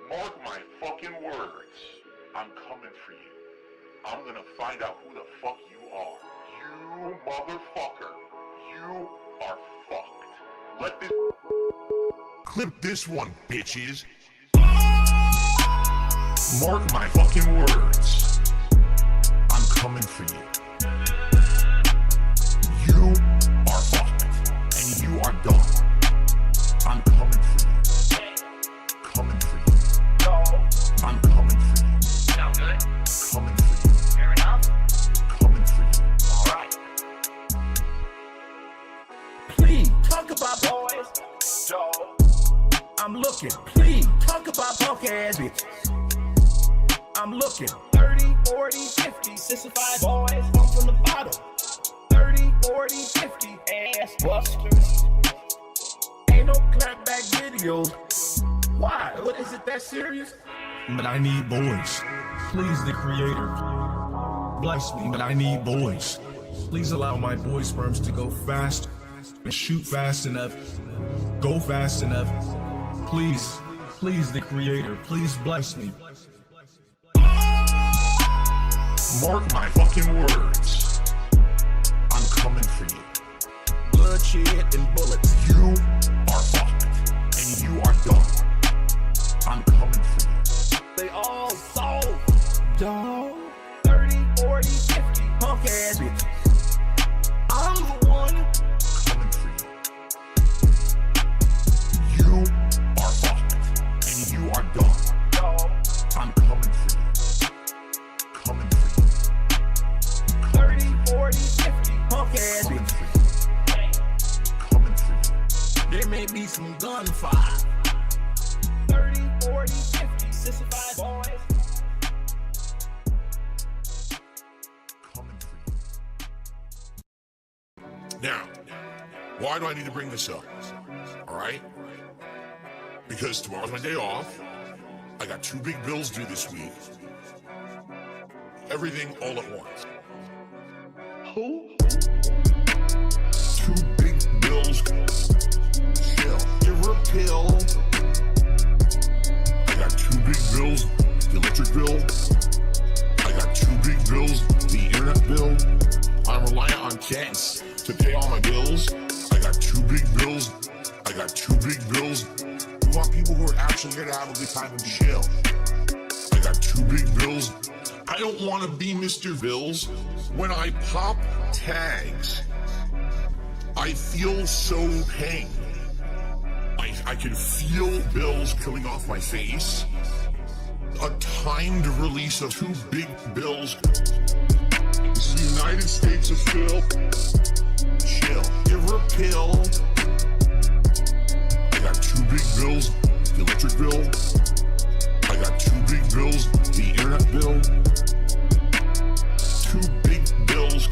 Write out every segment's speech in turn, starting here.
Mark my fucking words. I'm coming for you. I'm gonna find out who the fuck you are. You motherfucker. You are fucked. Let this clip this one, bitches. Mark my fucking words. I'm coming for you. You are fucked. And you are done. I'm coming for you. Coming for you. I'm coming for you. Sound good? Coming for you. Fair enough. Coming for you. Alright. Please talk about boys. Joe. I'm looking. Please talk about punk ass bitches. I'm looking. 30, 40, 50, 65 boys come from the bottom. 30, 40, 50 ass busters. Ain't no clapback videos. Why? What is it that serious? But I need boys. Please, the creator. Bless me, but I need boys. Please allow my boy sperms to go fast and shoot fast enough. Go fast enough. Please, please, the creator. Please bless me. Mark my fucking words. I'm coming for you. Bloodshed and bullets. You are fucked. And you are done. I'm coming for you. They all sold. Dog. 30, 40, 50 Punk ass bitches. I'm the one. Coming for you. You are fucked. And you are done. Joe. I'm coming for you. Coming for you. 30, 40, 50 Punk ass Coming bitches. for you. Coming for you. There may be some gunfire. 30, 40, 50, 65 boys. Coming for you. Now, why do I need to bring this up? Alright? Because tomorrow's my day off. I got 2 big bills due this week. Everything all at once. Who? 2 big bills. Chill. Give her a pill. I got 2 big bills. The electric bill. I got 2 big bills. The internet bill. I'm reliant on chance to pay all my bills. I got 2 big bills. I got 2 big bills. We want people who are actually here to have a good time and chill. I got 2 big bills. I don't want to be Mr. Bills. When I pop tags, I feel so pain. I can feel bills coming off my face. A timed release of 2 big bills. This is the United States of Phil. Chill. Give her a pill. I got 2 big bills. The electric bill. I got 2 big bills. The internet bill. 2 big bills.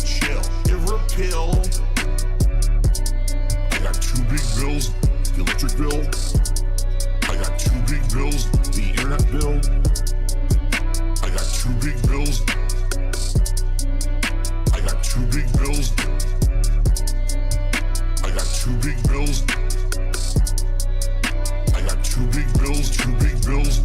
Chill. Give her a pill. I got 2 big bills. The electric bill. I got 2 big bills. The internet bill. I got 2 big bills. I got 2 big bills. I got 2 big bills. I got 2 big bills. 2 big bills.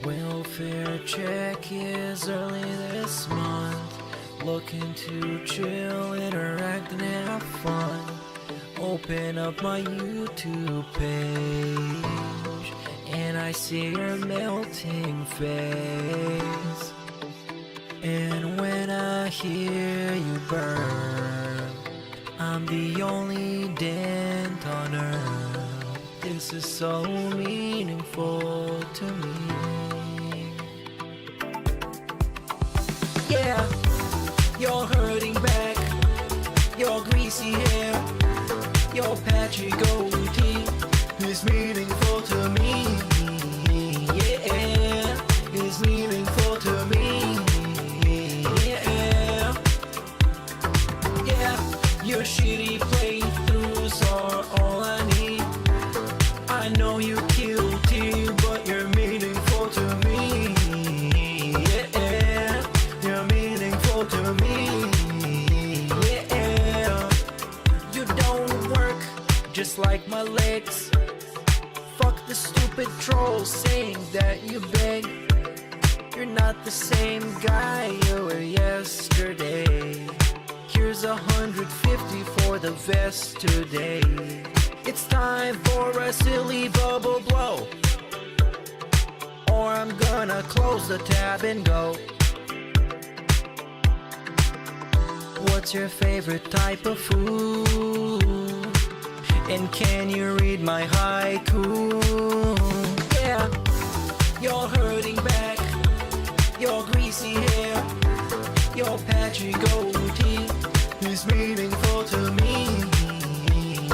Welfare check is early this month. Looking to chill, interact, and have fun. Open up my YouTube page, and I see your melting face. And when I hear you burn, I'm the only dent on earth. This is so meaningful to me. Yeah, you're hurting back, your greasy hair, your patchy goatee is meaningful to me. Yeah, it's meaningful to me. Yeah, yeah, your shitty playthroughs are all I need. I know you're guilty, but you're meaningful to me. like my legs. Fuck the stupid trolls saying that you beg. You're not the same guy you were yesterday. Here's 150 for the vest today. It's time for a silly bubble blow, or I'm gonna close the tab and go. What's your favorite type of food? And can you read my haiku? Yeah, you're hurting back, your greasy hair, your patchy goatee is meaningful to me.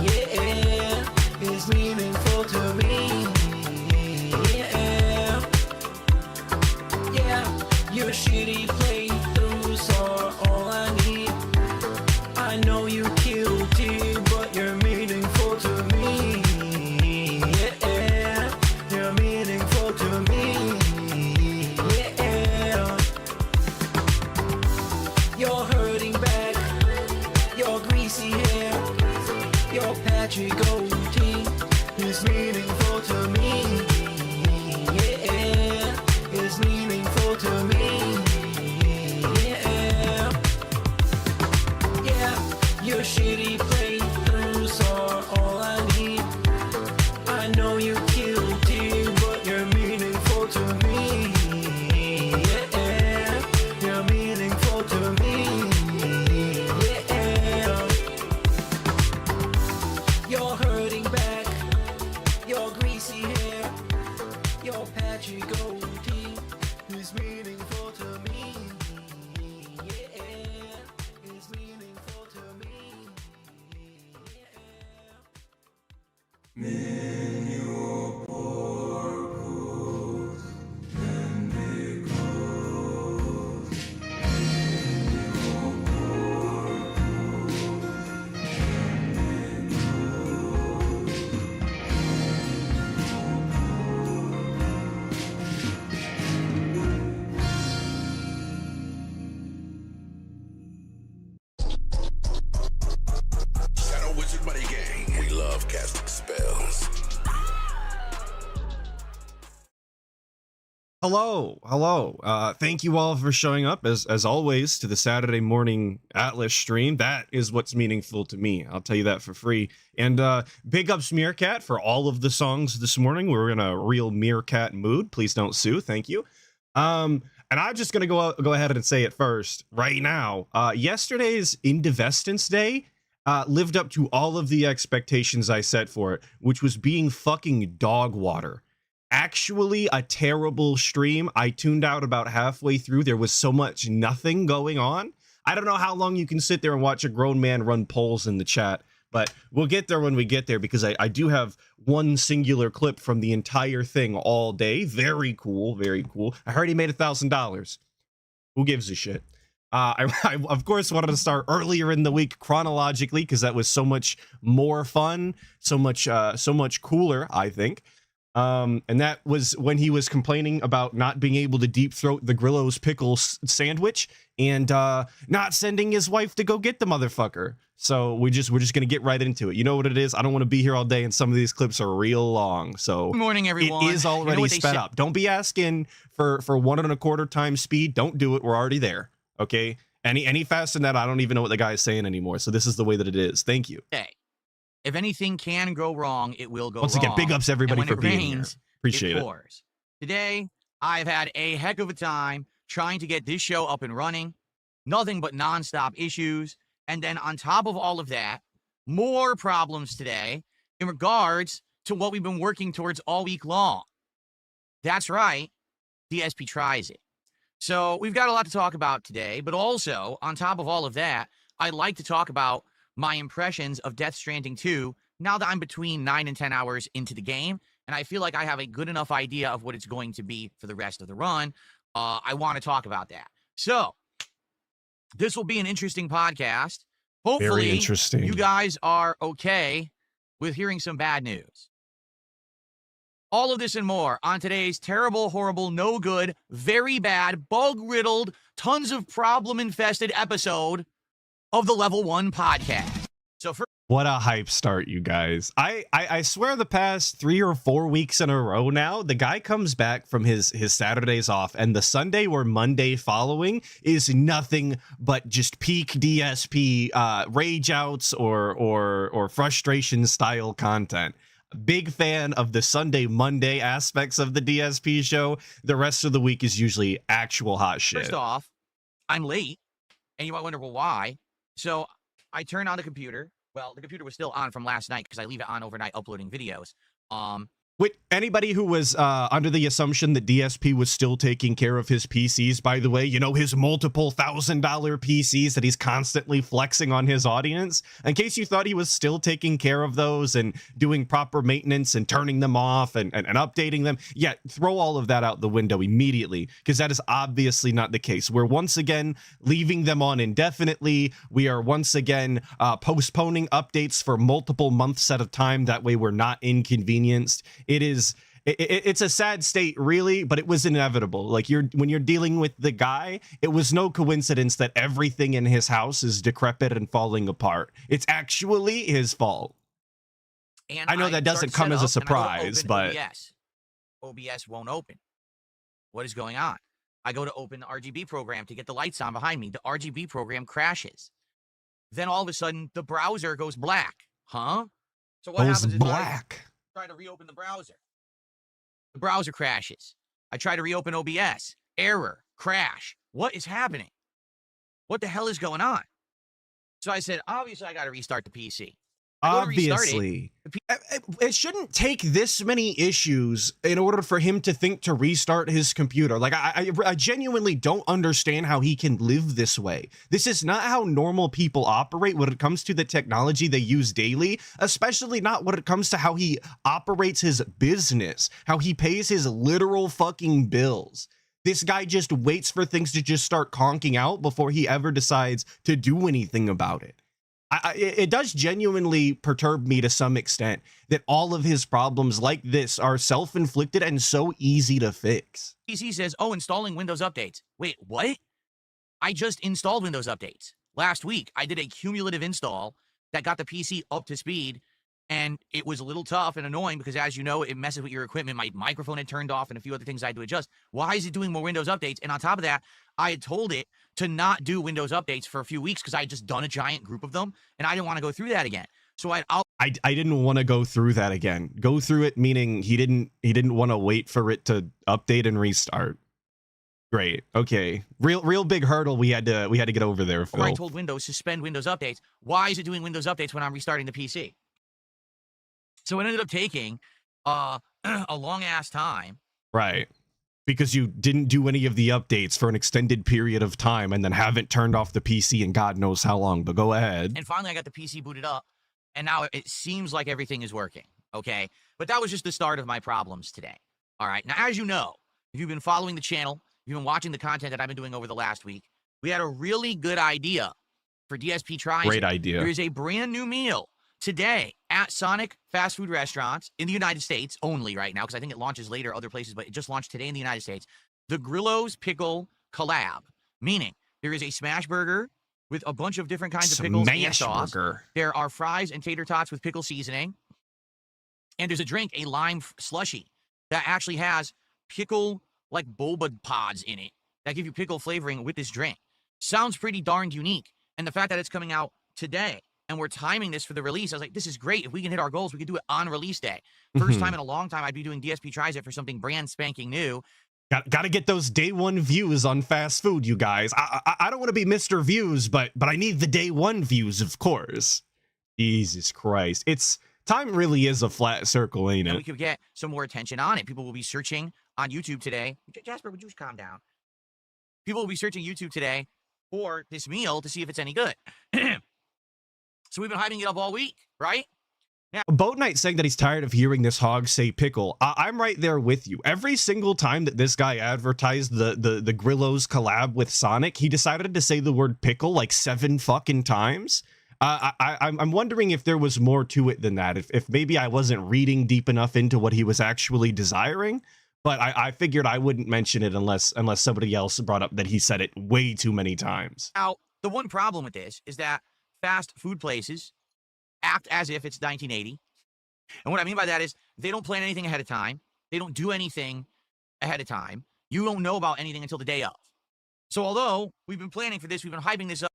Yeah, is meaningful to me. Yeah, yeah, your shitty playthroughs are all I need. I know you guilty, but you're meaningful to me. Yeah, you're meaningful to me. Yeah, you're hurting back, your greasy hair, your patchy goatee is meaningful to me. Yeah, is meaningful to me. Yeah, yeah, your shitty playthroughs are all I need. I know you're guilty, but you're meaningful to me. Yeah, you're meaningful to me. Yeah, you're hurting back, your greasy hair, your patchy goatee is meaningful to me. Yeah, is meaningful to me. Shadow Wizard Money Gang. We love casting spells. Hello. Thank you all for showing up as always to the Saturday morning Atlas stream. That is what's meaningful to me. I'll tell you that for free. And big ups Meerkat for all of the songs this morning. We're in a real Meerkat mood. Please don't sue. Thank you. And I'm just gonna go ahead and say it first right now. Yesterday's Indivestance Day lived up to all of the expectations I set for it, which was being fucking dog water. Actually a terrible stream. I tuned out about halfway through. There was so much nothing going on. I don't know how long you can sit there and watch a grown man run polls in the chat, but we'll get there when we get there, because I do have one singular clip from the entire thing all day. Very cool, very cool. I heard he made $1,000. Who gives a shit? I of course wanted to start earlier in the week chronologically, because that was so much more fun, so much cooler, I think. And that was when he was complaining about not being able to deep throat the Grillo's pickle sandwich and not sending his wife to go get the motherfucker. So we're just gonna get right into it. You know what it is? I don't want to be here all day, and some of these clips are real long. So good morning, everyone. It is already sped up. Don't be asking for 1 1/4 times speed. Don't do it. We're already there. Okay. Any faster than that, I don't even know what the guy is saying anymore. So this is the way that it is. Thank you. Hey, if anything can go wrong, it will go Once wrong. again, big ups everybody for being here. Rains, Appreciate it. Pours. Today, I've had a heck of a time trying to get this show up and running. Nothing but nonstop issues. And then on top of all of that, more problems today in regards to what we've been working towards all week long. That's right. DSP tries it. So we've got a lot to talk about today, but also on top of all of that, I'd like to talk about my impressions of Death Stranding 2 now that I'm between 9 and 10 hours into the game, and I feel like I have a good enough idea of what it's going to be for the rest of the run. I want to talk about that. So this will be an interesting podcast. Hopefully, Very interesting. You guys are okay with hearing some bad news. All of this and more on today's terrible, horrible, no good, very bad, bug-riddled, tons of problem-infested episode of the Level 1 podcast. So first, What a hype start, you guys. I swear the past 3 or 4 weeks in a row now, the guy comes back from his Saturdays off, and the Sunday or Monday following is nothing but just peak DSP rage outs or frustration style content. Big fan of the Sunday Monday aspects of the DSP show. The rest of the week is usually actual hot shit. First off, I'm late, and you might wonder, well, why? So I turn on the computer. Well, the computer was still on from last night because I leave it on overnight uploading videos. With anybody who was under the assumption that DSP was still taking care of his PCs, by the way, you know, his multiple $1,000 PCs that he's constantly flexing on his audience, in case you thought he was still taking care of those and doing proper maintenance and turning them off and updating them, yeah, throw all of that out the window immediately, because that is obviously not the case. We're once again leaving them on indefinitely. We are once again postponing updates for multiple months at a time. That way we're not inconvenienced. It's a sad state, really, but it was inevitable. Like, when you're dealing with the guy, it was no coincidence that everything in his house is decrepit and falling apart. It's actually his fault. And I know that doesn't come as a surprise, but OBS won't open. What is going on? I go to open the RGB program to get the lights on behind me. The RGB program crashes. Then all of a sudden, the browser goes black. Huh? So what happens is black. Try to reopen the browser. The browser crashes. I try to reopen OBS. Error. Crash. What is happening? What the hell is going on? So I said, obviously, I got to restart the PC. Obviously, it shouldn't take this many issues in order for him to think to restart his computer. Like, I genuinely don't understand how he can live this way. This is not how normal people operate when it comes to the technology they use daily, especially not when it comes to how he operates his business, how he pays his literal fucking bills. This guy just waits for things to just start conking out before he ever decides to do anything about it. It does genuinely perturb me to some extent that all of his problems like this are self-inflicted and so easy to fix. PC says, oh, installing Windows updates. Wait, what? I just installed Windows updates. Last week, I did a cumulative install that got the PC up to speed, and it was a little tough and annoying because, as you know, it messes with your equipment. My microphone had turned off and a few other things I had to adjust. Why is it doing more Windows updates? And on top of that, I had told it to not do Windows updates for a few weeks because I had just done a giant group of them, and I didn't want to go through that again. So I didn't want to go through that again. Go through it meaning he didn't want to wait for it to update and restart. Great. Okay. Real big hurdle we had to get over there, Phil. I told Windows suspend Windows updates. Why is it doing Windows updates when I'm restarting the PC? So it ended up taking a long ass time. Right. Because you didn't do any of the updates for an extended period of time and then haven't turned off the PC in God knows how long, but go ahead. And finally I got the PC booted up, and now it seems like everything is working, okay? But that was just the start of my problems today, all right? Now, as you know, if you've been following the channel, if you've been watching the content that I've been doing over the last week, we had a really good idea for DSP Tries. Great idea. There is a brand new meal today at Sonic fast food restaurants in the United States only right now, because I think it launches later other places, but it just launched today in the United States. The Grillo's Pickle Collab, meaning there is a smash burger with a bunch of different kinds of pickles and sauce. There are fries and tater tots with pickle seasoning. And there's a drink, a lime slushy, that actually has pickle, like boba pods in it that give you pickle flavoring with this drink. Sounds pretty darned unique. And the fact that it's coming out today, and we're timing this for the release, I was like, this is great. If we can hit our goals, we could do it on release day. First time in a long time I'd be doing DSP Tries It for something brand spanking new. Got to get those day one views on fast food, you guys. I don't want to be Mr. Views, but I need the day one views, of course. Jesus Christ. Time really is a flat circle, ain't it? And we could get some more attention on it. People will be searching on YouTube today. Jasper, would you just calm down? People will be searching YouTube today for this meal to see if it's any good. So we've been hyping it up all week, right? Yeah. Boat Knight saying that he's tired of hearing this hog say pickle. I'm right there with you. Every single time that this guy advertised the Grillo's collab with Sonic, he decided to say the word pickle like 7 fucking times. I'm wondering if there was more to it than that. If maybe I wasn't reading deep enough into what he was actually desiring. But I figured I wouldn't mention it unless somebody else brought up that he said it way too many times. Now, the one problem with this is that fast food places act as if it's 1980. And what I mean by that is they don't plan anything ahead of time. They don't do anything ahead of time. You don't know about anything until the day of. So although we've been planning for this, we've been hyping this up.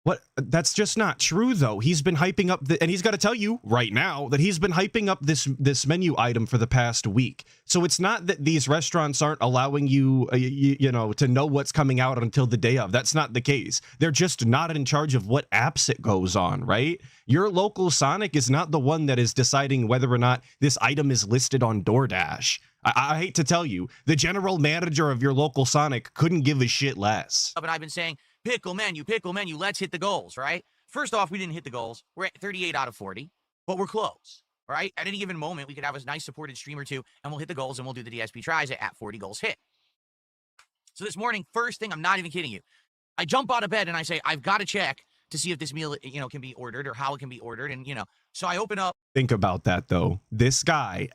What? That's just not true, though. He's been hyping up and he's got to tell you right now that he's been hyping up this menu item for the past week. So it's not that these restaurants aren't allowing you, you know, to know what's coming out until the day of. That's not the case. They're just not in charge of what apps it goes on, right? Your local Sonic is not the one that is deciding whether or not this item is listed on DoorDash. I hate to tell you, the general manager of your local Sonic couldn't give a shit less. And I've been saying, pickle menu, let's hit the goals, right? First off, we didn't hit the goals. We're at 38 out of 40, but we're close, right? At any given moment, we could have a nice supported stream or two, and we'll hit the goals, and we'll do the DSP tries at 40 goals hit. So this morning, first thing, I'm not even kidding you, I jump out of bed, and I say, I've got to check to see if this meal, you know, can be ordered or how it can be ordered, and, you know, so I open up. Think about that, though. This guy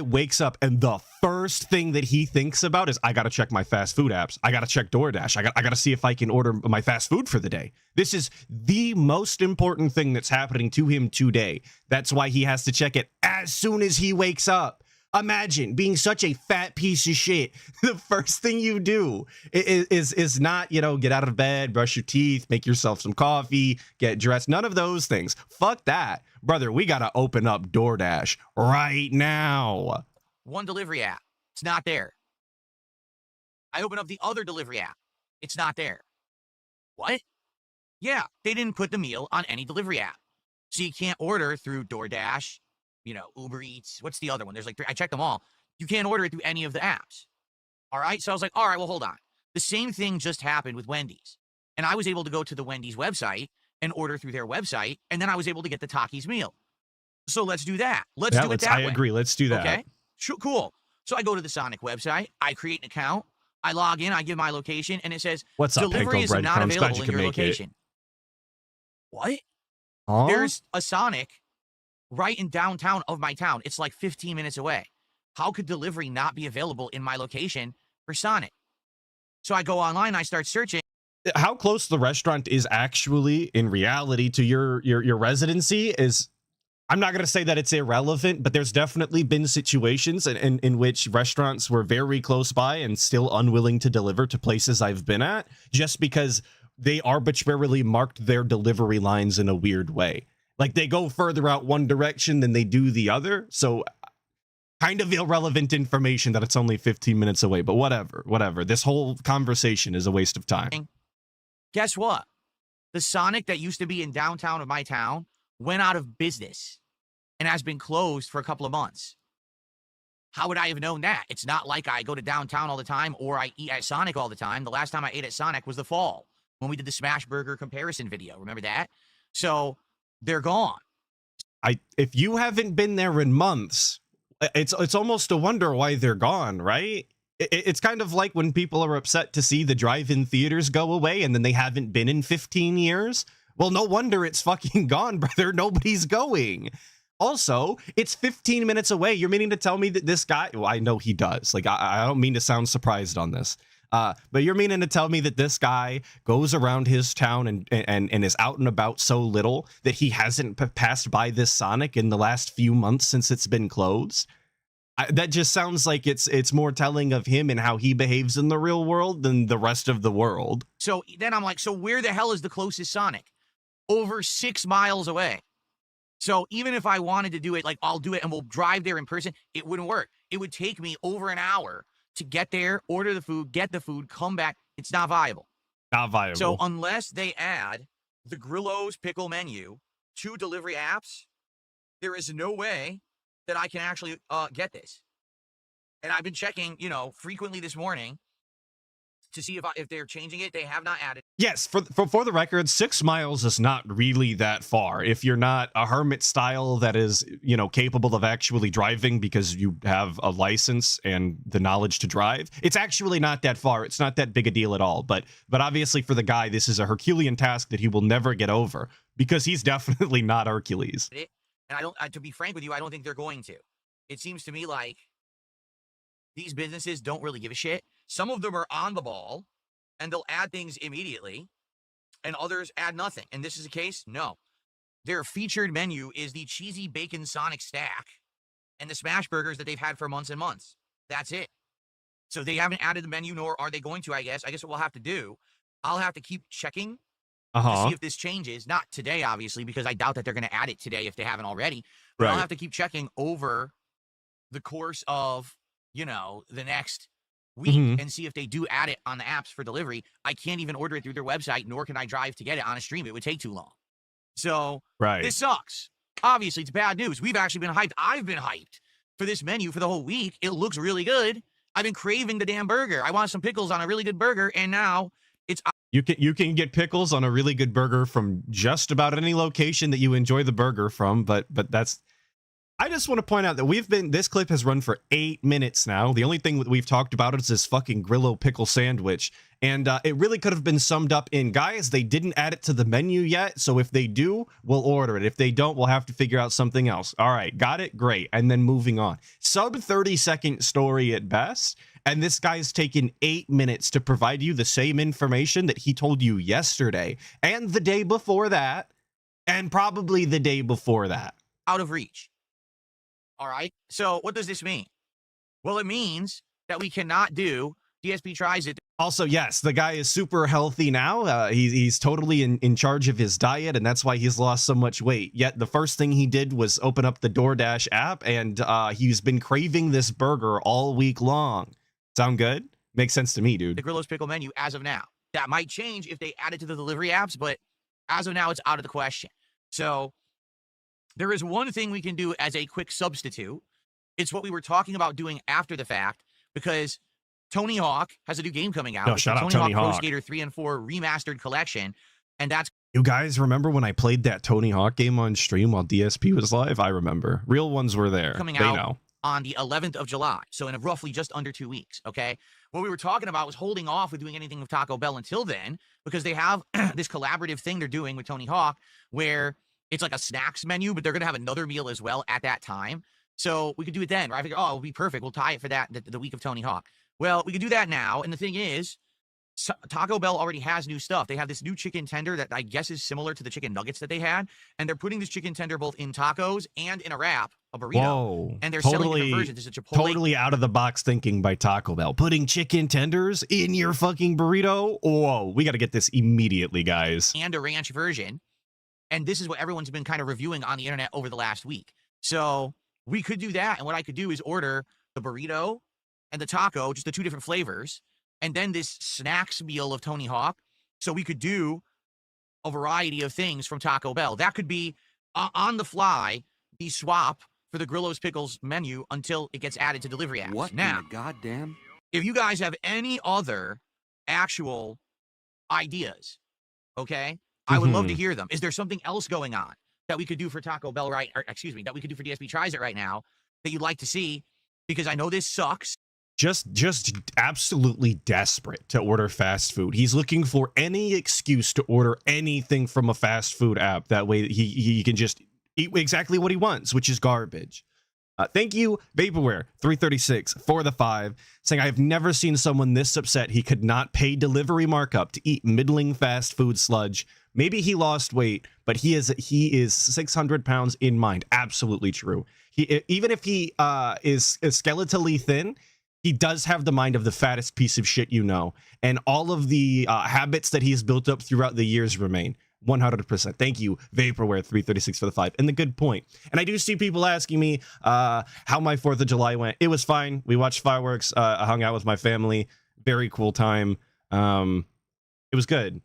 wakes up and the first thing that he thinks about is, I got to check my fast food apps. I got to check DoorDash. I got to see if I can order my fast food for the day. This is the most important thing that's happening to him today. That's why he has to check it as soon as he wakes up. Imagine being such a fat piece of shit. The first thing you do is not, you know, get out of bed, brush your teeth, make yourself some coffee, get dressed. None of those things. Fuck that. Brother, we got to open up DoorDash right now. One delivery app. It's not there. I open up the other delivery app. It's not there. What? Yeah, they didn't put the meal on any delivery app. So you can't order through DoorDash, you know, Uber Eats. What's the other one? There's like 3. I checked them all. You can't order it through any of the apps. All right. So I was like, all right, well, hold on. The same thing just happened with Wendy's. And I was able to go to the Wendy's website and order through their website. And then I was able to get the Takis meal. So let's do that. Let's do it that way. I agree. Let's do that. Okay. Sure, cool. So I go to the Sonic website. I create an account. I log in. I give my location. And it says, what's up, delivery is not available in your location. What? Huh? There's a Sonic right in downtown of my town. It's like 15 minutes away. How could delivery not be available in my location for Sonic? So I go online, I start searching. How close the restaurant is actually in reality to your residency is, I'm not going to say that it's irrelevant, but there's definitely been situations in which restaurants were very close by and still unwilling to deliver to places I've been at just because they arbitrarily marked their delivery lines in a weird way. Like they go further out one direction than they do the other. So kind of irrelevant information that it's only 15 minutes away, but whatever. This whole conversation is a waste of time. Guess what? The Sonic that used to be in downtown of my town went out of business and has been closed for a couple of months. How would I have known that? It's not like I go to downtown all the time or I eat at Sonic all the time. The last time I ate at Sonic was the fall when we did the Smash Burger comparison video. Remember that? So they're gone. If you haven't been there in months, it's almost a wonder why they're gone, right? It's kind of like when people are upset to see the drive-in theaters go away and then they haven't been in 15 years. Well, no wonder it's fucking gone, brother. Nobody's going. Also, it's 15 minutes away. You're meaning to tell me that this guy, well, I know he does. Like, I don't mean to sound surprised on this. But you're meaning to tell me that this guy goes around his town and is out and about so little that he hasn't passed by this Sonic in the last few months since it's been closed? That just sounds like it's more telling of him and how he behaves in the real world than the rest of the world. So then I'm like, so where the hell is the closest Sonic? Over 6 miles away. So even if I wanted to do it, like I'll do it and we'll drive there in person, it wouldn't work. It would take me over an hour to get there, order the food, get the food, come back. It's not viable. Not viable. So unless they add the Grillo's pickle menu to delivery apps, there is no way that I can actually get this. And I've been checking, you know, frequently this morning to see if they're changing it. They have not added. Yes, for the record, 6 miles is not really that far. If you're not a hermit style that is, you know, capable of actually driving because you have a license and the knowledge to drive, it's actually not that far. It's not that big a deal at all. But obviously for the guy, this is a Herculean task that he will never get over because he's definitely not Hercules. And to be frank with you, I don't think they're going to. It seems to me like these businesses don't really give a shit. Some of them are on the ball and they'll add things immediately and others add nothing. And this is a case? No. their featured menu is the cheesy bacon Sonic stack and the smash burgers that they've had for months and months. That's it. So they haven't added the menu, nor are they going to, I guess. I guess what we'll have to do, I'll have to keep checking to see if this changes. Not today, obviously, because I doubt that they're going to add it today if they haven't already. But I'll have to keep checking over the course of, you know, the next week and see if they do add it on the apps for delivery. I can't even order it through their website, nor can I drive to get it on a stream. It would take too long. So this sucks. Obviously, it's bad news. We've actually been hyped. I've been hyped for this menu for the whole week. It looks really good. I've been craving the damn burger. I want some pickles on a really good burger, and now it's... You can get pickles on a really good burger from just about any location that you enjoy the burger from, but that's... I just want to point out that this clip has run for 8 minutes now. The only thing that we've talked about is this fucking Grillo pickle sandwich. And it really could have been summed up in, guys, they didn't add it to the menu yet. So if they do, we'll order it. If they don't, we'll have to figure out something else. All right, got it? Great. And then moving on. Sub 30-second story at best. And this guy's taken 8 minutes to provide you the same information that he told you yesterday and the day before that, and probably the day before that. Out of reach. All right. So what does this mean? Well, it means that we cannot do DSP tries it. Also, yes, the guy is super healthy now. He's totally in charge of his diet, and that's why he's lost so much weight. Yet the first thing he did was open up the DoorDash app, and he's been craving this burger all week long. Sound good? Makes sense to me, dude. The Grillo's pickle menu as of now. That might change if they add it to the delivery apps, but as of now, it's out of the question. So there is one thing we can do as a quick substitute. It's what we were talking about doing after the fact, because Tony Hawk has a new game coming out. No, shout out Tony Hawk. Pro Skater 3 and 4 remastered collection, and that's... You guys remember when I played that Tony Hawk game on stream while DSP was live? I remember. Real ones were there. Coming out on the 11th of July, so in roughly just under 2 weeks, okay? What we were talking about was holding off with doing anything with Taco Bell until then, because they have this collaborative thing they're doing with Tony Hawk, where it's like a snacks menu, but they're going to have another meal as well at that time. So we could do it then, right? I figured, oh, it'll be perfect. We'll tie it for that, the week of Tony Hawk. Well, we could do that now. And the thing is, Taco Bell already has new stuff. They have this new chicken tender that I guess is similar to the chicken nuggets that they had. And they're putting this chicken tender both in tacos and in a wrap, a burrito. Whoa. And they're selling different versions. It's a Chipotle. Totally out of the box thinking by Taco Bell. Putting chicken tenders in your fucking burrito? Whoa, we got to get this immediately, guys. And a ranch version. And this is what everyone's been kind of reviewing on the internet over the last week. So we could do that. And what I could do is order the burrito and the taco, just the two different flavors, and then this snacks meal of Tony Hawk. So we could do a variety of things from Taco Bell. That could be on the fly, the swap for the Grillo's Pickles menu until it gets added to delivery apps. What now, in the goddamn? if you guys have any other actual ideas, okay, I would love to hear them. Is there something else going on that we could do for Taco Bell that we could do for DSP Tries It right now that you'd like to see? Because I know this sucks. Just absolutely desperate to order fast food. He's looking for any excuse to order anything from a fast food app. That way he can just eat exactly what he wants, which is garbage. Thank you, Vaporware 336 for the 5, saying I have never seen someone this upset he could not pay delivery markup to eat middling fast food sludge. Maybe he lost weight, but he is 600 pounds in mind. Absolutely true. Even if he is skeletally thin, he does have the mind of the fattest piece of shit you know, and all of the habits that he's built up throughout the years remain. 100%. Thank you, Vaporware 336 for the 5. And the good point. And I do see people asking me how my 4th of July went. It was fine. We watched fireworks. I hung out with my family. Very cool time. It was good.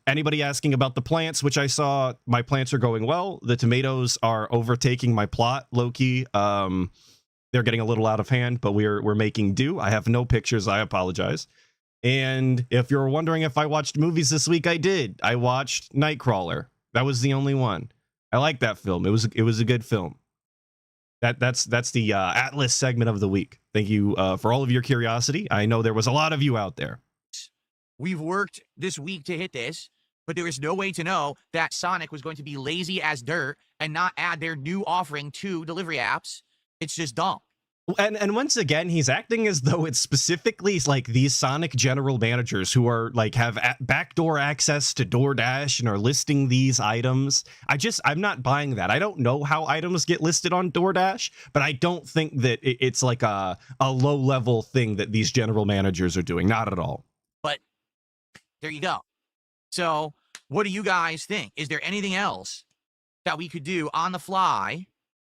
Anybody asking about the plants, which I saw, my plants are going well. The tomatoes are overtaking my plot, low-key. They're getting a little out of hand, but we're making do. I have no pictures. I apologize. And if you're wondering if I watched movies this week, I did. I watched Nightcrawler. That was the only one. I like that film. It was a good film. That's the Atlas segment of the week. Thank you for all of your curiosity. I know there was a lot of you out there. We've worked this week to hit this, but there is no way to know that Sonic was going to be lazy as dirt and not add their new offering to delivery apps. It's just dumb. And once again, he's acting as though it's specifically like these Sonic general managers who are like have backdoor access to DoorDash and are listing these items. I'm not buying that. I don't know how items get listed on DoorDash, but I don't think that it's like a low level thing that these general managers are doing. Not at all. But there you go. So what do you guys think? Is there anything else that we could do on the fly?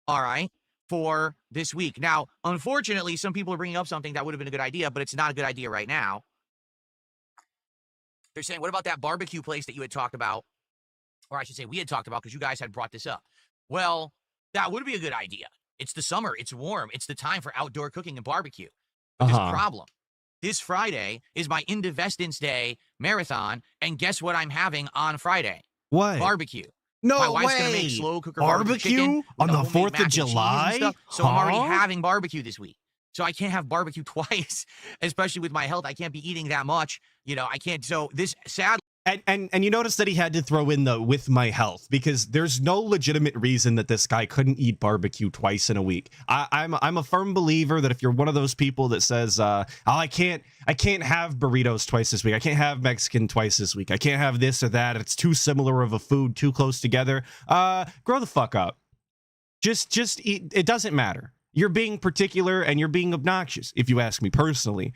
All right. For this week. Now, unfortunately, some people are bringing up something that would have been a good idea, but it's not a good idea right now. They're saying, what about that barbecue place that you had talked about? Or I should say we had talked about because you guys had brought this up. Well, that would be a good idea. It's the summer. It's warm. It's the time for outdoor cooking and barbecue. But there's a problem. This Friday is my Indivestance Day marathon, and guess what I'm having on Friday? What? Barbecue. No My wife's way. gonna make slow cooker barbecue on the 4th of July. So I'm already having barbecue this week. So I can't have barbecue twice, especially with my health. I can't be eating that much. You know, I can't. So this sadly. And you notice that he had to throw in the with my health because there's no legitimate reason that this guy couldn't eat barbecue twice in a week. I'm a firm believer that if you're one of those people that says, oh, I can't have burritos twice this week. I can't have Mexican twice this week. I can't have this or that. It's too similar of a food, too close together. Grow the fuck up. Just eat. It doesn't matter. You're being particular and you're being obnoxious, if you ask me personally.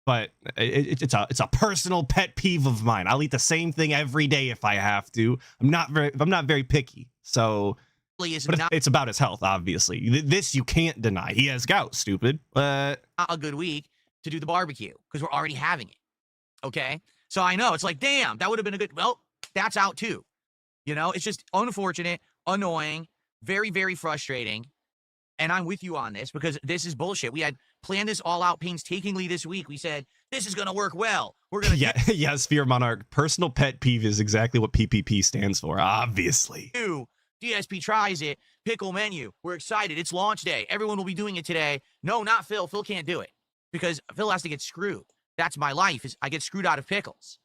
But it's a personal pet peeve of mine. I'll eat the same thing every day if I have to. I'm not very picky. So, but it's about his health, obviously. This you can't deny. He has gout, stupid. But a good week to do the barbecue because we're already having it. Okay, so I know it's like, damn, that would have been a good. Well, that's out too. You know, it's just unfortunate, annoying, very, very frustrating. And I'm with you on this because this is bullshit. We had planned this all out painstakingly this week. We said, this is going to work well. We're going to yes, Fear Monarch. Personal pet peeve is exactly what PPP stands for, obviously. DSP tries it. Pickle menu. We're excited. It's launch day. Everyone will be doing it today. No, not Phil. Phil can't do it because Phil has to get screwed. That's my life. Is I get screwed out of pickles.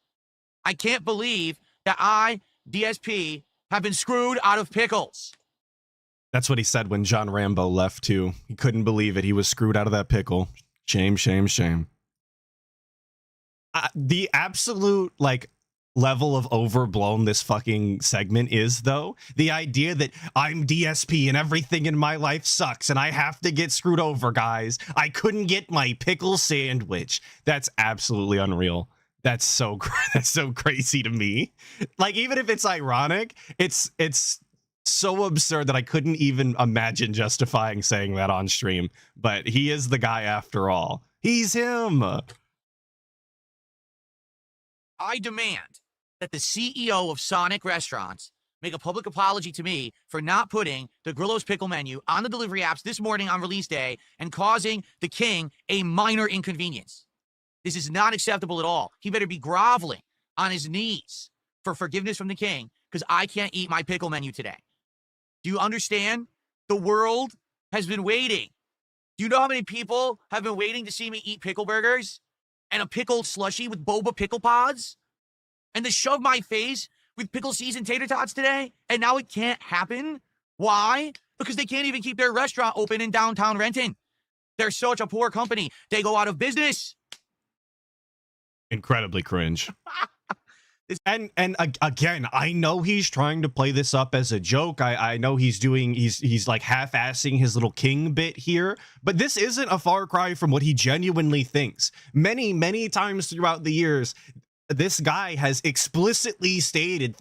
I can't believe that I, DSP, have been screwed out of pickles. That's what he said when John Rambo left, too. He couldn't believe it. He was screwed out of that pickle. Shame, shame, shame. The absolute, like, level of overblown this fucking segment is, though. The idea that I'm DSP and everything in my life sucks and I have to get screwed over, guys. I couldn't get my pickle sandwich. That's absolutely unreal. That's so crazy to me. Like, even if it's ironic, it's so absurd that I couldn't even imagine justifying saying that on stream. But he is the guy after all. He's him. I demand that the CEO of Sonic Restaurants make a public apology to me for not putting the Grillo's Pickle menu on the delivery apps this morning on release day and causing the king a minor inconvenience. This is not acceptable at all. He better be groveling on his knees for forgiveness from the king because I can't eat my pickle menu today. Do you understand? The world has been waiting. Do you know how many people have been waiting to see me eat pickle burgers and a pickled slushie with boba pickle pods and to shove my face with pickle seasoned tater tots today? And now it can't happen. Why? Because they can't even keep their restaurant open in downtown Renton. They're such a poor company. They go out of business. Incredibly cringe. And again, I know he's trying to play this up as a joke. I know he's like half-assing his little king bit here, but this isn't a far cry from what he genuinely thinks. Many times throughout the years, this guy has explicitly stated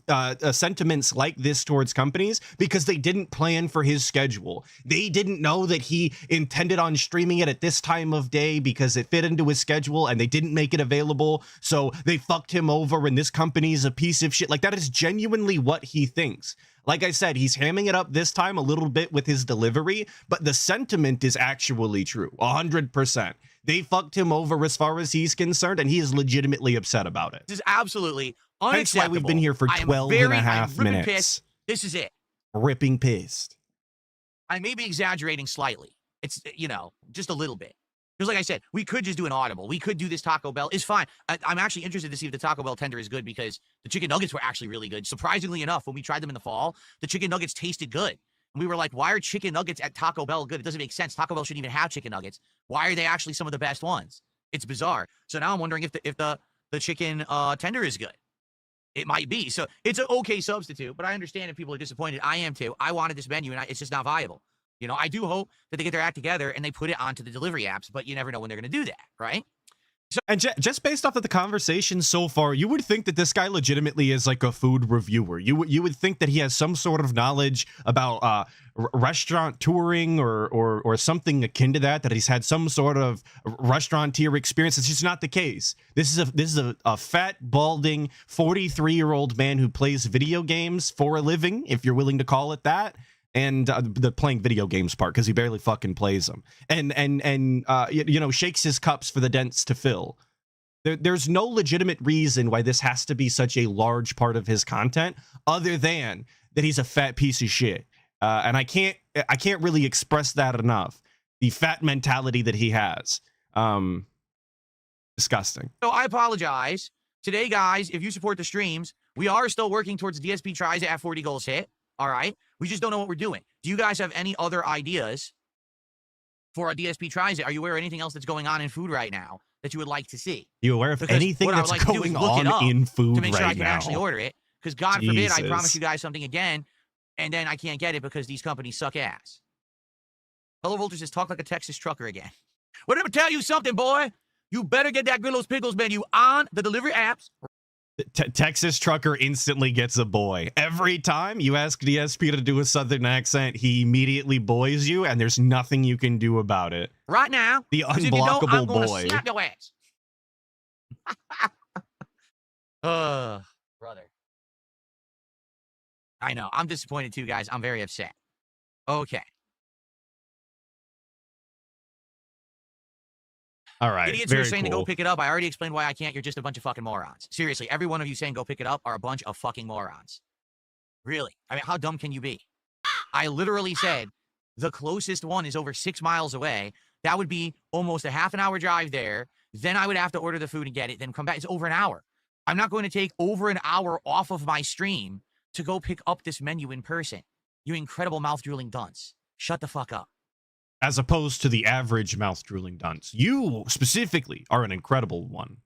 sentiments like this towards companies because they didn't plan for his schedule. They didn't know that he intended on streaming it at this time of day because it fit into his schedule and they didn't make it available. So they fucked him over and this company's a piece of shit. Like, that is genuinely what he thinks. Like I said, he's hamming it up this time a little bit with his delivery, but the sentiment is actually true, 100%. They fucked him over as far as he's concerned, and he is legitimately upset about it. This is absolutely unacceptable. That's why we've been here for 12 and a half minutes. Pissed. This is it. Ripping pissed. I may be exaggerating slightly. It's, you know, just a little bit. Because like I said, we could just do an audible. We could do this Taco Bell. It's fine. I'm actually interested to see if the Taco Bell tender is good because the chicken nuggets were actually really good. Surprisingly enough, when we tried them in the fall, the chicken nuggets tasted good. And we were like, why are chicken nuggets at Taco Bell good? It doesn't make sense. Taco Bell shouldn't even have chicken nuggets. Why are they actually some of the best ones? It's bizarre. So now I'm wondering if the chicken tender is good. It might be. So it's an okay substitute, but I understand if people are disappointed. I am too. I wanted this menu, and it's just not viable. You know, I do hope that they get their act together and they put it onto the delivery apps, but you never know when they're going to do that, right? And just based off of the conversation so far, you would think that this guy legitimately is like a food reviewer. You would think that he has some sort of knowledge about restaurant touring or something akin to that. That he's had some sort of restaurateur experience. It's just not the case. This is a fat, balding 43-year-old man who plays video games for a living, if you're willing to call it that. And the playing video games part, because he barely fucking plays them, and you know, shakes his cups for the dents to fill. There's no legitimate reason why this has to be such a large part of his content, other than that he's a fat piece of shit. And I can't really express that enough. The fat mentality that he has, disgusting. So I apologize today, guys. If you support the streams, we are still working towards DSP tries at 40 goals hit. All right. We just don't know what we're doing. Do you guys have any other ideas for a DSP tries it? Are you aware of anything else that's going on in food right now that you would like to see? You aware of anything that's going on in food to make sure right I can now? actually order it? Because God forbid I Jesus. promise you guys something again, and then I can't get it because these companies suck ass. Hello Volter says, talk like a Texas trucker again. Well, let me tell you something, boy. You better get that Grillo's Pickles menu on the delivery apps. Texas trucker instantly gets a boy. Every time you ask DSP to do a southern accent, he immediately boys you, and there's nothing you can do about it. Right now, The 'cause if you don't, unblockable I'm gonna boy. slap your ass. Brother. I know. I'm disappointed too, guys. I'm very upset. Okay. All right. Idiots who very are saying cool. to go pick it up. I already explained why I can't. You're just a bunch of fucking morons. Seriously, every one of you saying go pick it up are a bunch of fucking morons. Really? I mean, how dumb can you be? I literally said the closest one is over 6 miles away. That would be almost a half an hour drive there. Then I would have to order the food and get it, then come back. It's over an hour. I'm not going to take over an hour off of my stream to go pick up this menu in person. You incredible mouth-drooling dunce. Shut the fuck up. As opposed to the average mouth-drooling dunce. You specifically are an incredible one.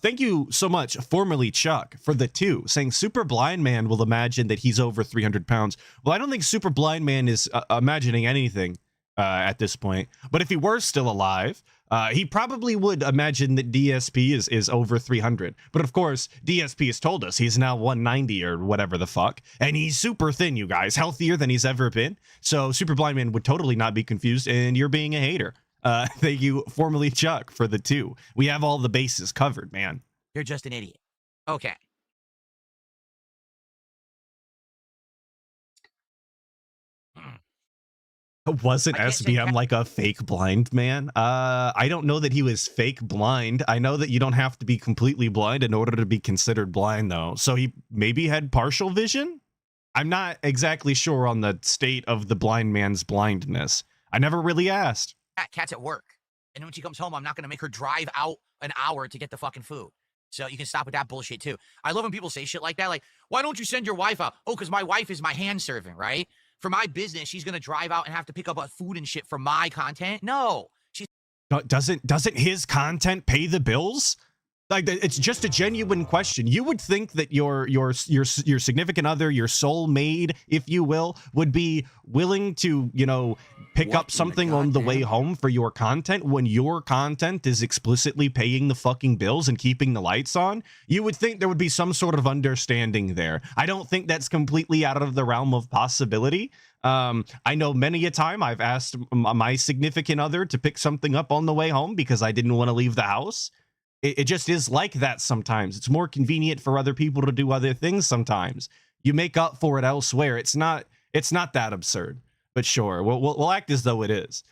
Thank you so much, formerly Chuck, for the 2, saying Super Blind Man will imagine that he's over 300 pounds. Well, I don't think Super Blind Man is imagining anything at this point. But if he were still alive, he probably would imagine that DSP is over 300. But of course, DSP has told us he's now 190 or whatever the fuck. And he's super thin, you guys. Healthier than he's ever been. So Super Blind Man would totally not be confused, and you're being a hater. Thank you, formerly Chuck, for the 2. We have all the bases covered, man. You're just an idiot. Okay. Wasn't I can't say SBM like a fake blind man? I don't know that he was fake blind. I know that you don't have to be completely blind in order to be considered blind, though. So he maybe had partial vision? I'm not exactly sure on the state of the blind man's blindness. I never really asked. Cat's at work. And when she comes home, I'm not going to make her drive out an hour to get the fucking food. So you can stop with that bullshit, too. I love when people say shit like that. Like, why don't you send your wife out? Oh, because my wife is my hand servant, right? For my business, she's going to drive out and have to pick up food and shit for my content? No. She's Doesn't his content pay the bills? Like, it's just a genuine question. You would think that your significant other, your soul mate, if you will, would be willing to, you know, pick up something on the way home for your content when your content is explicitly paying the fucking bills and keeping the lights on. You would think there would be some sort of understanding there. I don't think that's completely out of the realm of possibility. I know many a time I've asked my significant other to pick something up on the way home because I didn't want to leave the house. It just is like that sometimes. It's more convenient for other people to do other things sometimes. You make up for it elsewhere. It's not that absurd. But sure, we'll act as though it is.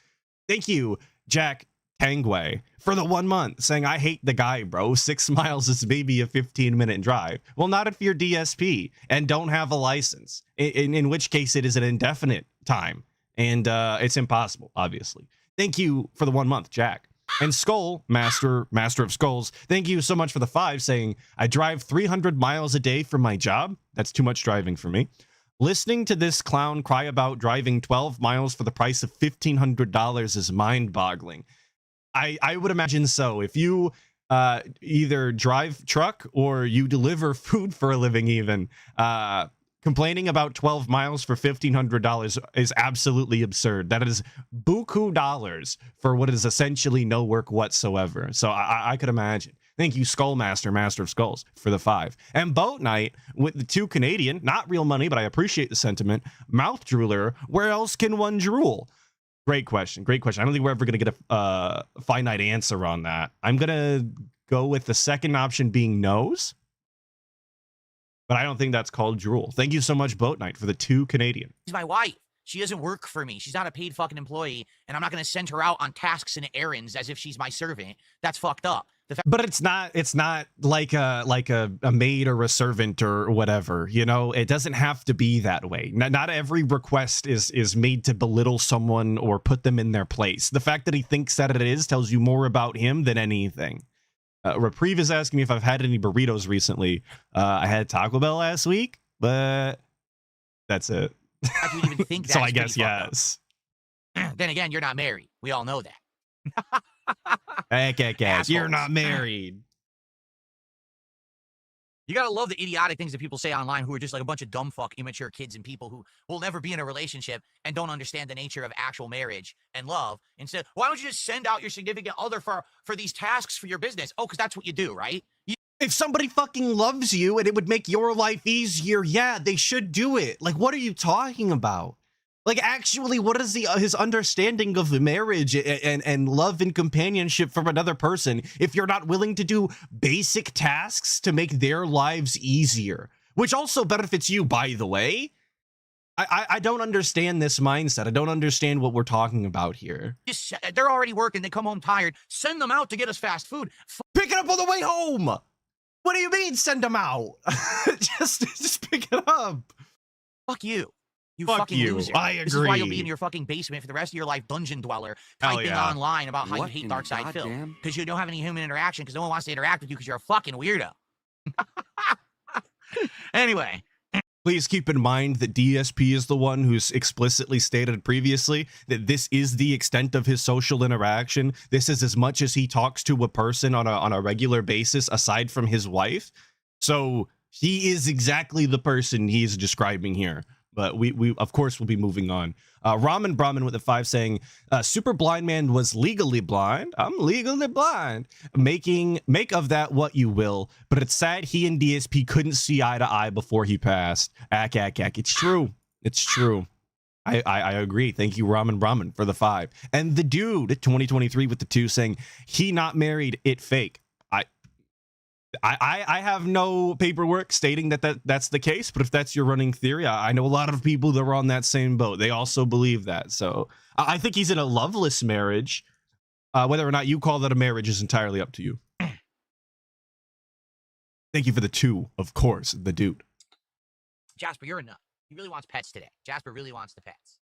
Thank you, Jack Tangway, for the 1 month, saying, I hate the guy, bro. 6 miles is maybe a 15-minute drive. Well, not if you're DSP and don't have a license, in which case it is an indefinite time. And it's impossible, obviously. Thank you for the 1 month, Jack. And Skull, master of skulls, thank you so much for the 5, saying, I drive 300 miles a day for my job. That's too much driving for me. Listening to this clown cry about driving 12 miles for the price of $1,500 is mind-boggling. I would imagine so. If you either drive truck or you deliver food for a living even, complaining about 12 miles for $1,500 is absolutely absurd. That is buku dollars for what is essentially no work whatsoever. So I could imagine. Thank you, Skullmaster, Master of Skulls, for the 5. And Boat Knight with the 2 Canadian, not real money, but I appreciate the sentiment. Mouth Drooler, where else can one drool? Great question. Great question. I don't think we're ever going to get a finite answer on that. I'm going to go with the second option being nose, but I don't think that's called drool. Thank you so much, Boat Knight, for the 2 Canadian. She's my wife. She doesn't work for me. She's not a paid fucking employee, and I'm not going to send her out on tasks and errands as if she's my servant. That's fucked up. But it's not like a maid or a servant or whatever, you know. It doesn't have to be that way. Not every request is made to belittle someone or put them in their place. The fact that he thinks that it is tells you more about him than anything. Reprieve is asking me if I've had any burritos recently. I had Taco Bell last week, but that's it. How do you even think that? So I guess yes. Then again, you're not married. We all know that. You're not married. You gotta love the idiotic things that people say online who are just like a bunch of dumb fuck immature kids and people who will never be in a relationship and don't understand the nature of actual marriage and love. Instead, why don't you just send out your significant other for these tasks for your business? Oh, because that's what you do, right? If somebody fucking loves you and it would make your life easier, yeah, they should do it. Like, what are you talking about? Like, actually, what is his understanding of marriage and love and companionship from another person if you're not willing to do basic tasks to make their lives easier? Which also benefits you, by the way. I don't understand this mindset. I don't understand what we're talking about here. They're already working. They come home tired. Send them out to get us fast food. Pick it up on the way home. What do you mean, send them out? just pick it up. Fuck you. You Fuck fucking you. loser. I agree. This is why you'll be in your fucking basement for the rest of your life, dungeon dweller, typing online about how What you hate in dark side goddamn- film. Because you don't have any human interaction, because no one wants to interact with you because you're a fucking weirdo. Anyway. Please keep in mind that DSP is the one who's explicitly stated previously that this is the extent of his social interaction. This is as much as he talks to a person on a regular basis aside from his wife. So he is exactly the person he is describing here. But we of course will be moving on. Ramen Brahmin with the 5 saying, Super Blind Man was legally blind. I'm legally blind. Make of that what you will. But it's sad he and DSP couldn't see eye to eye before he passed. Ack. It's true. It's true. I agree. Thank you, Ramen Brahmin, for the 5. And the dude, 2023 with the 2 saying, he not married, it fake. I have no paperwork stating that's the case, but if that's your running theory, I know a lot of people that are on that same boat. They also believe that. So I think he's in a loveless marriage. Whether or not you call that a marriage is entirely up to you. Thank you for the 2, of course, the dude. Jasper, you're a nut. He really wants pets today. Jasper really wants the pets.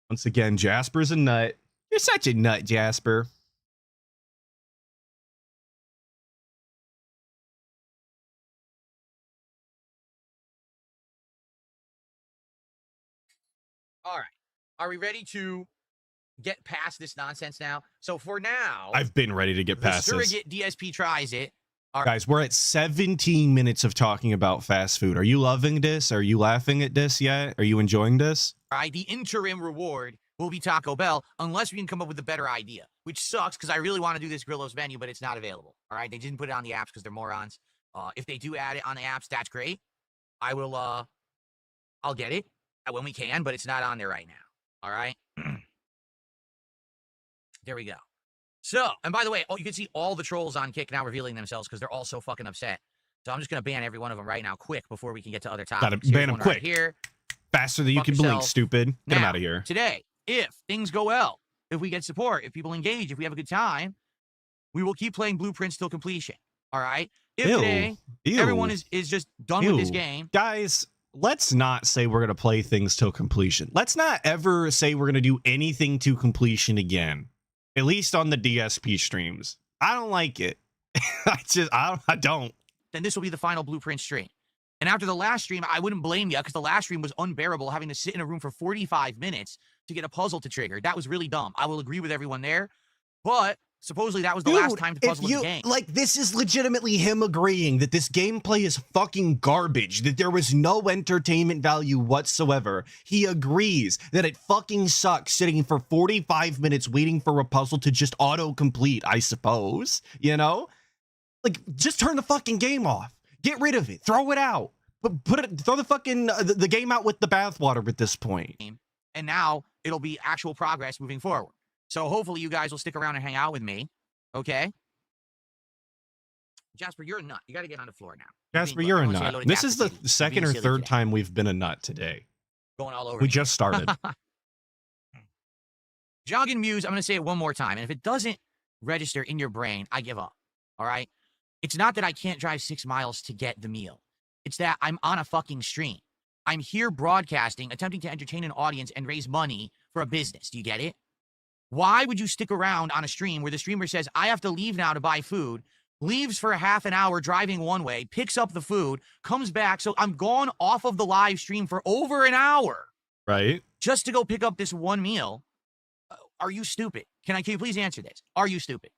Once again, Jasper's a nut. You're such a nut, Jasper. All right. Are we ready to get past this nonsense now? So for now, I've been ready to get past this. surrogate DSP tries it. Guys, we're at 17 minutes of talking about fast food. Are you loving this? Are you laughing at this yet? Are you enjoying this? All right, the interim reward will be Taco Bell unless we can come up with a better idea, which sucks because I really want to do this Grillos menu, but it's not available. All right, they didn't put it on the apps because they're morons. If they do add it on the apps, that's great. I will, I'll get it when we can, but it's not on there right now. All right. There we go. So, and by the way, you can see all the trolls on Kick now revealing themselves because they're all so fucking upset. So I'm just going to ban every one of them right now, quick, before we can get to other topics. Gotta ban them quick. Right here. Faster than you can blink, stupid. Get them out of here. Today, if things go well, if we get support, if people engage, if we have a good time, we will keep playing Blueprints till completion. All right? If today, everyone is just done with this game. Guys, let's not say we're going to play things till completion. Let's not ever say we're going to do anything to completion again. At least on the DSP streams. I don't like it. I don't. Then this will be the final Blueprint stream. And after the last stream, I wouldn't blame you because the last stream was unbearable having to sit in a room for 45 minutes to get a puzzle to trigger. That was really dumb. I will agree with everyone there. But supposedly that was the last time to puzzle in the game. Like, this is legitimately him agreeing that this gameplay is fucking garbage, that there was no entertainment value whatsoever. He agrees that it fucking sucks sitting for 45 minutes waiting for a puzzle to just auto-complete, I suppose, you know? Like, just turn the fucking game off. Get rid of it. Throw it out. Throw the fucking the game out with the bathwater at this point. And now it'll be actual progress moving forward. So hopefully you guys will stick around and hang out with me. Okay? Jasper, you're a nut. You got to get on the floor now. Jasper, you're a nut. This is the second or third time we've been a nut today. Going all over. We just started. Jogging Muse, I'm going to say it one more time. And if it doesn't register in your brain, I give up. All right? It's not that I can't drive 6 miles to get the meal. It's that I'm on a fucking stream. I'm here broadcasting, attempting to entertain an audience and raise money for a business. Do you get it? Why would you stick around on a stream where the streamer says, I have to leave now to buy food, leaves for a half an hour driving one way, picks up the food, comes back. So I'm gone off of the live stream for over an hour. Right. Just to go pick up this one meal. Are you stupid? Can you please answer this? Are you stupid?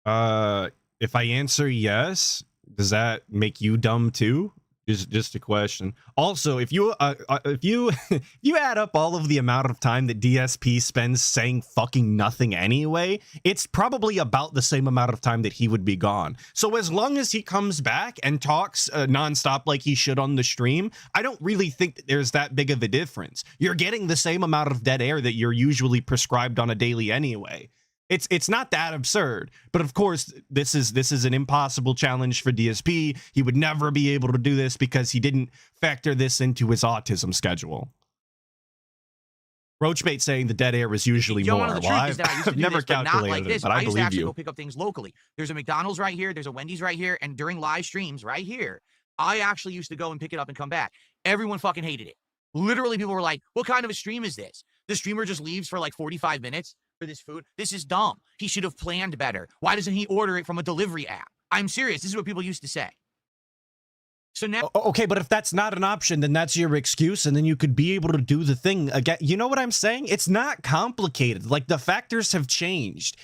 If I answer yes, does that make you dumb too? Just a question. Also, if you add up all of the amount of time that DSP spends saying fucking nothing anyway, it's probably about the same amount of time that he would be gone. So as long as he comes back and talks nonstop like he should on the stream, I don't really think that there's that big of a difference. You're getting the same amount of dead air that you're usually prescribed on a daily anyway. It's not that absurd, but of course this is an impossible challenge for DSP. He would never be able to do this because he didn't factor this into his autism schedule. Roachbait saying the dead air is usually more. Well, I've never calculated it, but I believe you. I used to actually go pick up things locally. There's a McDonald's right here. There's a Wendy's right here. And during live streams right here, I actually used to go and pick it up and come back. Everyone fucking hated it. Literally, people were like, what kind of a stream is this? The streamer just leaves for like 45 minutes for this food. This is dumb. He should have planned better. Why doesn't he order it from a delivery app? I'm serious. This is what people used to say. So now, okay, but if that's not an option, then that's your excuse, and then you could be able to do the thing again. You know what I'm saying? It's not complicated. Like, the factors have changed.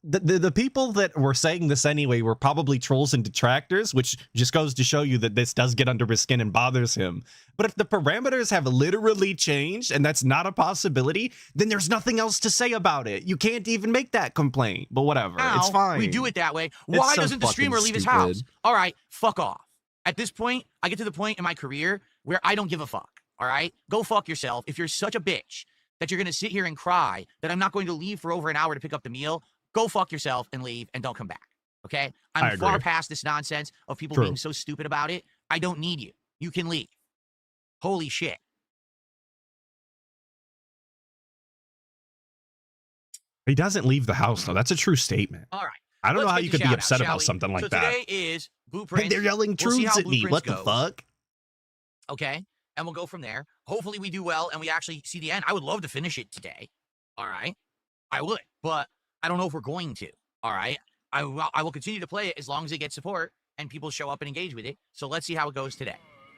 The people that were saying this anyway were probably trolls and detractors, which just goes to show you that this does get under his skin and bothers him. But if the parameters have literally changed and that's not a possibility, then there's nothing else to say about it. You can't even make that complaint. But whatever, it's fine. We do it that way. Why doesn't the streamer leave his house? All right, fuck off. At this point, I get to the point in my career where I don't give a fuck. All right, go fuck yourself. If you're such a bitch that you're gonna sit here and cry that I'm not going to leave for over an hour to pick up the meal, go fuck yourself and leave and don't come back. Okay? I'm far past this nonsense of people being so stupid about it. I don't need you. You can leave. Holy shit. He doesn't leave the house, though. That's a true statement. All right. I don't know how you could be upset about something like that. Today is Blueprints. And they're yelling truths at me. What the fuck? Okay. And we'll go from there. Hopefully we do well and we actually see the end. I would love to finish it today. All right. I would. But I don't know if we're going to. All right. I will continue to play it as long as it gets support and people show up and engage with it. So let's see how it goes today.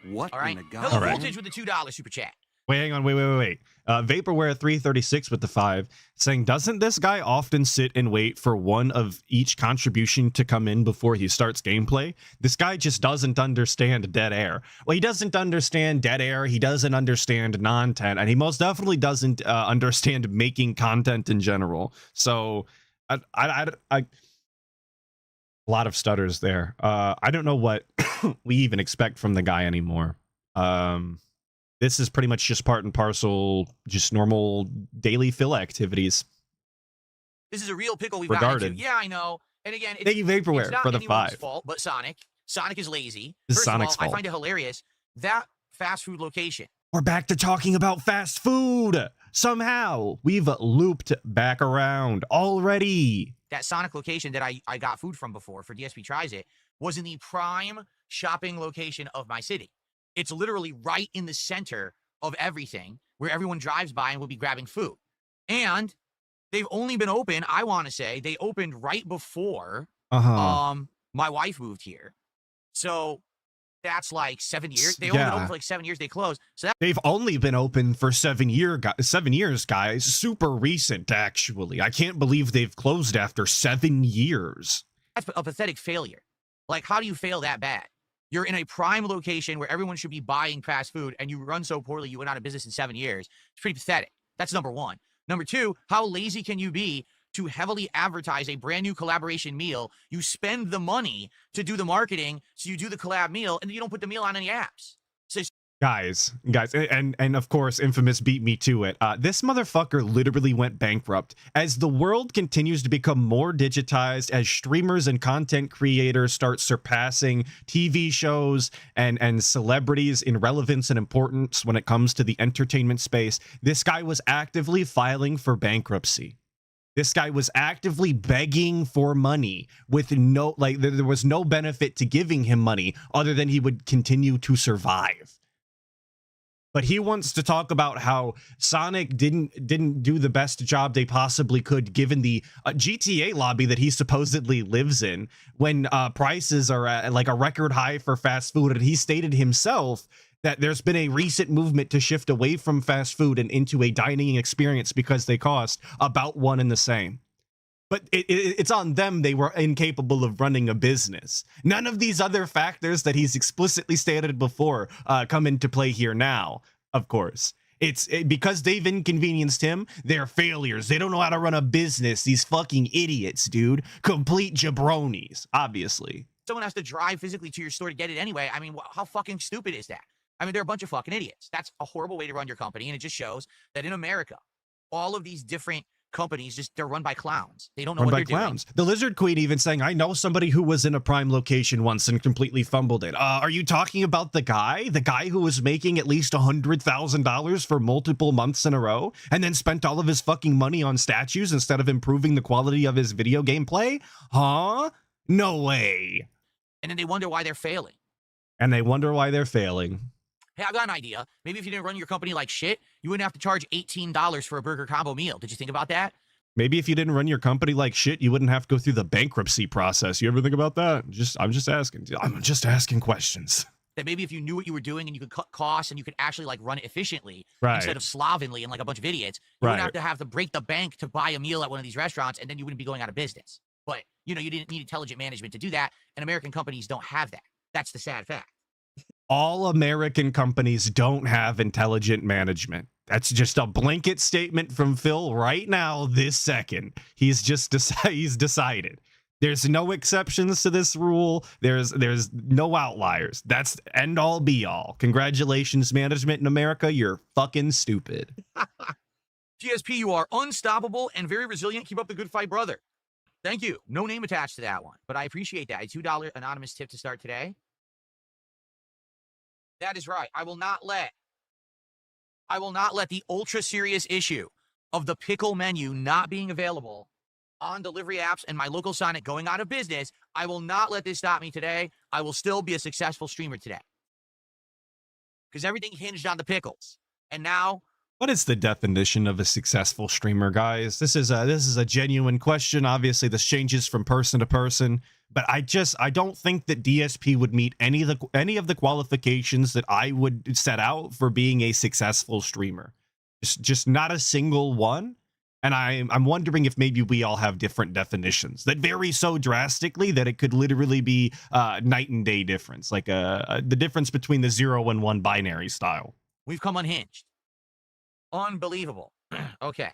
What? All right. In the God? Hello, Voltage with the $2 super chat. Wait, hang on. Wait. Vaporware 336 with the 5 saying, doesn't this guy often sit and wait for one of each contribution to come in before he starts gameplay? This guy just doesn't understand dead air. Well, he doesn't understand dead air. He doesn't understand non-tent, and he most definitely doesn't understand making content in general. So a lot of stutters there. I don't know what we even expect from the guy anymore. This is pretty much just part and parcel, just normal daily fill activities. This is a real pickle we've got into. Yeah, I know. And again, thank you, Vaporware, for the 5. Fault, but Sonic is lazy. This is First Sonic's of all, fault. I find it hilarious that fast food location. We're back to talking about fast food. Somehow we've looped back around already. That Sonic location that I got food from before for DSP Tries It was in the prime shopping location of my city. It's literally right in the center of everything where everyone drives by and will be grabbing food. And they've only been open, I want to say, they opened right before my wife moved here. So That's like 7 years. They only been open for like 7 years. They closed. So They've only been open for 7 years, guys. Super recent, actually. I can't believe they've closed after 7 years. that's a pathetic failure. Like, how do you fail that bad? You're in a prime location where everyone should be buying fast food, and you run so poorly you went out of business in 7 years. It's pretty pathetic. That's number one. Number two, how lazy can you be to heavily advertise a brand new collaboration meal? You spend the money to do the marketing, so you do the collab meal, and you don't put the meal on any apps. So Guys, and of course, Infamous beat me to it. This motherfucker literally went bankrupt. As the world continues to become more digitized, as streamers and content creators start surpassing TV shows and celebrities in relevance and importance when it comes to the entertainment space, this guy was actively filing for bankruptcy. This guy was actively begging for money with no, like, there was no benefit to giving him money other than he would continue to survive. But he wants to talk about how Sonic didn't do the best job they possibly could given the GTA lobby that he supposedly lives in when prices are at like a record high for fast food. And he stated himself that there's been a recent movement to shift away from fast food and into a dining experience because they cost about one and the same. But it's on them. They were incapable of running a business. None of these other factors that he's explicitly stated before come into play here now, of course. It's because they've inconvenienced him. They're failures. They don't know how to run a business. These fucking idiots, dude. Complete jabronis, obviously. someone has to drive physically to your store to get it anyway. I mean, how fucking stupid is that? I mean, they're a bunch of fucking idiots. That's a horrible way to run your company. And it just shows that in America, all of these different companies, they're run by clowns. They don't know what they're doing. The Lizard Queen even saying, I know somebody who was in a prime location once and completely fumbled it. Are you talking about the guy who was making at least $100,000 for multiple months in a row and then spent all of his fucking money on statues instead of improving the quality of his video gameplay? Huh? No way. And then they wonder why they're failing. Hey, I've got an idea. Maybe if you didn't run your company like shit, you wouldn't have to charge $18 for a burger combo meal. Did you think about that? Maybe if you didn't run your company like shit, you wouldn't have to go through the bankruptcy process. You ever think about that? I'm just asking. I'm just asking questions. That maybe if you knew what you were doing and you could cut costs and you could actually like run it efficiently Right. instead of slovenly and like a bunch of idiots, you Right. wouldn't have to break the bank to buy a meal at one of these restaurants, and then you wouldn't be going out of business. But, you know, you didn't need intelligent management to do that, and American companies don't have that. That's the sad fact. All American companies don't have intelligent management. That's just a blanket statement from Phil right now, this second. He's decided. There's no exceptions to this rule. There's no outliers. That's end all be all. Congratulations, management in America. You're fucking stupid. GSP, you are unstoppable and very resilient. Keep up the good fight, brother. Thank you. No name attached to that one, but I appreciate that. A $2 anonymous tip to start today. That is right. I will not let the ultra serious issue of the pickle menu not being available on delivery apps and my local Sonic going out of business. I will not let this stop me today. I will still be a successful streamer today. Because everything hinged on the pickles. And now, What is the definition of a successful streamer, guys? This is a genuine question. Obviously, this changes from person to person, but I don't think that DSP would meet any of the qualifications that I would set out for being a successful streamer. Just not a single one. And I'm wondering if maybe we all have different definitions that vary so drastically that it could literally be night and day difference, like the difference between the 0 and 1 binary style. we've come unhinged. Unbelievable. Okay.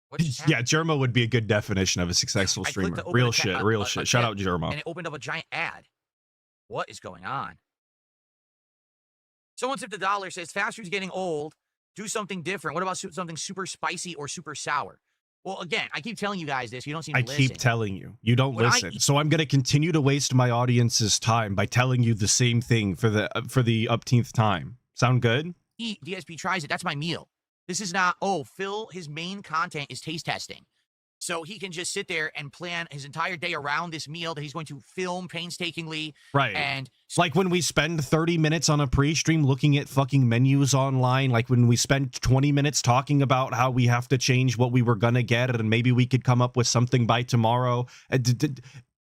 What just happened? Yeah, Germa would be a good definition of a successful I clicked streamer. to open Real a shit, tab- real a shit. Shout tab, out Germa. And it opened up a giant ad. What is going on? Someone tipped $1, says fast food's getting old. Do something different. What about something super spicy or super sour? Well, again, I keep telling you guys this. You don't seem to I listen. keep telling you. You don't When I listen. eat- So I'm going to continue to waste my audience's time by telling you the same thing for the upteenth time. Sound good? DSP tries it. That's my meal. This is not, oh, Phil, his main content is taste testing. So he can just sit there and plan his entire day around this meal that he's going to film painstakingly. Right. And like when we spend 30 minutes on a pre-stream looking at fucking menus online, like when we spend 20 minutes talking about how we have to change what we were gonna get and maybe we could come up with something by tomorrow.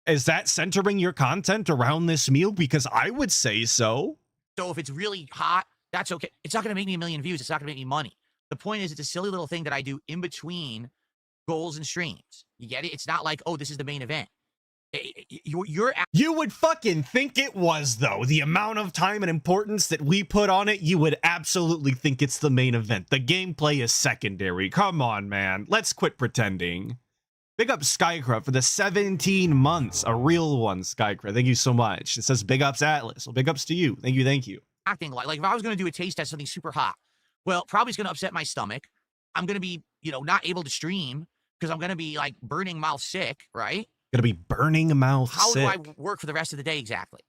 Is that centering your content around this meal? Because I would say so. So if it's really hot, that's okay. It's not going to make me 1 million views. It's not going to make me money. The point is, it's a silly little thing that I do in between goals and streams. You get it? It's not like, oh, this is the main event. You would fucking think it was, though. The amount of time and importance that we put on it, you would absolutely think it's the main event. The gameplay is secondary. Come on, man. Let's quit pretending. Big up Skycraft for the 17 months. A real one, Skycraft. Thank you so much. It says big ups Atlas. Well, big ups to you. Thank you, thank you. Acting like if I was going to do a taste test, something super hot, well, probably it's going to upset my stomach. I'm going to be, not able to stream because I'm going to be like burning mouth sick, right? Gonna be burning mouth sick. How do I work for the rest of the day exactly?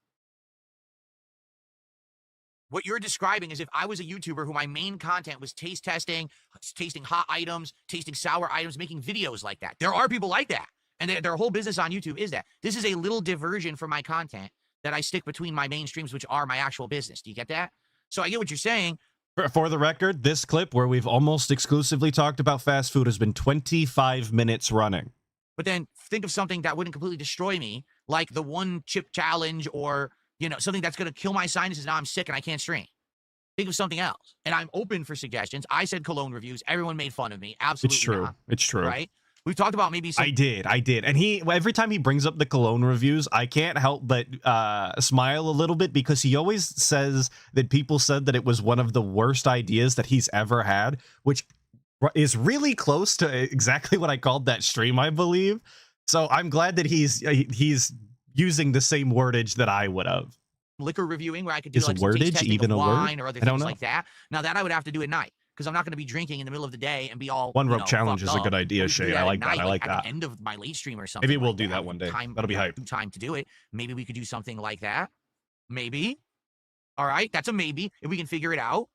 What you're describing is if I was a YouTuber who my main content was taste testing, tasting hot items, tasting sour items, making videos like that. There are people like that. And their whole business on YouTube is that. This is a little diversion from my content that I stick between my main streams, which are my actual business. Do you get that? So I get what you're saying. For the record, this clip where we've almost exclusively talked about fast food has been 25 minutes running. But then think of something that wouldn't completely destroy me, like the one chip challenge or, something that's going to kill my sinuses. Now I'm sick and I can't stream. Think of something else. And I'm open for suggestions. I said cologne reviews. Everyone made fun of me. Absolutely It's true. not. It's true. Right? We've talked about maybe some... I did. And every time he brings up the cologne reviews, I can't help but smile a little bit because he always says that people said that it was one of the worst ideas that he's ever had, which is really close to exactly what I called that stream, I believe. So I'm glad that he's using the same wordage that I would have. Liquor reviewing where I could do Is like wordage taste testing even of a wine word? or other I don't things know. like that. Now that I would have to do at night because I'm not going to be drinking in the middle of the day and be all One rope challenge is a good idea, We could do Shay. that I at like that. night, I like at that. the end of my late stream or something. Maybe we'll like do that one day. That'll be hype. Time to do it. Maybe we could do something like that. Maybe. All right, that's a maybe if we can figure it out.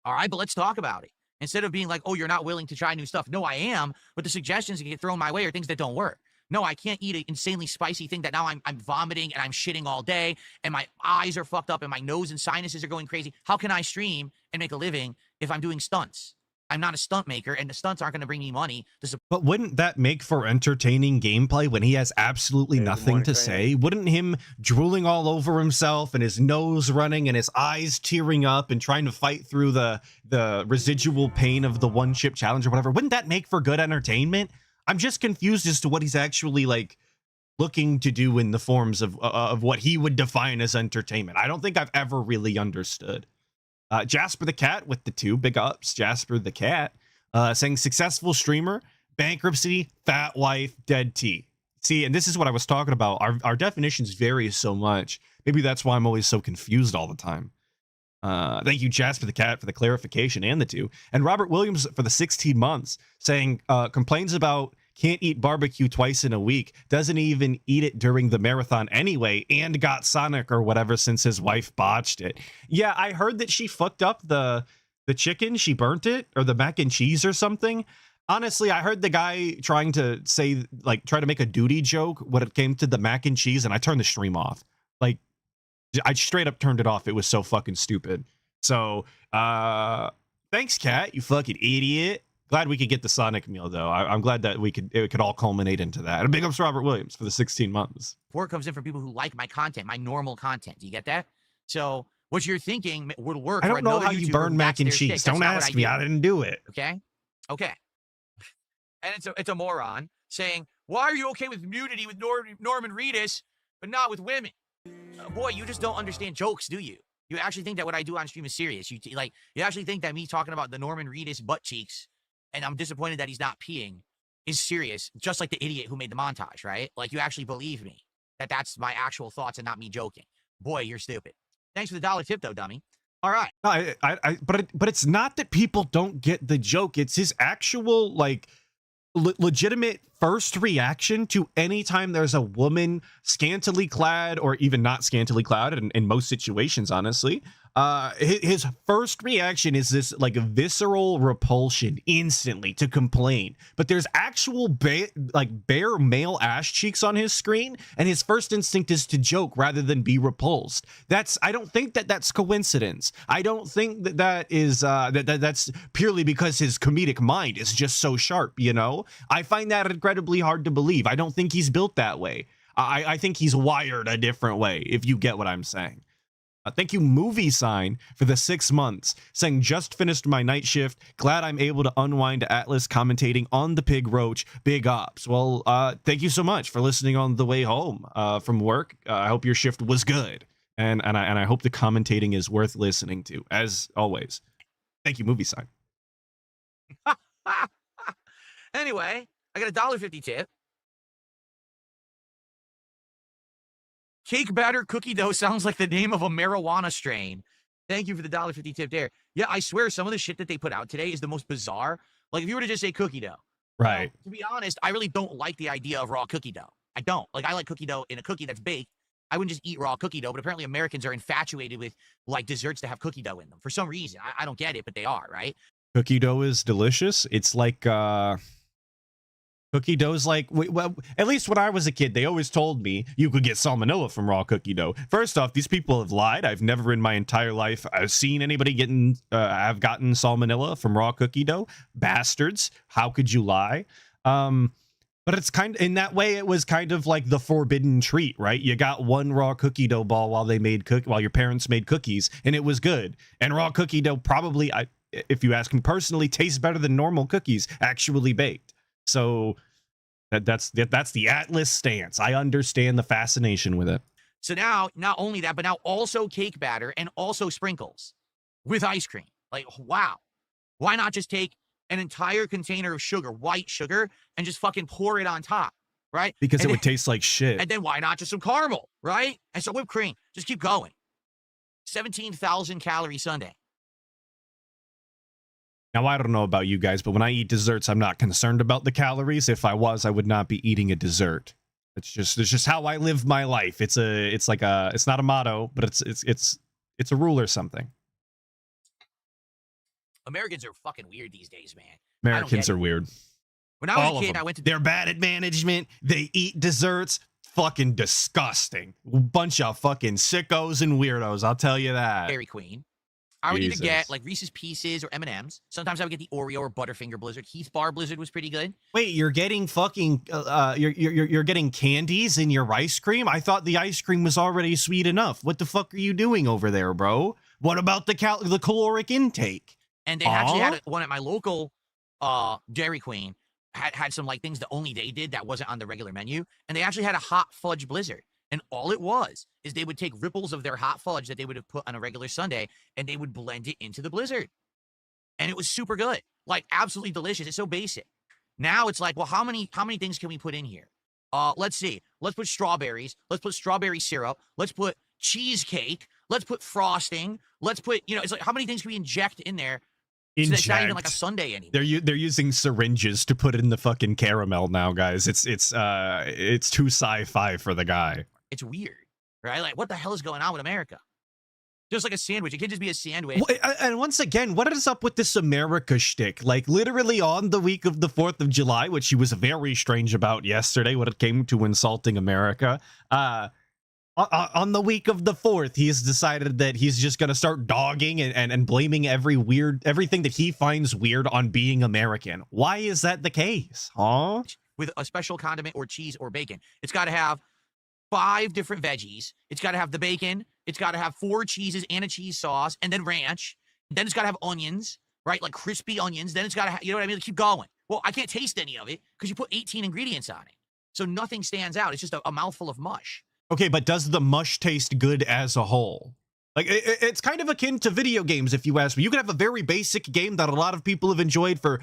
All right, but let's talk about it. Instead of being like, oh, you're not willing to try new stuff. No, I am. But the suggestions that get thrown my way are things that don't work. No, I can't eat an insanely spicy thing that now I'm vomiting and I'm shitting all day and my eyes are fucked up and my nose and sinuses are going crazy. How can I stream and make a living if I'm doing stunts? I'm not a stunt maker and the stunts aren't going to bring me money. But wouldn't that make for entertaining gameplay when he has absolutely nothing to say? Wouldn't him drooling all over himself and his nose running and his eyes tearing up and trying to fight through the residual pain of the one chip challenge or whatever, wouldn't that make for good entertainment? I'm just confused as to what he's actually like looking to do in the forms of what he would define as entertainment. I don't think I've ever really understood. Jasper the Cat with the 2 big ups. Jasper the Cat saying successful streamer, bankruptcy, fat wife, dead tea. See, and this is what I was talking about. Our definitions vary so much. Maybe that's why I'm always so confused all the time. Thank you, Jasper the Cat, for the clarification and the 2. And Robert Williams for the 16 months saying complains about can't eat barbecue twice in a week, doesn't even eat it during the marathon anyway, and got Sonic or whatever since his wife botched it. Yeah, I heard that she fucked up the chicken. She burnt it, or the mac and cheese or something. Honestly, I heard the guy trying to say, like, try to make a duty joke when it came to the mac and cheese, and I turned the stream off. Like, I straight up turned it off. It was so fucking stupid. So, thanks, Cat, you fucking idiot. Glad we could get the Sonic meal, though. I'm glad that it could all culminate into that. And big ups to Robert Williams for the 16 months. Support comes in from people who like my content, my normal content. Do you get that? So what you're thinking would work. I don't know how you burn mac and cheese. Don't ask me. I didn't do it. Okay. And it's a moron saying, why are you okay with nudity with Norman Reedus, but not with women? Boy, you just don't understand jokes, do you? You actually think that what I do on stream is serious. You actually think that me talking about the Norman Reedus butt cheeks and I'm disappointed that he's not peeing is serious, just like the idiot who made the montage, right? Like, you actually believe me that that's my actual thoughts and not me joking. Boy, you're stupid. Thanks for the $1 tip, though, dummy. All right. But it's not that people don't get the joke. It's his actual, like, legitimate first reaction to any time there's a woman scantily clad, or even not scantily clad in most situations, honestly, his first reaction is this like visceral repulsion instantly to complain, but there's actual bare male ass cheeks on his screen, and his first instinct is to joke rather than be repulsed. I don't think that's coincidence. I don't think that is that's purely because his comedic mind is just so sharp, you know? I find that incredibly hard to believe. I don't think he's built that way. I think he's wired a different way, if you get what I'm saying. Thank you, Movie Sign, for the 6 months, saying, just finished my night shift. Glad I'm able to unwind to Atlas commentating on the Pig Roach. Big ups. Well, thank you so much for listening on the way home from work. I hope your shift was good. And I hope the commentating is worth listening to, as always. Thank you, Movie Sign. Anyway, I got a $1.50 tip. Cake batter cookie dough sounds like the name of a marijuana strain. Thank you for the $1.50 tip there. Yeah, I swear some of the shit that they put out today is the most bizarre. Like if you were to just say cookie dough. Right. To be honest, I really don't like the idea of raw cookie dough. I don't. Like I like cookie dough in a cookie that's baked. I wouldn't just eat raw cookie dough, but apparently Americans are infatuated with like desserts that have cookie dough in them. For some reason. I don't get it, but they are, right? Cookie dough is delicious. It's like cookie dough's like, well, at least when I was a kid, they always told me you could get salmonella from raw cookie dough. First off, these people have lied. I've never in my entire life seen anybody have gotten salmonella from raw cookie dough. Bastards. How could you lie? But it's kind of, in that way, it was kind of like the forbidden treat, right? You got one raw cookie dough ball while your parents made cookies, and it was good. And raw cookie dough probably, if you ask me personally, tastes better than normal cookies actually baked. So that's the Atlas stance. I understand the fascination with it. So now, not only that, but now also cake batter and also sprinkles with ice cream. Like, wow. Why not just take an entire container of sugar, white sugar, and just fucking pour it on top, right? Because it would taste like shit. And then why not just some caramel, right? And some whipped cream. Just keep going. 17,000 calorie sundae. Now, I don't know about you guys, but when I eat desserts, I'm not concerned about the calories. If I was, I would not be eating a dessert. It's just how I live my life. It's not a motto, but it's a rule or something. Americans are fucking weird these days, man. Americans are weird. When I was a kid, I went to... They're bad at management. They eat desserts. Fucking disgusting. Bunch of fucking sickos and weirdos, I'll tell you that. Dairy Queen. I would either get like Reese's Pieces or M&M's. Sometimes I would get the Oreo or Butterfinger Blizzard. Heath Bar Blizzard was pretty good. Wait, you're getting fucking you're getting candies in your ice cream? I thought the ice cream was already sweet enough. What the fuck are you doing over there, bro? What about the caloric intake? And they actually had one at my local Dairy Queen. Had some like things that only they did that wasn't on the regular menu. And they actually had a hot fudge blizzard. And all it was is they would take ripples of their hot fudge that they would have put on a regular sundae and they would blend it into the blizzard. And it was super good. Like absolutely delicious. It's so basic. Now it's like, well, how many things can we put in here? Let's see. Let's put strawberries. Let's put strawberry syrup. Let's put cheesecake. Let's put frosting. Let's put, it's like how many things can we inject in there? So it's not even like a sundae anymore. They're using syringes to put in the fucking caramel now, guys. It's too sci-fi for the guy. It's weird, right? Like, what the hell is going on with America? Just like a sandwich. It can't just be a sandwich. And once again, what is up with this America shtick? Like, literally on the week of the 4th of July, which he was very strange about yesterday when it came to insulting America, on the week of the 4th, he's decided that he's just going to start dogging and blaming everything that he finds weird on being American. Why is that the case? Huh? With a special condiment or cheese or bacon. It's got to have 5 different veggies. It's got to have the bacon. It's got to have 4 cheeses and a cheese sauce and then ranch. Then it's got to have onions, right? Like crispy onions. Then it's got to have, you know what I mean? Keep going. Well, I can't taste any of it because you put 18 ingredients on it. So nothing stands out. It's just a mouthful of mush. Okay, but does the mush taste good as a whole? Like, it's kind of akin to video games, if you ask me. You can have a very basic game that a lot of people have enjoyed for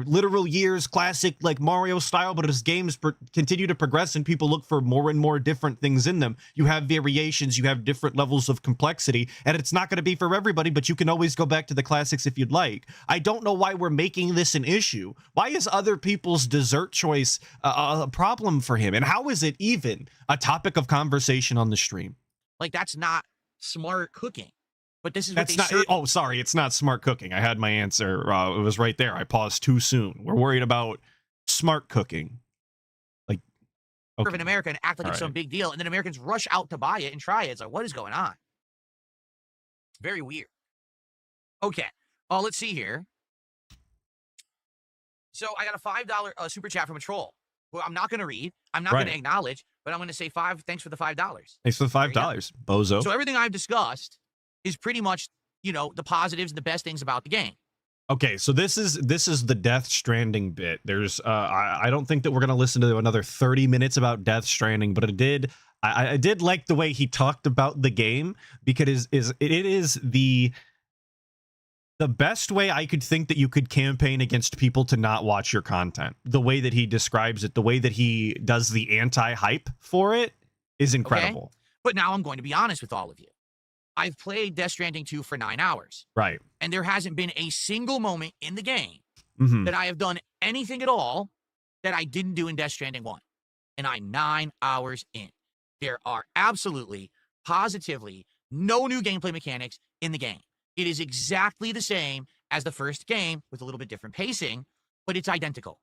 literal years, classic, like Mario style, but as games continue to progress and people look for more and more different things in them, you have variations, you have different levels of complexity, and it's not going to be for everybody, but you can always go back to the classics if you'd like. I don't know why we're making this an issue. Why is other people's dessert choice a problem for him? And how is it even a topic of conversation on the stream? Like, that's not smart cooking. But this is what That's they not. serve. Oh, sorry, it's not smart cooking. I had my answer. It was right there. I paused too soon. We're worried about smart cooking. Like, okay. In America and act like All it's some right. big deal, and then Americans rush out to buy it and try it. It's like, what is going on? Very weird. Okay. Let's see here. So I got a $5 super chat from a troll who I'm not going to read. I'm not going to acknowledge, but I'm going to say thanks for the $5. Thanks for the $5, bozo. So everything I've discussed is pretty much, the positives and the best things about the game. Okay, so this is the Death Stranding bit. There's I don't think that we're gonna listen to another 30 minutes about Death Stranding, but I did like the way he talked about the game, because it is the best way I could think that you could campaign against people to not watch your content. The way that he describes it, the way that he does the anti-hype for it is incredible. Okay? But now I'm going to be honest with all of you. I've played Death Stranding 2 for 9 hours. Right. And there hasn't been a single moment in the game Mm-hmm. that I have done anything at all that I didn't do in Death Stranding 1. And I'm 9 hours in. There are absolutely, positively, no new gameplay mechanics in the game. It is exactly the same as the first game with a little bit different pacing, but it's identical.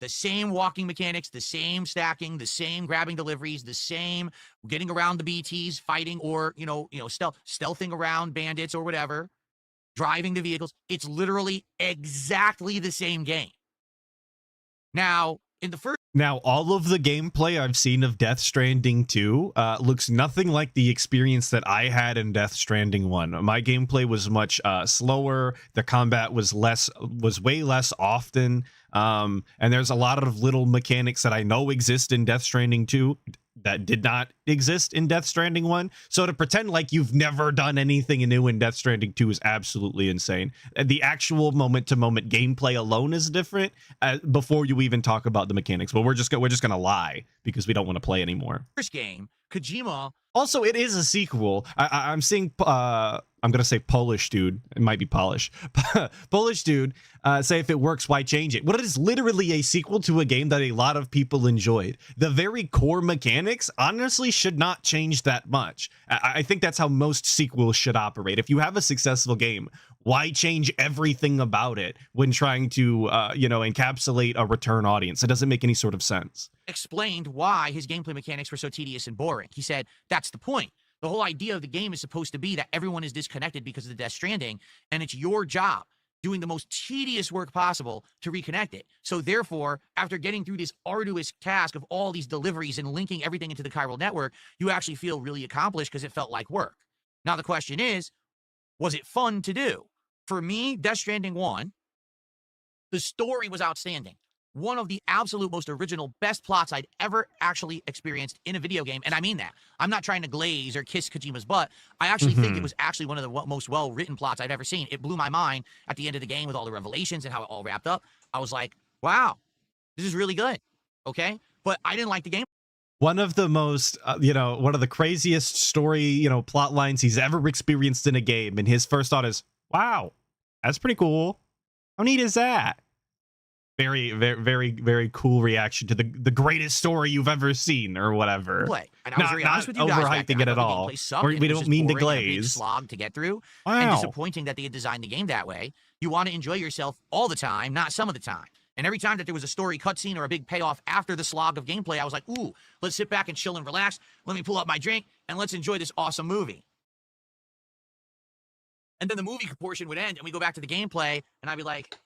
The same walking mechanics, the same stacking, the same grabbing deliveries, the same getting around the BTs, fighting, or stealthing around bandits or whatever, driving the vehicles. It's literally exactly the same game. Now, in the first Now, all of the gameplay I've seen of Death Stranding 2 looks nothing like the experience that I had in Death Stranding 1. My gameplay was much slower. The combat was way less often. And there's a lot of little mechanics that I know exist in Death Stranding 2 that did not exist in Death Stranding 1. So to pretend like you've never done anything new in Death Stranding 2 is absolutely insane. The actual moment-to-moment gameplay alone is different before you even talk about the mechanics. But we're just gonna lie because we don't want to play anymore. first game, Kojima. Also, it is a sequel. I'm seeing, I'm going to say Polish dude. It might be Polish. Polish dude say if it works, why change it? Well, it is literally a sequel to a game that a lot of people enjoyed. The very core mechanics, honestly, should not change that much. I think that's how most sequels should operate. If you have a successful game, why change everything about it when trying to, encapsulate a return audience? It doesn't make any sort of sense. Explained why his gameplay mechanics were so tedious and boring. He said, that's the point. The whole idea of the game is supposed to be that everyone is disconnected because of the Death Stranding, and it's your job doing the most tedious work possible to reconnect it. So therefore, after getting through this arduous task of all these deliveries and linking everything into the chiral network, you actually feel really accomplished because it felt like work. Now the question is, was it fun to do? For me, Death Stranding 1, the story was outstanding. One of the absolute most original, best plots I'd ever actually experienced in a video game. And I mean that. I'm not trying to glaze or kiss Kojima's butt. I actually think it was actually one of the most well-written plots I'd ever seen. It blew my mind at the end of the game with all the revelations and how it all wrapped up. I was like, wow, this is really good. Okay? But I didn't like the game. One of the most, one of the craziest story, plot lines he's ever experienced in a game. And his first thought is, wow, that's pretty cool. How neat is that? Very, very, very, very cool reaction to the greatest story you've ever seen, or whatever. Play. And I was very honest with you guys. Not overhyping it at all. We don't mean to glaze. Slog to get through. Wow. And disappointing that they had designed the game that way. You want to enjoy yourself all the time, not some of the time. And every time that there was a story cutscene or a big payoff after the slog of gameplay, I was like, ooh, let's sit back and chill and relax. Let me pull up my drink and let's enjoy this awesome movie. And then the movie portion would end and we go back to the gameplay and I'd be like,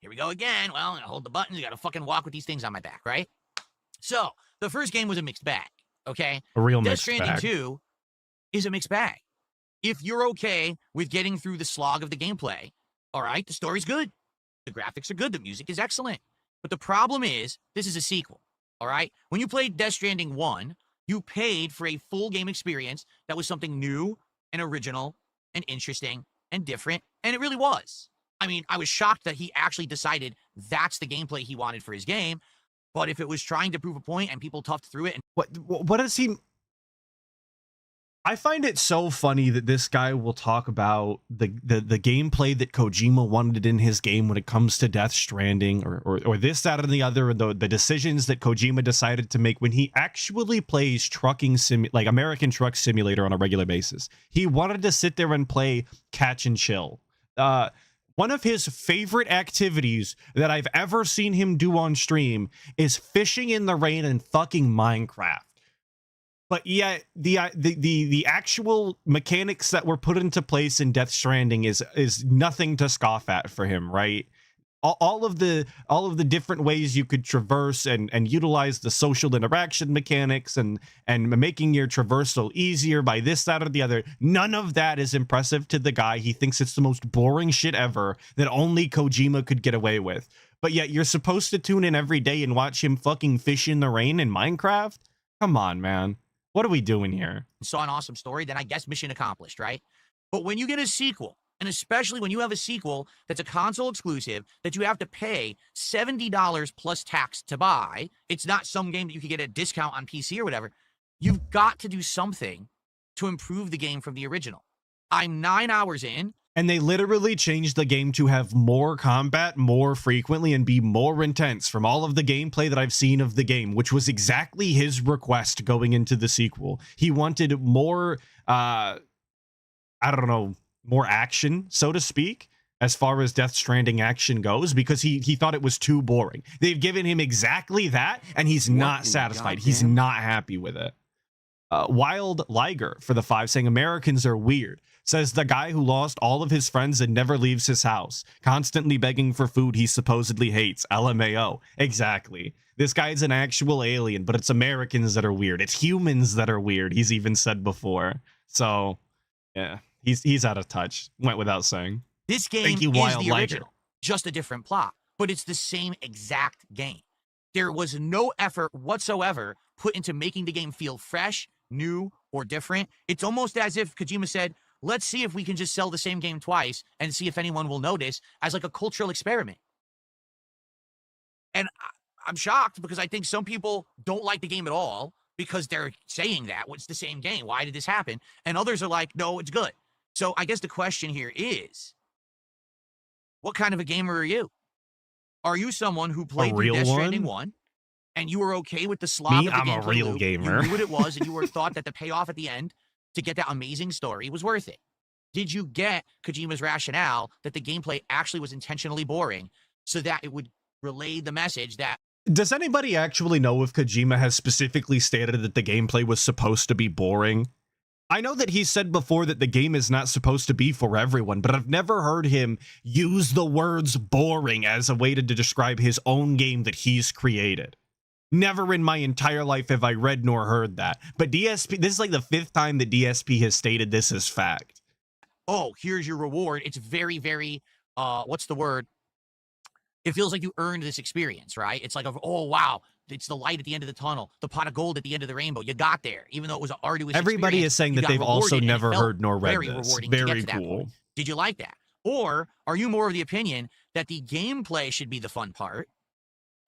here we go again. Well, I hold the buttons. You got to fucking walk with these things on my back, right? So the first game was a mixed bag, okay? A real Death mixed Stranding bag. 2 is a mixed bag. If you're okay with getting through the slog of the gameplay, all right, the story's good. The graphics are good. The music is excellent. But the problem is, this is a sequel, all right? When you played Death Stranding 1, you paid for a full game experience that was something new and original and interesting and different, and it really was. I mean, I was shocked that he actually decided that's the gameplay he wanted for his game. But if it was trying to prove a point and people toughed through it, and What does he? I find it so funny that this guy will talk about the gameplay that Kojima wanted in his game when it comes to Death Stranding or this, that, and the other, and the decisions that Kojima decided to make when he actually plays like American Truck Simulator on a regular basis. He wanted to sit there and play Catch and Chill. One of his favorite activities that I've ever seen him do on stream is fishing in the rain and fucking Minecraft. But yet the actual mechanics that were put into place in Death Stranding is nothing to scoff at for him, right? All of the different ways you could traverse and utilize the social interaction mechanics and making your traversal easier by this, that, or the other. None of that is impressive to the guy. He thinks it's the most boring shit ever that only Kojima could get away with. But yet you're supposed to tune in every day and watch him fucking fish in the rain in Minecraft? Come on, man. What are we doing here? Saw an awesome story, then I guess mission accomplished, right? But when you get a sequel, and especially when you have a sequel that's a console exclusive that you have to pay $70 plus tax to buy, it's not some game that you could get a discount on PC or whatever. You've got to do something to improve the game from the original. I'm 9 hours in. And they literally changed the game to have more combat more frequently and be more intense from all of the gameplay that I've seen of the game, which was exactly his request going into the sequel. He wanted more, I don't know, more action, so to speak, as far as Death Stranding action goes, because he thought it was too boring. They've given him exactly that, and he's not satisfied. He's not happy with it. Wild Liger for the 5 saying Americans are weird. Says the guy who lost all of his friends and never leaves his house, constantly begging for food he supposedly hates. LMAO. Exactly. This guy's an actual alien, but it's Americans that are weird. It's humans that are weird, he's even said before. So, yeah, he's out of touch. Went without saying. This game is the original, just a different plot, but it's the same exact game. There was no effort whatsoever put into making the game feel fresh, new, or different. It's almost as if Kojima said, let's see if we can just sell the same game twice and see if anyone will notice, as like a cultural experiment. And I'm shocked because I think some people don't like the game at all because they're saying that. What's the same game? Why did this happen? And others are like, no, it's good. So I guess the question here is, what kind of a gamer are you? Are you someone who played through Death Stranding 1 and you were okay with the slog Me, of the I'm a gameplay real loop? gamer. You knew what it was and you thought that the payoff at the end to get that amazing story was worth it. Did you get Kojima's rationale that the gameplay actually was intentionally boring so that it would relay the message that... Does anybody actually know if Kojima has specifically stated that the gameplay was supposed to be boring? I know that he said before that the game is not supposed to be for everyone, but I've never heard him use the words boring as a way to describe his own game that he's created. Never in my entire life have I read nor heard that. But DSP, this is like the 5th time that DSP has stated this as fact. Oh, here's your reward. It's very, very, what's the word? It feels like you earned this experience, right? It's like, oh, wow, it's the light at the end of the tunnel, the pot of gold at the end of the rainbow. You got there, even though it was an arduous Everybody experience, is saying that they've also never heard nor read very this. Rewarding Very to get to cool. that point. Did you like that? Or are you more of the opinion that the gameplay should be the fun part,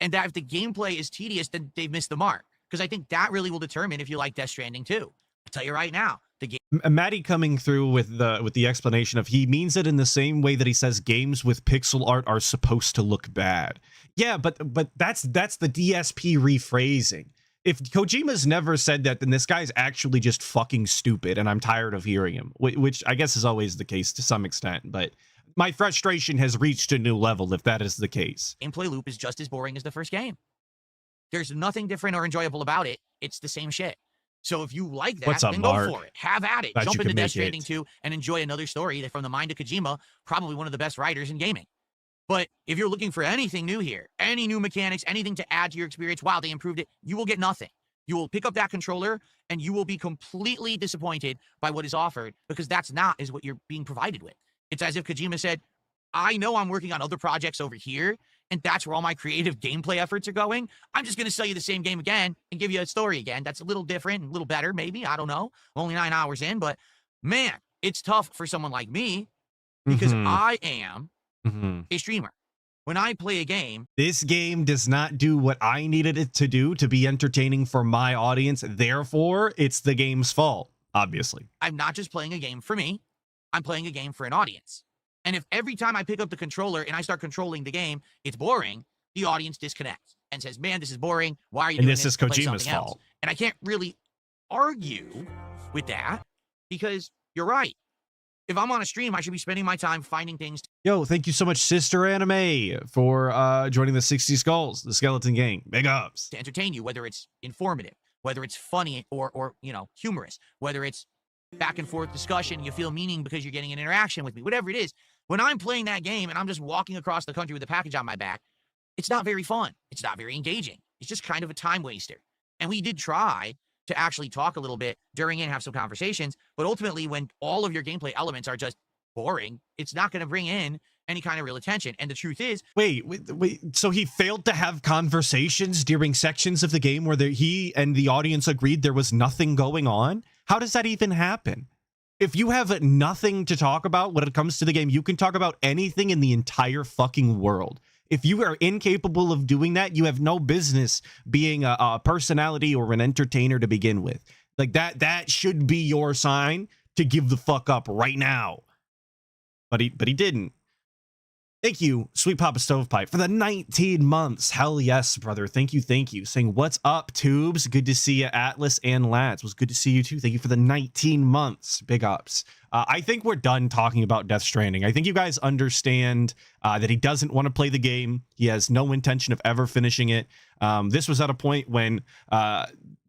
and that if the gameplay is tedious, then they've missed the mark? Because I think that really will determine if you like Death Stranding too. I'll tell you right now, the game. Maddie coming through with the explanation of he means it in the same way that he says games with pixel art are supposed to look bad. Yeah, but that's the DSP rephrasing. If Kojima's never said that, then this guy's actually just fucking stupid, and I'm tired of hearing him, which I guess is always the case to some extent, but my frustration has reached a new level if that is the case. Gameplay loop is just as boring as the first game. There's nothing different or enjoyable about it. It's the same shit. So if you like that, then go for it. Have at it. Jump into Death Stranding 2 and enjoy another story from the mind of Kojima, probably one of the best writers in gaming. But if you're looking for anything new here, any new mechanics, anything to add to your experience, wow, they improved it, you will get nothing. You will pick up that controller and you will be completely disappointed by what is offered, because that's not is what you're being provided with. It's as if Kojima said, I know I'm working on other projects over here, and that's where all my creative gameplay efforts are going. I'm just going to sell you the same game again and give you a story again. That's a little different, a little better, maybe. I don't know. Only 9 hours in, but man, it's tough for someone like me because I am a streamer. When I play a game, this game does not do what I needed it to do to be entertaining for my audience. Therefore, it's the game's fault. obviously. I'm not just playing a game for me. I'm playing a game for an audience. And if every time I pick up the controller and I start controlling the game, it's boring, the audience disconnects and says, man, this is boring. Why are you doing this is Play Kojima's something else." fault. And I can't really argue with that because you're right. If I'm on a stream, I should be spending my time finding things Yo, thank you so much, Sister Anime, for joining the 60 Skulls, the Skeleton Gang. Big ups. to entertain you, whether it's informative, whether it's funny or humorous, whether it's back and forth discussion, you feel meaning because you're getting an interaction with me, whatever it is. When I'm playing that game and I'm just walking across the country with a package on my back, it's not very fun. It's not very engaging. It's just kind of a time waster. And we did try to actually talk a little bit during it and have some conversations, but ultimately when all of your gameplay elements are just boring, it's not going to bring in any kind of real attention. And the truth is, Wait. So he failed to have conversations during sections of the game where he and the audience agreed there was nothing going on? How does that even happen? If you have nothing to talk about when it comes to the game, you can talk about anything in the entire fucking world. If you are incapable of doing that, you have no business being a personality or an entertainer to begin with. Like that should be your sign to give the fuck up right now. But he didn't. Thank you, Sweet Papa Stovepipe, for the 19 months. Hell yes, brother. Thank you. Saying, what's up, Tubes? Good to see you, Atlas and Lads. It was good to see you, too. Thank you for the 19 months. Big ups. I think we're done talking about Death Stranding. I think you guys understand that he doesn't want to play the game. He has no intention of ever finishing it. This was at a point when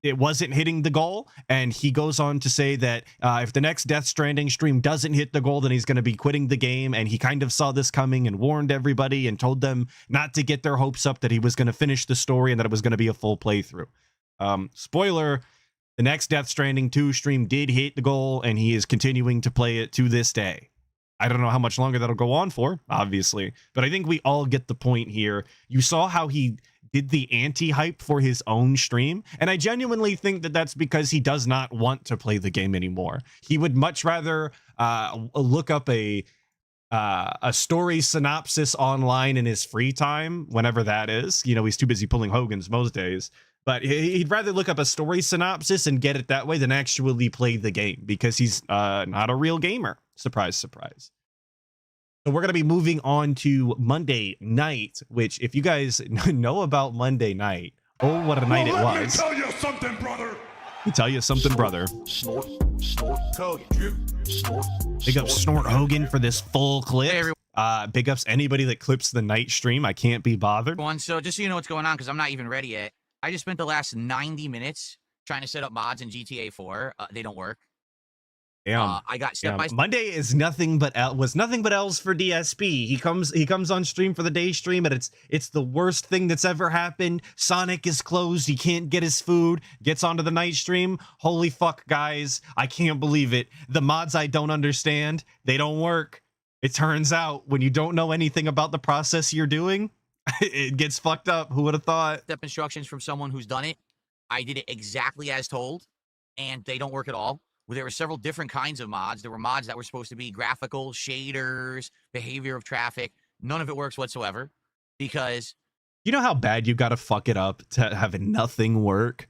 it wasn't hitting the goal, and he goes on to say that if the next Death Stranding stream doesn't hit the goal, then he's going to be quitting the game, and he kind of saw this coming and warned everybody and told them not to get their hopes up that he was going to finish the story and that it was going to be a full playthrough. Spoiler, the next Death Stranding 2 stream did hit the goal, and he is continuing to play it to this day. I don't know how much longer that'll go on for, obviously, but I think we all get the point here. You saw how he did the anti-hype for his own stream, and I genuinely think that that's because he does not want to play the game anymore. He would much rather look up a story synopsis online in his free time, whenever that is. You know, he's too busy pulling Hogan's most days, but he'd rather look up a story synopsis and get it that way than actually play the game, because he's not a real gamer. Surprise, surprise. So we're going to be moving on to Monday night, which, if you guys know about Monday night, oh, what a night it was. Let me tell you something, brother. Let me tell you something, brother. Snort Hogan. Big ups Snort Hogan for this full clip. Big ups anybody that clips the night stream. I can't be bothered. So just so you know what's going on, because I'm not even ready yet. I just spent the last 90 minutes trying to set up mods in GTA 4. They don't work. I got step by step. Monday is nothing but L's for DSP. He comes on stream for the day stream, and it's the worst thing that's ever happened. Sonic is closed. He can't get his food. Gets onto the night stream. Holy fuck, guys! I can't believe it. The mods I don't understand. They don't work. It turns out when you don't know anything about the process you're doing, it gets fucked up. Who would have thought? Step instructions from someone who's done it. I did it exactly as told, and they don't work at all. There were several different kinds of mods. There were mods that were supposed to be graphical, shaders, behavior of traffic. None of it works whatsoever because... You know how bad you got to fuck it up to have nothing work?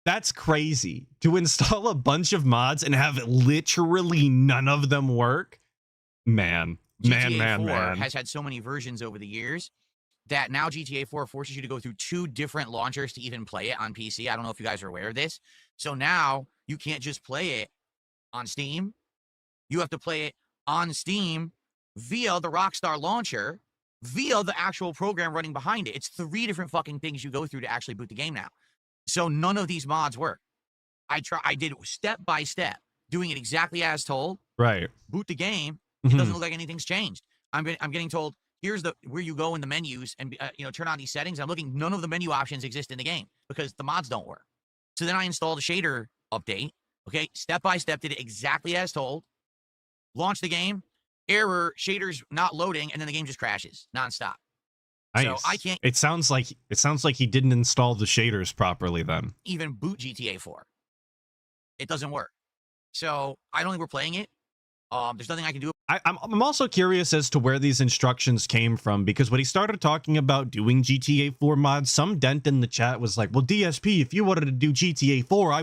That's crazy. To install a bunch of mods and have literally none of them work? Man. GTA 4 has had so many versions over the years that now GTA 4 forces you to go through 2 different launchers to even play it on PC. I don't know if you guys are aware of this. So now... you can't just play it on Steam. You have to play it on Steam via the Rockstar launcher, via the actual program running behind it. It's 3 different fucking things you go through to actually boot the game now. So none of these mods work. I did it step by step, doing it exactly as told. Right. Boot the game. It doesn't look like anything's changed. I'm getting told, here's where you go in the menus and turn on these settings. I'm looking, none of the menu options exist in the game because the mods don't work. So then I installed a shader update. Okay, step by step, did it exactly as told. Launch the game, error, shaders not loading, and then the game just crashes nonstop. Nice. So I can't. It sounds like he didn't install the shaders properly then. Even boot GTA 4. It doesn't work. So I don't think we're playing it. There's nothing I can do. I'm also curious as to where these instructions came from, because when he started talking about doing GTA 4 mods, some dent in the chat was like, well, DSP, if you wanted to do GTA 4, I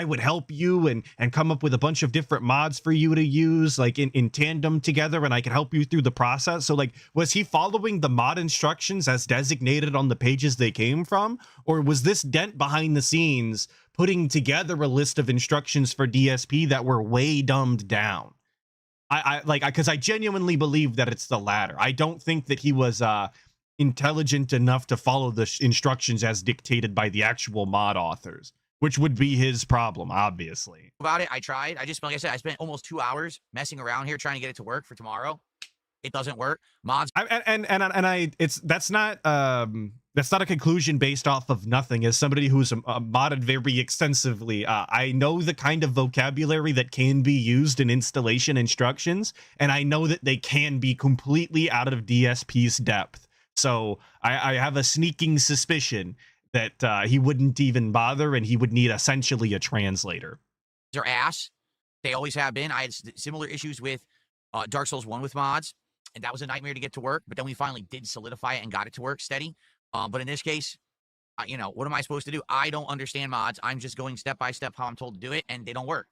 would help you and come up with a bunch of different mods for you to use, like in tandem together, and I could help you through the process. So like, was he following the mod instructions as designated on the pages they came from? Or was this dent behind the scenes putting together a list of instructions for DSP that were way dumbed down? Because I genuinely believe that it's the latter. I don't think that he was intelligent enough to follow the instructions as dictated by the actual mod authors, which would be his problem, obviously. About it, I tried. I just, like I said, I spent almost 2 hours messing around here trying to get it to work for tomorrow. It doesn't work. Mods. That's not a conclusion based off of nothing. As somebody who's modded very extensively, I know the kind of vocabulary that can be used in installation instructions, and I know that they can be completely out of DSP's depth. So I have a sneaking suspicion that he wouldn't even bother, and he would need essentially a translator. Are ass. They always have been. I had similar issues with Dark Souls 1 with mods, and that was a nightmare to get to work, but then we finally did solidify it and got it to work steady. But in this case, you know, what am I supposed to do? I don't understand mods. I'm just going step by step how I'm told to do it, and they don't work.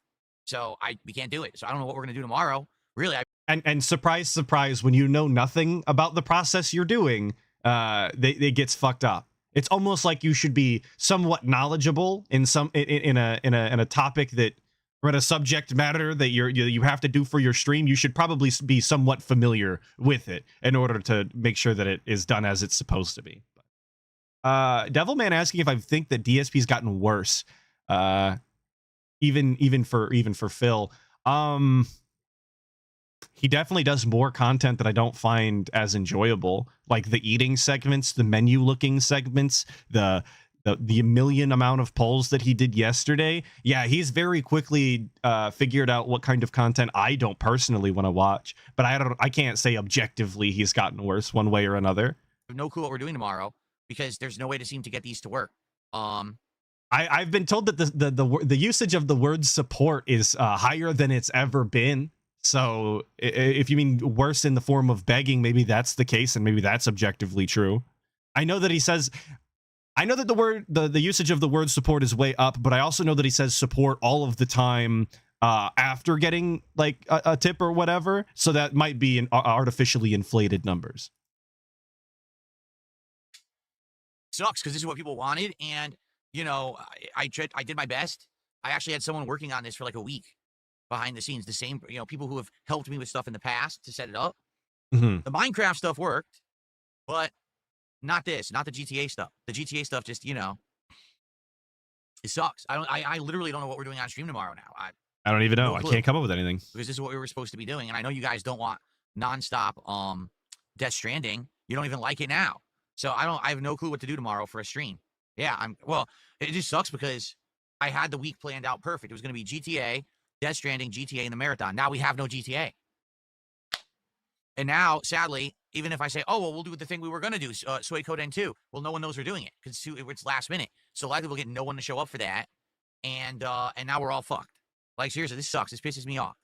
So we can't do it. So I don't know what we're going to do tomorrow. Really. And surprise, surprise, when you know nothing about the process you're doing, it gets fucked up. It's almost like you should be somewhat knowledgeable in a topic that, or in a subject matter that you have to do for your stream. You should probably be somewhat familiar with it in order to make sure that it is done as it's supposed to be. Devilman asking if I think that DSP's gotten worse, even for Phil. He definitely does more content that I don't find as enjoyable, like the eating segments, the menu looking segments, the million amount of polls that he did yesterday. Yeah, he's very quickly figured out what kind of content I don't personally want to watch, but I can't say objectively he's gotten worse one way or another. I have no clue what we're doing tomorrow because there's no way to seem to get these to work. I've been told that the usage of the word support is higher than it's ever been. So if you mean worse in the form of begging, maybe that's the case, and maybe that's objectively true. I know that he says, I know that the usage of the word support is way up, but I also know that he says support all of the time after getting like a tip or whatever. So that might be an artificially inflated numbers. Sucks because this is what people wanted, and you know, I did my best. I actually had someone working on this for like a week behind the scenes. The same, you know, people who have helped me with stuff in the past to set it up. Mm-hmm. The Minecraft stuff worked, but not this, not the GTA stuff. The GTA stuff just, you know, it sucks. I literally don't know what we're doing on stream tomorrow now. I don't even know. No I clue. can't come up with anything. Because this is what we were supposed to be doing, and I know you guys don't want nonstop Death Stranding. You don't even like it now. So I have no clue what to do tomorrow for a stream. Yeah, well, it just sucks because I had the week planned out perfect. It was going to be GTA, Death Stranding, GTA, and the marathon. Now we have no GTA. And now, sadly, even if I say, oh, well, we'll do the thing we were going to do, Suikoden 2, well, no one knows we're doing it because it's last minute. So likely we'll get no one to show up for that. And now we're all fucked. Like, seriously, this sucks. This pisses me off.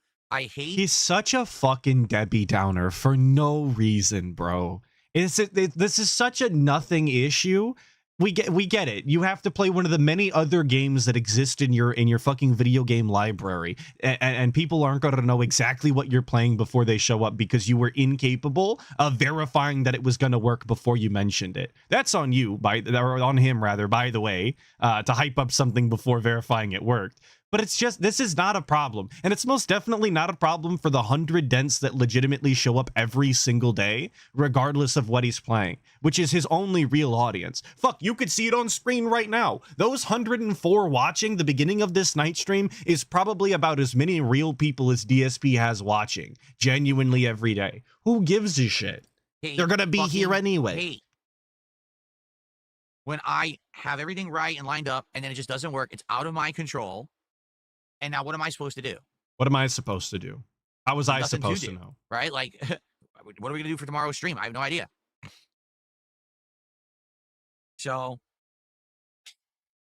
He's such a fucking Debbie Downer for no reason, bro. This is such a nothing issue. We get it. You have to play one of the many other games that exist in your fucking video game library, and people aren't going to know exactly what you're playing before they show up because you were incapable of verifying that it was going to work before you mentioned it. That's on you, or on him rather. By the way, to hype up something before verifying it worked. But it's just, this is not a problem. And it's most definitely not a problem for the 100 dents that legitimately show up every single day, regardless of what he's playing, which is his only real audience. Fuck, you could see it on screen right now. Those 104 watching the beginning of this night stream is probably about as many real people as DSP has watching, genuinely every day. Who gives a shit? They're gonna be here anyway. When I have everything right and lined up, and then it just doesn't work, it's out of my control. And now what am I supposed to do? What am I supposed to do? How was I supposed to know? Right? Like, what are we going to do for tomorrow's stream? I have no idea. So,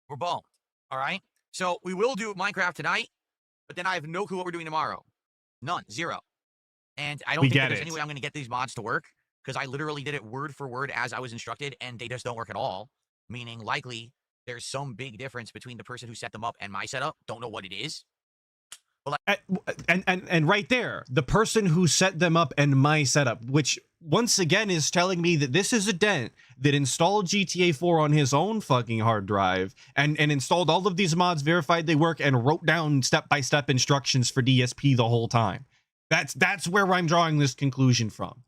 we're boned. All right? So, we will do Minecraft tonight, but then I have no clue what we're doing tomorrow. None. Zero. And I don't think there's any way I'm going to get these mods to work because I literally did it word for word as I was instructed, and they just don't work at all. Meaning, likely, there's some big difference between the person who set them up and my setup. Don't know what it is. And right there, the person who set them up and my setup, which once again is telling me that this is a dent that installed GTA 4 on his own fucking hard drive and installed all of these mods, verified they work, and wrote down step-by-step instructions for DSP the whole time. That's where I'm drawing this conclusion from.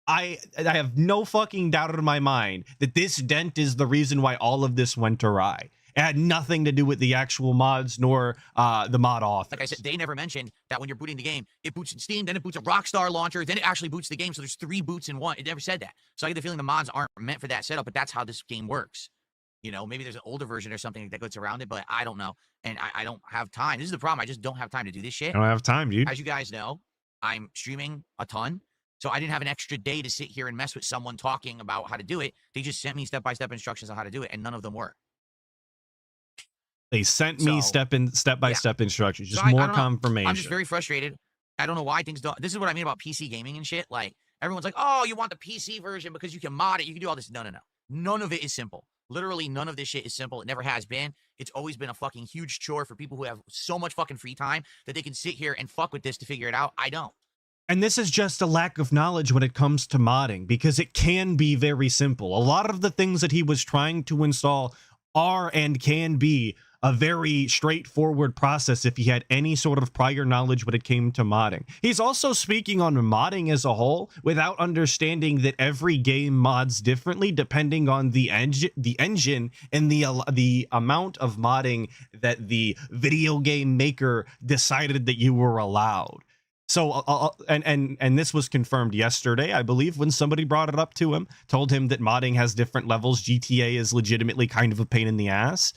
I have no fucking doubt in my mind that this dent is the reason why all of this went awry. It had nothing to do with the actual mods nor the mod authors. Like I said, they never mentioned that when you're booting the game, it boots in Steam, then it boots a Rockstar launcher, then it actually boots the game. So there's 3 boots in one. It never said that. So I get the feeling the mods aren't meant for that setup, but that's how this game works. You know, maybe there's an older version or something that goes around it, but I don't know. And I don't have time. This is the problem. I just don't have time to do this shit. I don't have time, dude. As you guys know, I'm streaming a ton. So I didn't have an extra day to sit here and mess with someone talking about how to do it. They just sent me step-by-step instructions on how to do it, and none of them work. They sent me step-by-step instructions, just so more confirmation. I'm just very frustrated. I don't know why things don't. This is what I mean about PC gaming and shit. Like, everyone's like, oh, you want the PC version because you can mod it, you can do all this. No. None of it is simple. Literally, none of this shit is simple. It never has been. It's always been a fucking huge chore for people who have so much fucking free time that they can sit here and fuck with this to figure it out. I don't. And this is just a lack of knowledge when it comes to modding, because it can be very simple. A lot of the things that he was trying to install are and can be a very straightforward process if he had any sort of prior knowledge when it came to modding. He's also speaking on modding as a whole without understanding that every game mods differently depending on the engine and the amount of modding that the video game maker decided that you were allowed. So, and this was confirmed yesterday, I believe, when somebody brought it up to him, told him that modding has different levels. GTA is legitimately kind of a pain in the ass.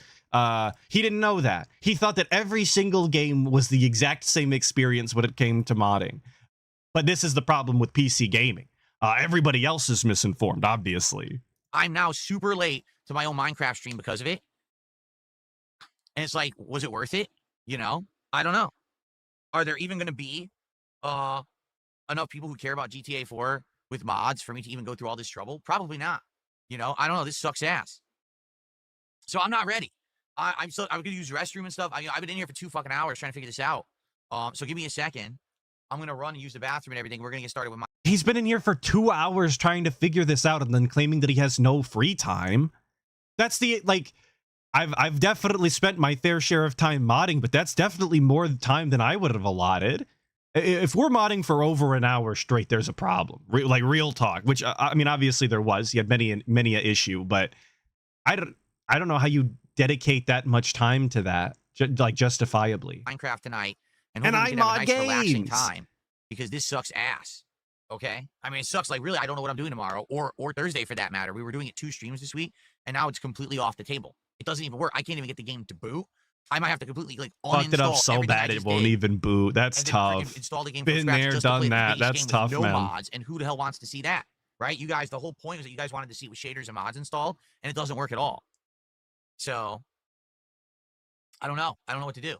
He didn't know that. He thought that every single game was the exact same experience when it came to modding. But this is the problem with PC gaming. Everybody else is misinformed, obviously. I'm now super late to my own Minecraft stream because of it. And it's like, was it worth it? You know, I don't know. Are there even going to be enough people who care about GTA 4 with mods for me to even go through all this trouble? Probably not. You know, I don't know. This sucks ass. So I'm not ready. I'm going to use the restroom and stuff. I've been in here for 2 fucking hours trying to figure this out. So give me a second. I'm going to run and use the bathroom and everything. We're going to get started with my... He's been in here for 2 hours trying to figure this out and then claiming that he has no free time. That's the, like, I've definitely spent my fair share of time modding, but that's definitely more time than I would have allotted. If we're modding for over an hour straight, there's a problem. Like, real talk, which, I mean, obviously there was. He had many a issue, but I don't know how you dedicate that much time to that, like, justifiably. Minecraft tonight, and I mod nice, relaxing time, because this sucks ass. Okay, I mean, it sucks. Like, really, I don't know what I'm doing tomorrow or Thursday for that matter. We were doing it 2 streams this week, and now it's completely off the table. It doesn't even work. I can't even get the game to boot. I might have to completely, like, fucked it up so bad it won't even boot. That's tough. Install the game from scratch just done that. That's tough, no man. mods, and who the hell wants to see that, right? You guys, the whole point was that you guys wanted to see with shaders and mods installed, and it doesn't work at all. So, I don't know. I don't know what to do.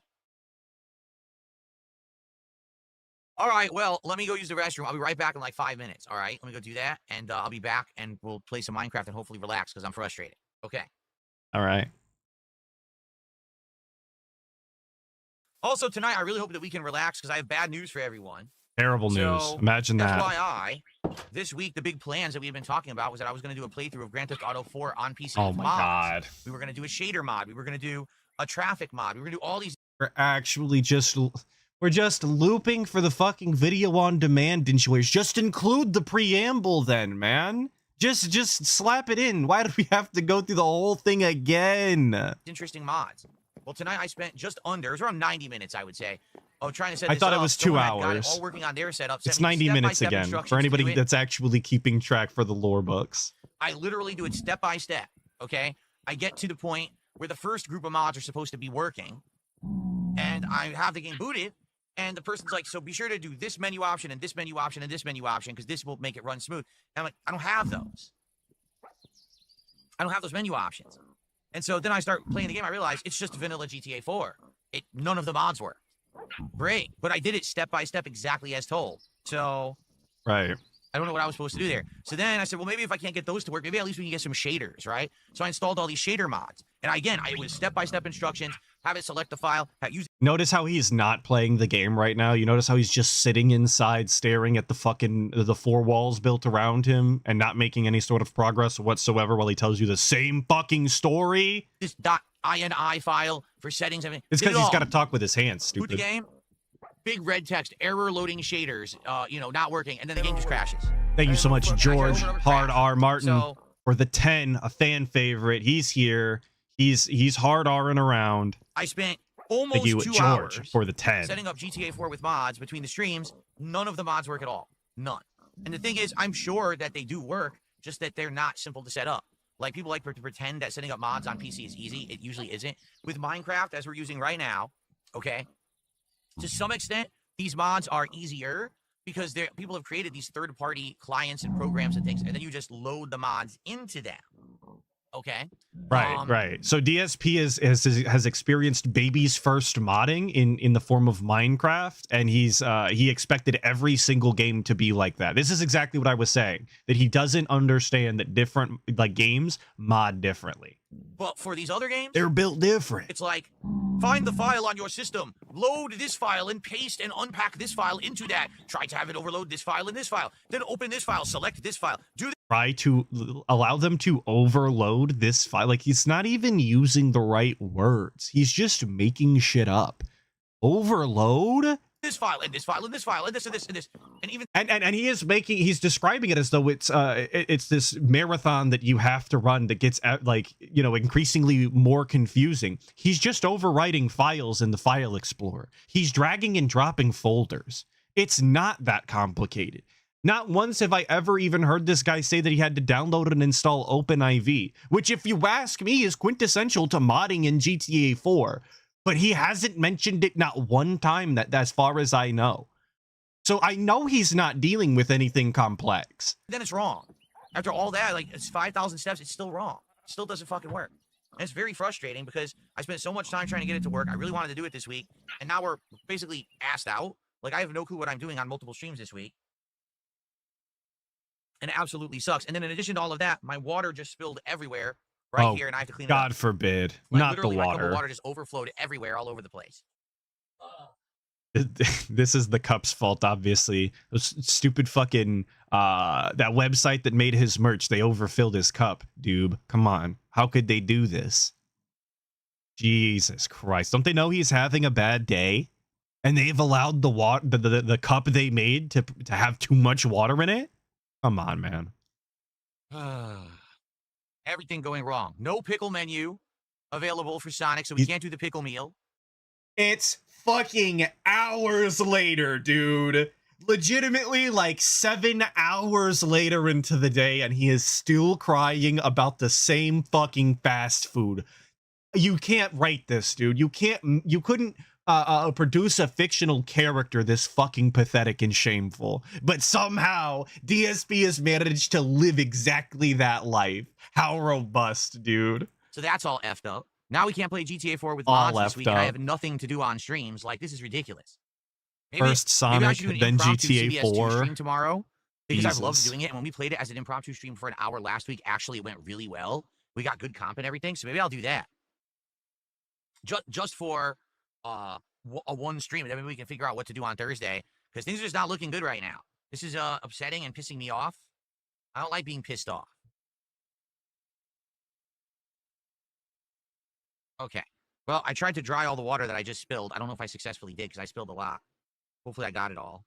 All right, well, let me go use the restroom. I'll be right back in like 5 minutes, all right? Let me go do that, and I'll be back, and we'll play some Minecraft and hopefully relax, because I'm frustrated. Okay. All right. Also, tonight, I really hope that we can relax, because I have bad news for everyone. Terrible news. Imagine that. FYI, this week, the big plans that we've been talking about was that I was going to do a playthrough of Grand Theft Auto 4 on PC Oh, with my mods. God. We were going to do a shader mod. We were going to do a traffic mod. We were going to do all these... We're actually just... We're just looping for the fucking video on demand enjoyers. Just include the preamble then, man. Just slap it in. Why do we have to go through the whole thing again? Interesting mods. Well, tonight I spent just under, it was around 90 minutes, I would say, of trying to set this I thought up. it was 2 hours. Got it all working on their setup. It's 90 minutes again, for anybody that's actually keeping track for the lore books. I literally do it step by step, okay? I get to the point where the first group of mods are supposed to be working, and I have the game booted, and the person's like, so be sure to do this menu option and this menu option and this menu option, because this will make it run smooth. And I'm like, I don't have those. I don't have those menu options. And so then I start playing the game. I realize it's just vanilla GTA 4. None of the mods work. Great. But I did it step by step exactly as told. So Right. I don't know what I was supposed to do there. So then I said, well, maybe if I can't get those to work, maybe at least we can get some shaders, right? So I installed all these shader mods. And again, it was step-by-step instructions, have it select the file, use. Notice how he's not playing the game right now. You notice how he's just sitting inside staring at the four walls built around him and not making any sort of progress whatsoever while he tells you the same fucking story. This .ini file for settings. Everything. It's because he's got to talk with his hands, Boot stupid. the game. Big red text, error loading shaders, not working, and then the game just crashes. Thank you so much, George Hard R Martin, So, for the 10, a fan favorite. He's here. He's hard R'ing around. I spent Thank almost you, 2 George, hours for the 10. setting up GTA 4 with mods between the streams. None of the mods work at all. None. And the thing is, I'm sure that they do work, just that they're not simple to set up. Like, people like to pretend that setting up mods on PC is easy. It usually isn't. With Minecraft, as we're using right now, okay, to some extent, these mods are easier because people have created these third-party clients and programs and things, and then you just load the mods into them. Okay. Right. So DSP has experienced baby's first modding in the form of Minecraft, and he expected every single game to be like that. This is exactly what I was saying, that he doesn't understand that different games mod differently. But for these other games, They're built different. it's like, find the file on your system, load this file, and paste and unpack this file into that. Try to have it overload this file and this file. Then open this file, select this file. Do Try to allow them to overload this file. Like, he's not even using the right words. He's just making shit up. Overload? this file, and this file, and this file, and this, and this, and this. And even And he's describing it as though it's this marathon that you have to run that gets increasingly more confusing. He's just overwriting files in the file explorer. He's dragging and dropping folders. It's not that complicated. Not once have I ever even heard this guy say that he had to download and install OpenIV, which, if you ask me, is quintessential to modding in GTA 4. But he hasn't mentioned it not one time, that as far as I know. So I know he's not dealing with anything complex. then it's wrong. After all that, like, it's 5,000 steps, it's still wrong. It still doesn't fucking work. And it's very frustrating because I spent so much time trying to get it to work. I really wanted to do it this week, and now we're basically assed out. Like, I have no clue what I'm doing on multiple streams this week. And it absolutely sucks. And then in addition to all of that, my water just spilled everywhere here, and I have to clean it up. God forbid. Like, Not the literally, my cup water. of water just overflowed everywhere, all over the place. This is the cup's fault, obviously. Those stupid fucking that website that made his merch, they overfilled his cup, dude. Come on. How could they do this? Jesus Christ. Don't they know he's having a bad day? And they've allowed the cup they made to have too much water in it? Come on, man. Everything going wrong. No pickle menu available for Sonic, so we can't do the pickle meal. It's fucking hours later, dude. Legitimately, like 7 hours later into the day, and he is still crying about the same fucking fast food. You can't write this, dude. You couldn't produce a fictional character this fucking pathetic and shameful. But somehow, DSP has managed to live exactly that life. How robust, dude. So that's all effed up. Now we can't play GTA 4 with All mods this effed week, and I up. have nothing to do on streams. Like, this is ridiculous. First maybe I Sonic, should do an then impromptu GTA CBS2 4. stream tomorrow, because I've loved Jesus. doing it. And when we played it as an impromptu stream for an hour last week, actually it went really well. We got good comp and everything, so maybe I'll do that. Just for a one stream, and then maybe we can figure out what to do on Thursday, because things are just not looking good right now. This is upsetting and pissing me off. I don't like being pissed off. Okay. Well, I tried to dry all the water that I just spilled. I don't know if I successfully did, because I spilled a lot. Hopefully I got it all.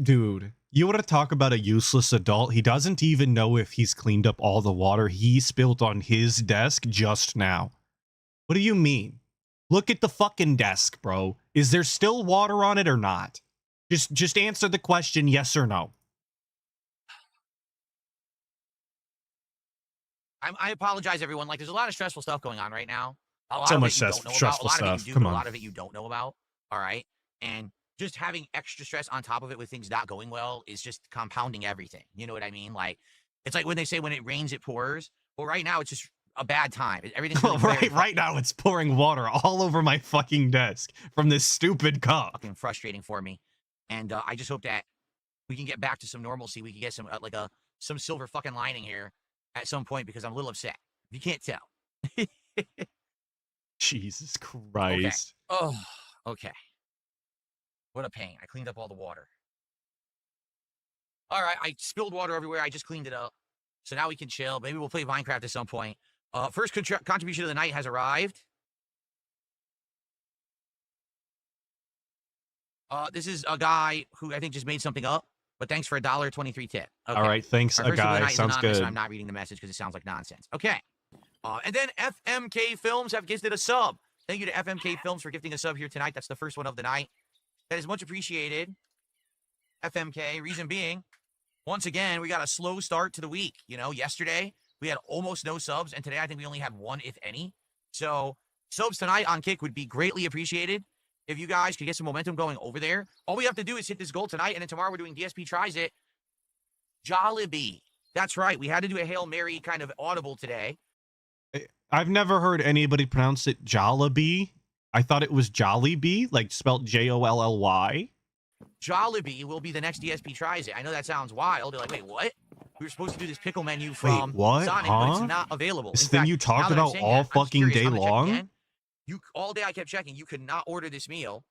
Dude, you want to talk about a useless adult? He doesn't even know if he's cleaned up all the water he spilled on his desk just now. What do you mean? Look at the fucking desk, bro. Is there still water on it or not? Just answer the question, yes or no. I apologize, everyone. Like, there's a lot of stressful stuff going on right now. A lot So of much it you don't know stressful about. A lot of stuff. it you do, Come but on. a lot of it you don't know about. All right? And just having extra stress on top of it with things not going well is just compounding everything. You know what I mean? Like, it's like when they say when it rains, it pours. Well, right now, it's just a bad time. Everything's Well, really very right now it's pouring water all over my fucking desk from this stupid cup. fucking frustrating for me. And I just hope that we can get back to some normalcy. We can get some some silver fucking lining here at some point because I'm a little upset. You can't tell. Jesus Christ. Oh, okay. What a pain. I cleaned up all the water. All right, I spilled water everywhere. I just cleaned it up. So now we can chill. Maybe we'll play Minecraft at some point. First contribution of the night has arrived. This is a guy who I think just made something up, but thanks for a $1.23 tip. Okay. All right, thanks, Our a first of the guy. night is Sounds anonymous, good. and I'm not reading the message because it sounds like nonsense. Okay. And then FMK Films have gifted a sub. Thank you to FMK Films for gifting a sub here tonight. That's the first one of the night. That is much appreciated. FMK, reason being, once again, we got a slow start to the week. You know, yesterday we had almost no subs, and today I think we only had one, if any. So subs tonight on Kick would be greatly appreciated. If you guys could get some momentum going over there, all we have to do is hit this goal tonight, and then tomorrow we're doing DSP Tries It. Jollibee. That's right. We had to do a Hail Mary kind of audible today. I've never heard anybody pronounce it Jollibee. I thought it was Jollibee, like spelled Jollly. Jollibee will be the next DSP Tries It. I know that sounds wild. They're like, wait, what? We were supposed to do this pickle menu from what? Sonic, but it's not available. This In thing fact, you now talked that I'm about saying all that, I'm fucking curious. day I'm gonna check long? again. All day I kept checking. You could not order this meal.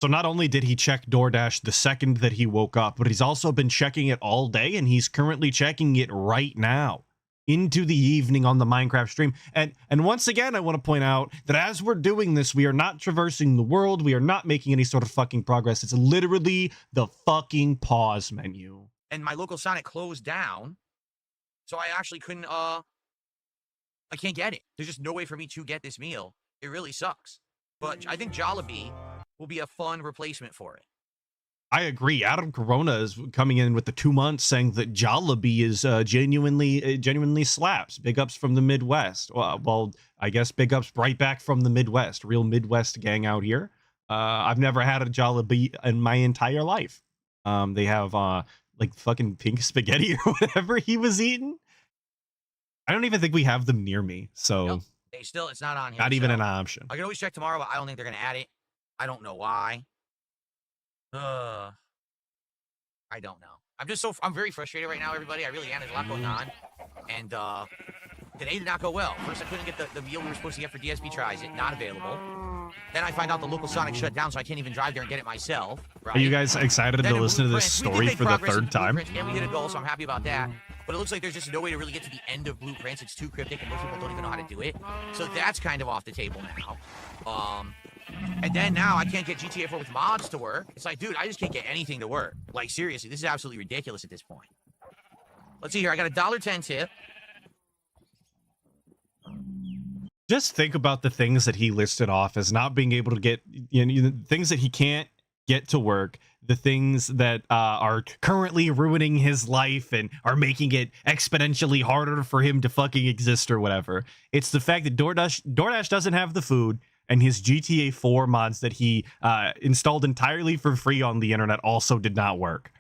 So not only did he check DoorDash the second that he woke up, but he's also been checking it all day, and he's currently checking it right now into the evening on the Minecraft stream. And once again, I want to point out that as we're doing this, we are not traversing the world. We are not making any sort of fucking progress. It's literally the fucking pause menu. And my local Sonic closed down, so I actually couldn't, I can't get it. There's just no way for me to get this meal. It really sucks. But I think Jollibee will be a fun replacement for it. I agree. Adam Corona is coming in with the 2 months saying that Jollibee is genuinely slaps. Big ups from the Midwest. Well, I guess big ups right back from the Midwest. Real Midwest gang out here. I've never had a Jollibee in my entire life. They have like fucking pink spaghetti or whatever he was eating. I don't even think we have them near me. So Nope. It's not on here. not even so an option. I can always check tomorrow, but I don't think they're going to add it. I don't know why. I don't know. I'm very frustrated right now, everybody. I really am. There's a lot going on. And today did not go well. First, I couldn't get the meal we were supposed to get for DSP Tries It. Not available. Then I find out the local Sonic shut down, so I can't even drive there and get it myself. Right? Are you guys excited Then to in listen to this Blueprints, we did story make for the progress in third time? Blueprints, and we hit a goal, so I'm happy about that. But it looks like there's just no way to really get to the end of Blueprints. It's too cryptic, and most people don't even know how to do it. So that's kind of off the table now. And then now I can't get GTA 4 with mods to work. It's like, dude, I just can't get anything to work. Like, seriously, this is absolutely ridiculous at this point. Let's see here. I got a $1.10 tip. Just think about the things that he listed off as not being able to get, things that he can't get to work, the things that are currently ruining his life and are making it exponentially harder for him to fucking exist or whatever. It's the fact that DoorDash doesn't have the food, and his GTA 4 mods that he installed entirely for free on the internet also did not work.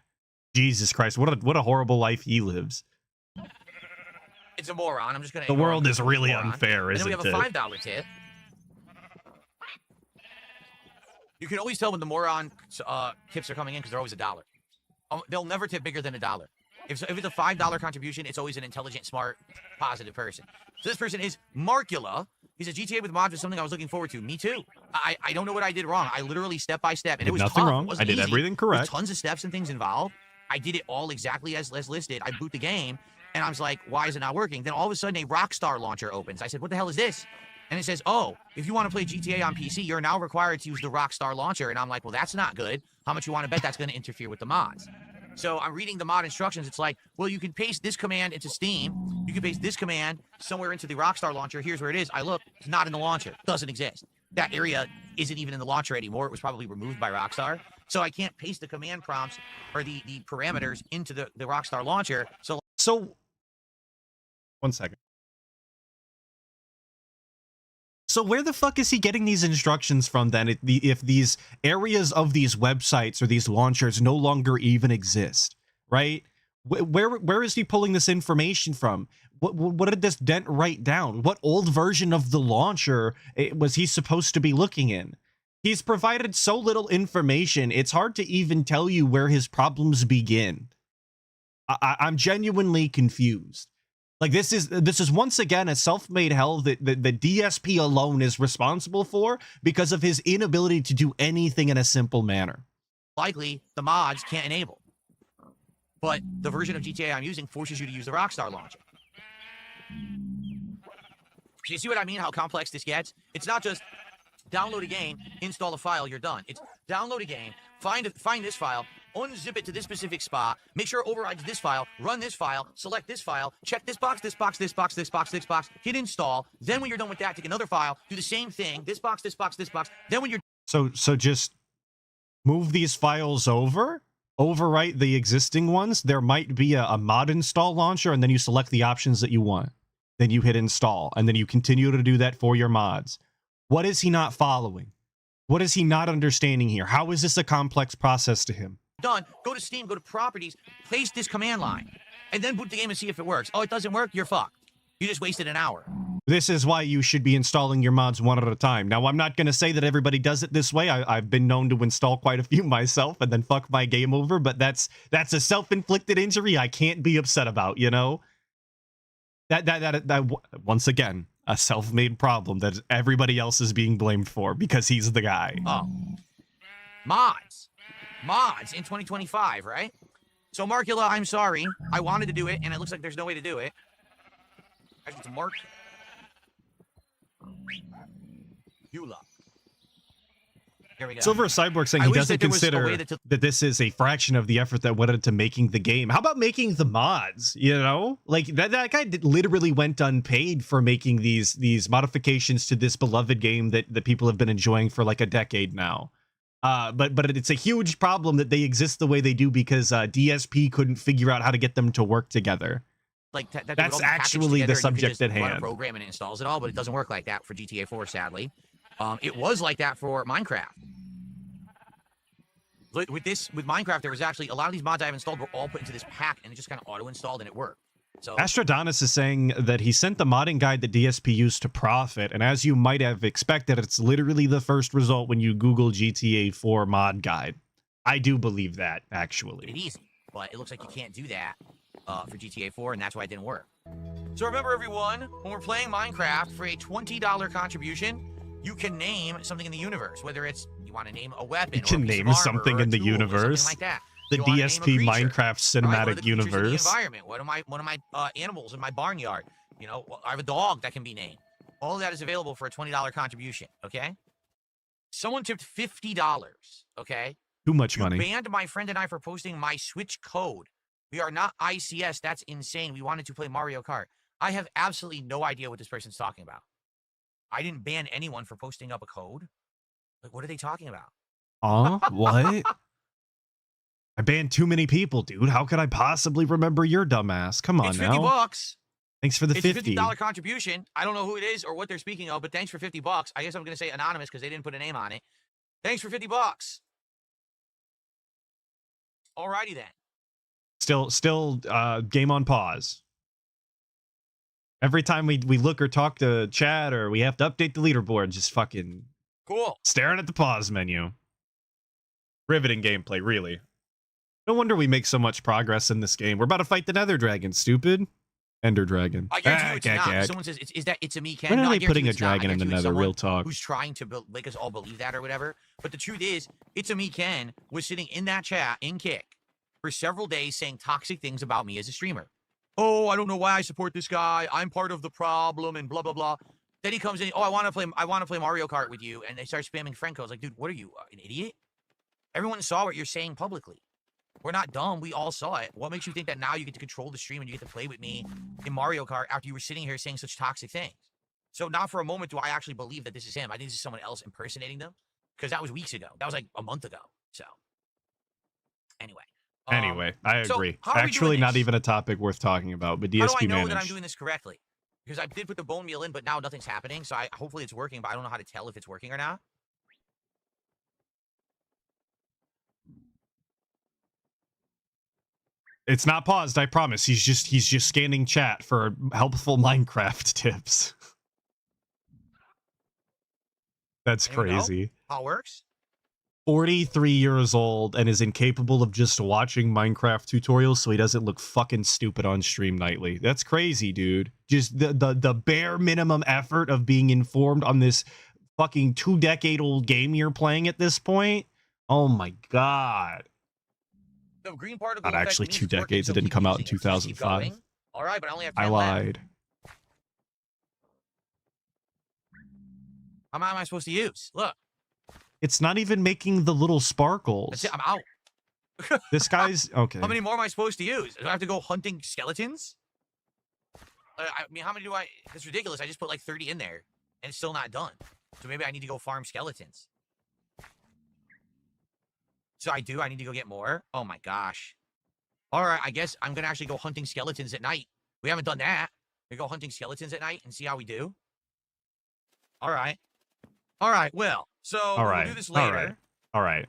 Jesus Christ, what a horrible life he lives. It's a moron. I'm just going to. The world is really unfair, isn't it? And then we have a $5 tip. You can always tell when the moron tips are coming in because they're always $1. They'll never tip bigger than $1. If it's a $5 contribution, it's always an intelligent, smart, positive person. So this person is Markula. He's a GTA with mods was something I was looking forward to. Me too. I don't know what I did wrong. I literally step by step, and it was nothing tough. wrong. It I wasn't did easy. everything correct. There's tons of steps and things involved. I did it all exactly as listed. I boot the game, and I was like, why is it not working? Then all of a sudden, a Rockstar launcher opens. I said, what the hell is this? And it says, oh, if you want to play GTA on PC, you're now required to use the Rockstar launcher. And I'm like, well, that's not good. How much you want to bet that's going to interfere with the mods? So I'm reading the mod instructions. It's like, well, you can paste this command into Steam. You can paste this command somewhere into the Rockstar launcher. Here's where it is. I look, it's not in the launcher. It doesn't exist. That area isn't even in the launcher anymore. It was probably removed by Rockstar. So I can't paste the command prompts or the parameters into the Rockstar launcher. So, one second. So where the fuck is he getting these instructions from then if these areas of these websites or these launchers no longer even exist, right? Where is he pulling this information from? What did this Dent write down? What old version of the launcher was he supposed to be looking in? He's provided so little information, it's hard to even tell you where his problems begin. I'm genuinely confused. Like, this is once again a self-made hell that the DSP alone is responsible for because of his inability to do anything in a simple manner. Likely, the mods can't enable. But the version of GTA I'm using forces you to use the Rockstar launcher. So you see what I mean, how complex this gets? It's not just download a game, install a file, you're done. It's download a game, find this file, unzip it to this specific spot, make sure it overrides this file, run this file, select this file, check this box, this box, this box, this box, this box, hit install. Then when you're done with that, take another file, do the same thing, this box, this box, this box. Then when you're... So just move these files over? Overwrite the existing ones? There might be a mod install launcher, and then you select the options that you want. Then you hit install, and then you continue to do that for your mods. What is he not following? What is he not understanding here? How is this a complex process to him? done, go to Steam, go to properties, paste this command line, and then boot the game and see if it works. Oh, it doesn't work? You're fucked. You just wasted an hour. This is why you should be installing your mods one at a time. Now, I'm not going to say that everybody does it this way. I've been known to install quite a few myself and then fuck my game over, but that's a self-inflicted injury I can't be upset about, you know? That once again, a self-made problem that everybody else is being blamed for because he's the guy. Oh. Mods in 2025, right? So, Markula, I'm sorry. I wanted to do it, and it looks like there's no way to do it. Actually, it's Mark. Eula. Here we go. Silver Cyborg saying he doesn't consider that this is a fraction of the effort that went into making the game. How about making the mods, you know? Like, that guy literally went unpaid for making these modifications to this beloved game that people have been enjoying for like a decade now. But it's a huge problem that they exist the way they do because DSP couldn't figure out how to get them to work together. Like that's actually the subject at hand. Run a program and it installs it all, but it doesn't work like that for GTA 4, sadly. It was like that for Minecraft. With Minecraft, there was actually a lot of these mods I have installed were all put into this pack, and it just kind of auto-installed, and it worked. So Astrodonis is saying that he sent the modding guide that DSP used to profit, and as you might have expected, it's literally the first result when you Google GTA 4 mod guide. I do believe that, actually. It's easy, but it looks like you can't do that for GTA 4, and that's why it didn't work. So remember, everyone, when we're playing Minecraft, for a $20 contribution, you can name something in the universe, whether it's you want to name a weapon, you can name something in the universe, something like that. The DSP Minecraft cinematic universe. The environment. One of my animals in my barnyard. You know, I have a dog that can be named. All of that is available for a $20 contribution. Okay. Someone tipped $50. Okay. Too much money. You banned my friend and I for posting my Switch code. We are not ICS. That's insane. We wanted to play Mario Kart. I have absolutely no idea what this person's talking about. I didn't ban anyone for posting up a code. Like, what are they talking about? What? I banned too many people, dude. How could I possibly remember your dumbass? Come on, it's now. $50. Thanks for the 50. It's a $50 contribution. I don't know who it is or what they're speaking of, but thanks for $50. I guess I'm going to say anonymous because they didn't put a name on it. Thanks for $50. Alrighty then. Still, game on pause. Every time we look or talk to chat or we have to update the leaderboard, just fucking cool. Staring at the pause menu. Riveting gameplay, really. No wonder we make so much progress in this game. We're about to fight the Nether Dragon, stupid. Ender Dragon. I guarantee you it's not. Someone says, is that it's a me, Ken? When are they putting a dragon in the Nether? Real talk. Who's trying to make us all believe that or whatever. But the truth is, it's a me, Ken, was sitting in that chat in Kick for several days saying toxic things about me as a streamer. Oh, I don't know why I support this guy. I'm part of the problem and blah, blah, blah. Then he comes in. Oh, I want to play Mario Kart with you. And they start spamming friend codes. Like, dude, what are you, an idiot? Everyone saw what you're saying publicly. We're not dumb. We all saw it. What makes you think that now you get to control the stream and you get to play with me in Mario Kart after you were sitting here saying such toxic things? So not for a moment do I actually believe that this is him. I think this is someone else impersonating them because that was weeks ago. That was like a month ago. So anyway. I agree. Actually, not even a topic worth talking about, but DSP managed. How do I know managed. that I'm doing this correctly? Because I did put the bone meal in, but now nothing's happening. So hopefully it's working, but I don't know how to tell if it's working or not. It's not paused, I promise. He's just scanning chat for helpful Minecraft tips. That's There you go. crazy. How it works? 43 years old and is incapable of just watching Minecraft tutorials so he doesn't look fucking stupid on stream nightly. That's crazy, dude. Just the bare minimum effort of being informed on this fucking 2-decade-old game you're playing at this point. Oh my god. The green particle Not effect actually means 2 it's working, decades. so It didn't keep come out in using it. Just keep 2005. going. All right, but I only have 10 I left. lied. How many am I supposed to use? Look. It's not even making the little sparkles. That's it. I'm out. This guy's okay. How many more am I supposed to use? Do I have to go hunting skeletons? I mean, how many do I... That's ridiculous. I just put like 30 in there, and it's still not done. So maybe I need to go farm skeletons. So I do? I need to go get more? Oh my gosh. All right, I guess I'm going to actually go hunting skeletons at night. We haven't done that. We go hunting skeletons at night and see how we do. All right. All right, well, so we'll do this later. All right.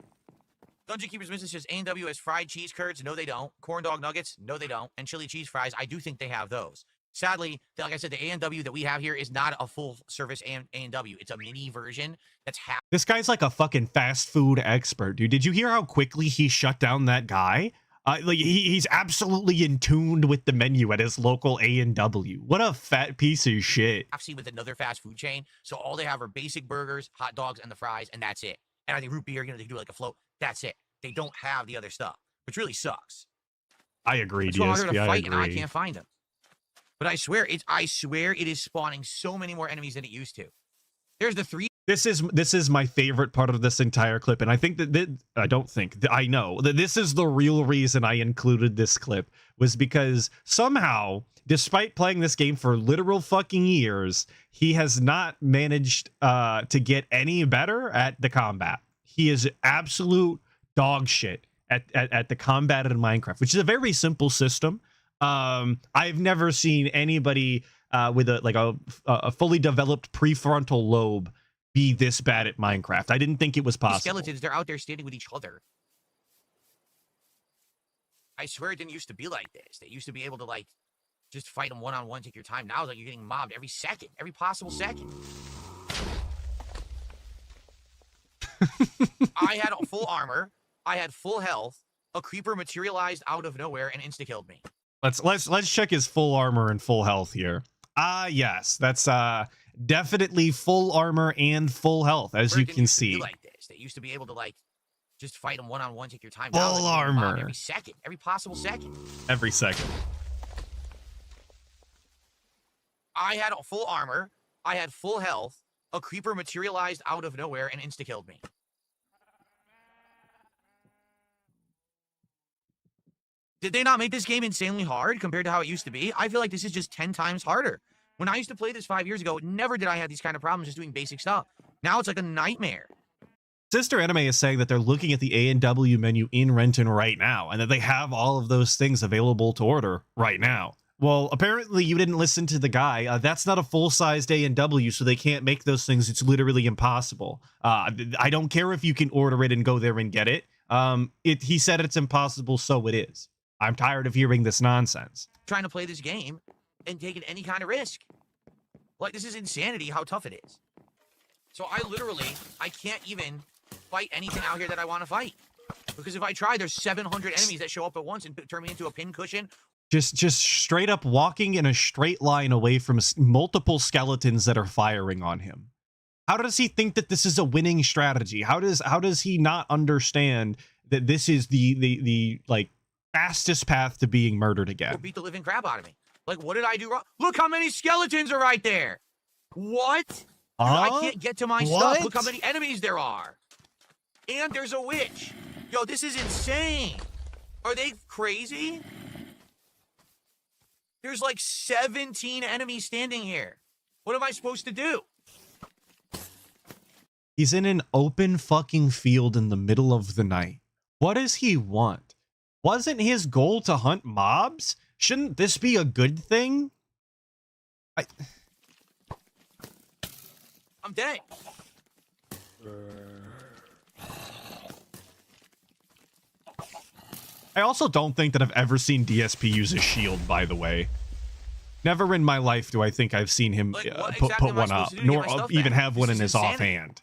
Dungeon Keeper's Business says A&W has fried cheese curds. No, they don't. Corn dog nuggets. No, they don't. And chili cheese fries. I do think they have those. Sadly, like I said, the A&W that we have here is not a full service A&W. It's a mini version that's half. This guy's like a fucking fast food expert, dude. Did you hear how quickly he shut down that guy? Like he's absolutely in tune with the menu at his local A&W. What a fat piece of shit. I've seen with another fast food chain. So all they have are basic burgers, hot dogs, and the fries, and that's it. And I think root beer, they do like a float. That's it. They don't have the other stuff, which really sucks. I agree, It's harder to DSP, fight, I and I agree. can't find them. But I swear it is spawning so many more enemies than it used to. There's the 3. This is my favorite part of this entire clip, and I think I know that this is the real reason I included this clip, was because somehow, despite playing this game for literal fucking years, he has not managed to get any better at the combat. He is absolute dog shit at the combat in Minecraft, which is a very simple system. I've never seen anybody with a fully developed prefrontal lobe be this bad at Minecraft. I didn't think it was possible. Skeletons, they're out there standing with each other. I swear it didn't used to be like this. They used to be able to like just fight them one-on-one, take your time. Now it's like you're getting mobbed every second, every possible second. I had full armor. I had full health. A creeper materialized out of nowhere and insta-killed me. Let's check his full armor and full health here. Yes, that's definitely full armor and full health, as you can see. Like this. They used to be able to like just fight them one-on-one, take your time. Full armor every second, every possible second. Every second. I had full armor. I had full health. A creeper materialized out of nowhere and insta-killed me. Did they not make this game insanely hard compared to how it used to be? I feel like this is just 10 times harder. When I used to play this 5 years ago, never did I have these kind of problems just doing basic stuff. Now it's like a nightmare. Sister Anime is saying that they're looking at the A&W menu in Ranting right now, and that they have all of those things available to order right now. Well, apparently you didn't listen to the guy. That's not a full-sized A&W, so they can't make those things. It's literally impossible. I don't care if you can order it and go there and get it. He said it's impossible, so it is. I'm tired of hearing this nonsense. Trying to play this game and taking any kind of risk. Like, this is insanity how tough it is. So I can't even fight anything out here that I want to fight. Because if I try, there's 700 enemies that show up at once and turn me into a pincushion. Just straight up walking in a straight line away from multiple skeletons that are firing on him. How does he think that this is a winning strategy? How does he not understand that this is the like fastest path to being murdered again? Or beat the living crap out of me. Like, what did I do wrong? Look how many skeletons are right there. What? Dude, I can't get to my stuff. Look how many enemies there are. And there's a witch. Yo, this is insane. Are they crazy? There's like 17 enemies standing here. What am I supposed to do? He's in an open fucking field in the middle of the night. What does he want? Wasn't his goal to hunt mobs? Shouldn't this be a good thing? I'm dead. I also don't think that I've ever seen DSP use a shield, by the way. Never in my life do I think I've seen him Like, what put exactly am I one supposed up, to do to get nor my stuff even back? have one This in is his insanity. offhand.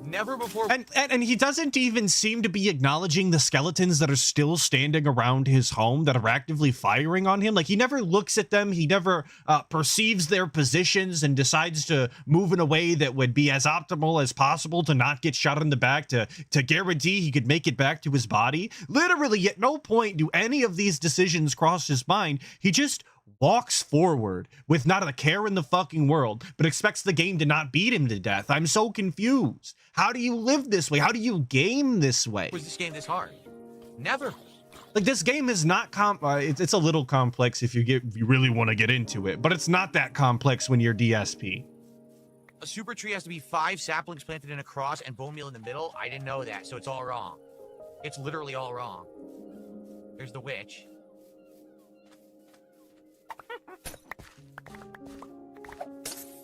Never before. And he doesn't even seem to be acknowledging the skeletons that are still standing around his home that are actively firing on him. Like, he never looks at them. He never perceives their positions and decides to move in a way that would be as optimal as possible to not get shot in the back, to guarantee he could make it back to his body. Literally, at no point do any of these decisions cross his mind. He just walks forward with not a care in the fucking world, but expects the game to not beat him to death. I'm so confused. How do you live this way? How do you game this way? Was this game this hard? Never. Like, this game is not it's a little complex if you really want to get into it, but it's not that complex when you're DSP. A super tree has to be 5 saplings planted in a cross and bone meal in the middle. I didn't know that, so it's all wrong. It's literally all wrong. There's the witch.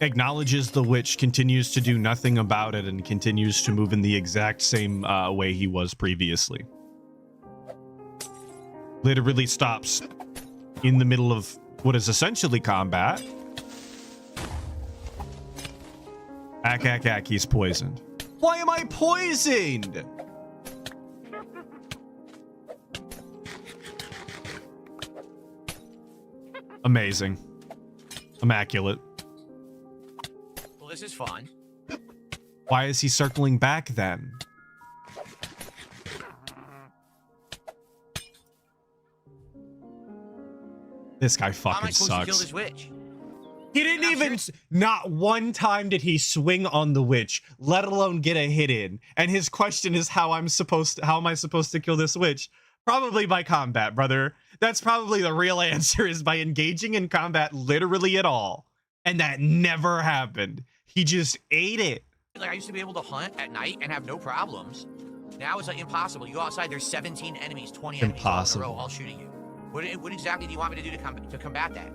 Acknowledges the witch, continues to do nothing about it, and continues to move in the exact same way he was previously. Literally stops in the middle of what is essentially combat. Ack, he's poisoned. Why am I poisoned? Amazing. Immaculate. Well, this is fun. Why is he circling back then? This guy How am I fucking supposed to kill sucks. this witch? He didn't I'm even, serious. not one time did he swing on the witch, let alone get a hit in. And his question is how am I supposed to kill this witch? Probably by combat, brother. That's probably the real answer, is by engaging in combat literally at all. And that never happened. He just ate it. Like, I used to be able to hunt at night and have no problems. Now it's like impossible. You go outside, there's 17 enemies, 20 enemies all in a Impossible. row, all shooting you. What exactly do you want me to do to combat that?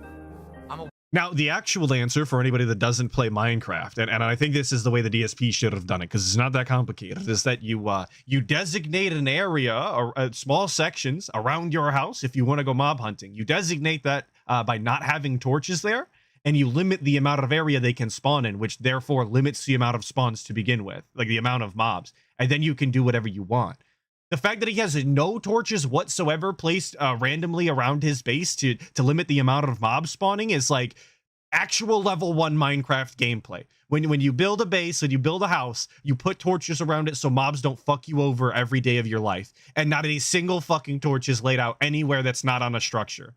Now, the actual answer for anybody that doesn't play Minecraft, and I think this is the way the DSP should have done it, because it's not that complicated, is that you designate an area or small sections around your house if you want to go mob hunting. You designate that by not having torches there, and you limit the amount of area they can spawn in, which therefore limits the amount of spawns to begin with, like the amount of mobs, and then you can do whatever you want. The fact that he has no torches whatsoever placed randomly around his base to limit the amount of mob spawning is like actual level 1 Minecraft gameplay. When you build a base, when you build a house, you put torches around it so mobs don't fuck you over every day of your life. And not a single fucking torch is laid out anywhere that's not on a structure.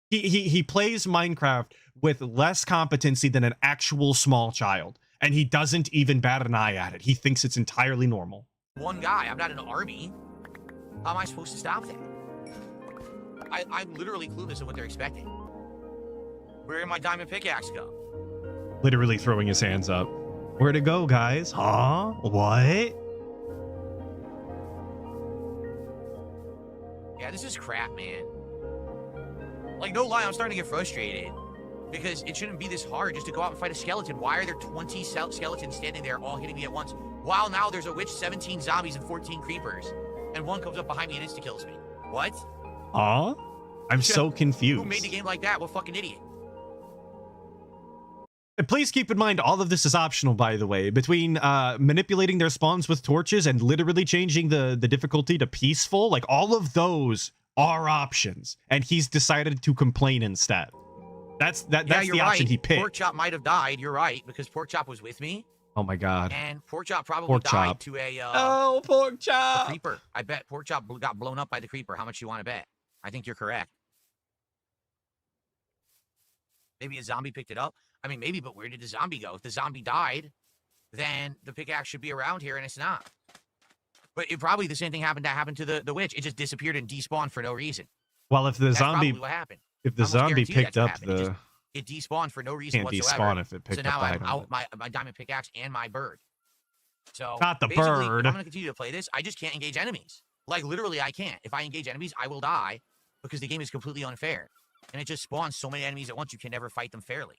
He plays Minecraft with less competency than an actual small child. And he doesn't even bat an eye at it. He thinks it's entirely normal. One guy. I'm not an army. How am I supposed to stop that? I'm literally clueless of what they're expecting. Where did my diamond pickaxe go? Literally throwing his hands up. Where'd it go, guys? Huh? What? Yeah, this is crap, man. Like, no lie, I'm starting to get frustrated. Because it shouldn't be this hard just to go out and fight a skeleton. Why are there 20 skeletons standing there all hitting me at once? While now there's a witch, 17 zombies, and 14 creepers. And one comes up behind me and insta-kills me. What? Huh? I'm so confused. Who made the game like that? What fucking idiot? And please keep in mind, all of this is optional, by the way. Between manipulating their spawns with torches and literally changing the difficulty to peaceful, like, all of those are options. And he's decided to complain instead. That's Yeah, the option he picked. Porkchop might have died. You're right, because Porkchop was with me. Oh my god. And Porkchop probably Porkchop. died to a Oh, Porkchop! creeper. I bet Porkchop got blown up by the creeper. How much you want to bet? I think you're correct. Maybe a zombie picked it up. I mean, maybe, but where did the zombie go? If the zombie died, then the pickaxe should be around here, and it's not. But it probably the same thing happened to the witch. It just disappeared and despawned for no reason. Well, if the That's zombie probably what happened. if the I almost zombie guarantee picked that's what up happened. the It despawned for no reason can't whatsoever. despawn if it picked So up now the I'm item. out my diamond pickaxe and my bird. So Not the basically, bird. I'm gonna continue to play this. I just can't engage enemies. Like, literally, I can't. If I engage enemies, I will die because the game is completely unfair. And it just spawns so many enemies at once, you can never fight them fairly.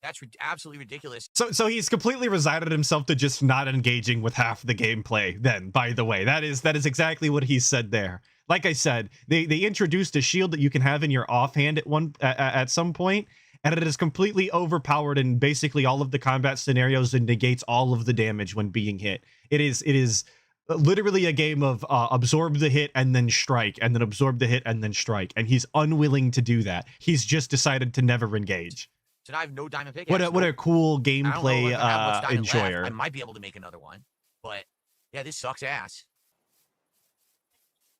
That's absolutely ridiculous. So he's completely resigned himself to just not engaging with half the gameplay. Then, by the way, that is exactly what he said there. Like I said, they introduced a shield that you can have in your offhand at some point, and it is completely overpowered in basically all of the combat scenarios and negates all of the damage when being hit. It is literally a game of absorb the hit and then strike, and then absorb the hit and then strike. And he's unwilling to do that. He's just decided to never engage. So now I have no diamond pickaxe. What a cool gameplay enjoyer. enjoyer. I might be able to make another one, but yeah, this sucks ass.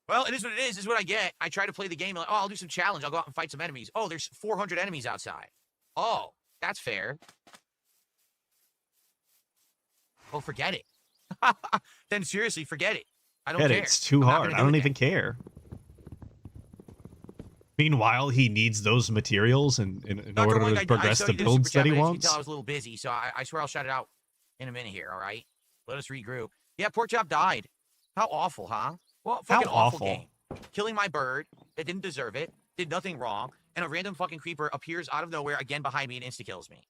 Well, it is what it is. This is what I get. I try to play the game like, oh, I'll do some challenge. I'll go out and fight some enemies. Oh, there's 400 enemies outside. Oh, that's fair. Oh, forget it. Then seriously, forget it. I don't care. It's too hard. I don't even care. Meanwhile, he needs those materials in order to progress the builds that he wants. You can tell I was a little busy, so I swear I'll shout it out in a minute here, all right? Let us regroup. Yeah, pork chop died. How awful, huh? Well, fucking awful game. Killing my bird that didn't deserve it, did nothing wrong, and a random fucking creeper appears out of nowhere again behind me and insta-kills me.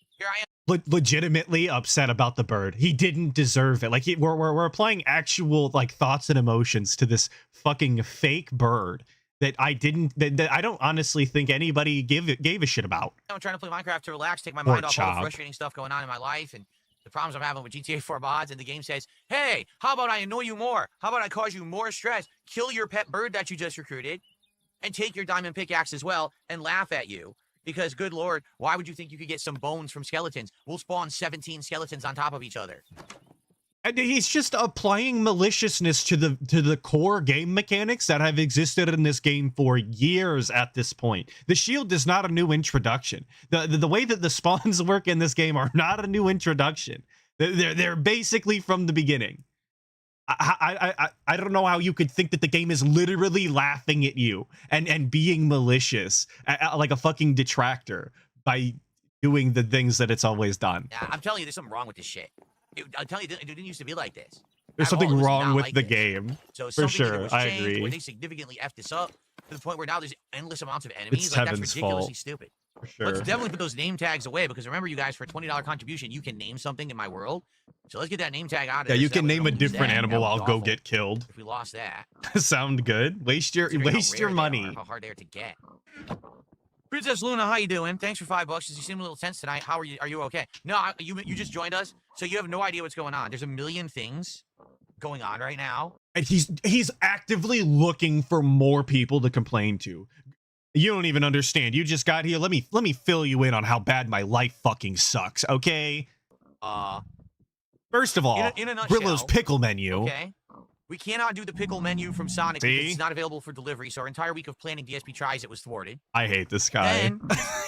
Here I am. Legitimately upset about the bird. He didn't deserve it. Like we're applying actual like thoughts and emotions to this fucking fake bird that I don't honestly think anybody gave a shit about. I'm trying to play Minecraft to relax, take my mind off all the frustrating stuff going on in my life and the problems I'm having with GTA 4 mods, and the game says, hey, how about I annoy you more? How about I cause you more stress? Kill your pet bird that you just recruited and take your diamond pickaxe as well and laugh at you. Because, good lord, why would you think you could get some bones from skeletons? We'll spawn 17 skeletons on top of each other. And he's just applying maliciousness to the core game mechanics that have existed in this game for years at this point. The shield is not a new introduction. The way that the spawns work in this game are not a new introduction. They're basically from the beginning. I don't know how you could think that the game is literally laughing at you and being malicious like a fucking detractor by doing the things that it's always done. Yeah, I'm telling you, there's something wrong with this shit. I'm telling you, it didn't used to be like this. There's something wrong with the game. So for sure, I agree. Where they significantly effed this up to the point where now there's endless amounts of enemies. It's like, Heaven's that's ridiculously fault. stupid. For sure. Let's definitely put those name tags away, because remember, you guys, for a $20 contribution, you can name something in my world. So let's get that name tag out of there. Yeah, you can name a different animal. I'll go get killed. If we lost that. Sound good? Waste your money. How hard they are to get. Princess Luna, how you doing? Thanks for $5. You seem a little tense tonight. How are you? Are you okay? No, you just joined us, so you have no idea what's going on. There's a million things going on right now. And he's actively looking for more people to complain to. You don't even understand. You just got here. Let me fill you in on how bad my life fucking sucks, okay? First of all, in a nutshell, Brillo's pickle menu. Okay. We cannot do the pickle menu from Sonic See? because it's not available for delivery, so our entire week of planning DSP tries it was thwarted. I hate this guy. Then,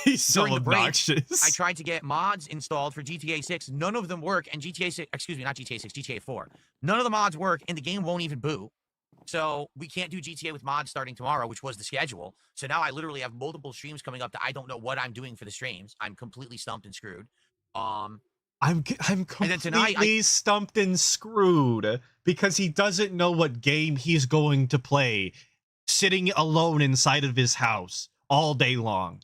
he's so during the break, obnoxious. I tried to get mods installed for GTA 6. None of them work, and GTA 6, excuse me, not GTA 6, GTA 4. None of the mods work, and the game won't even boot. So we can't do GTA with mods starting tomorrow, which was the schedule. So now I literally have multiple streams coming up that I don't know what I'm doing for the streams. I'm completely stumped and screwed. I'm completely stumped and screwed because he doesn't know what game he's going to play sitting alone inside of his house all day long.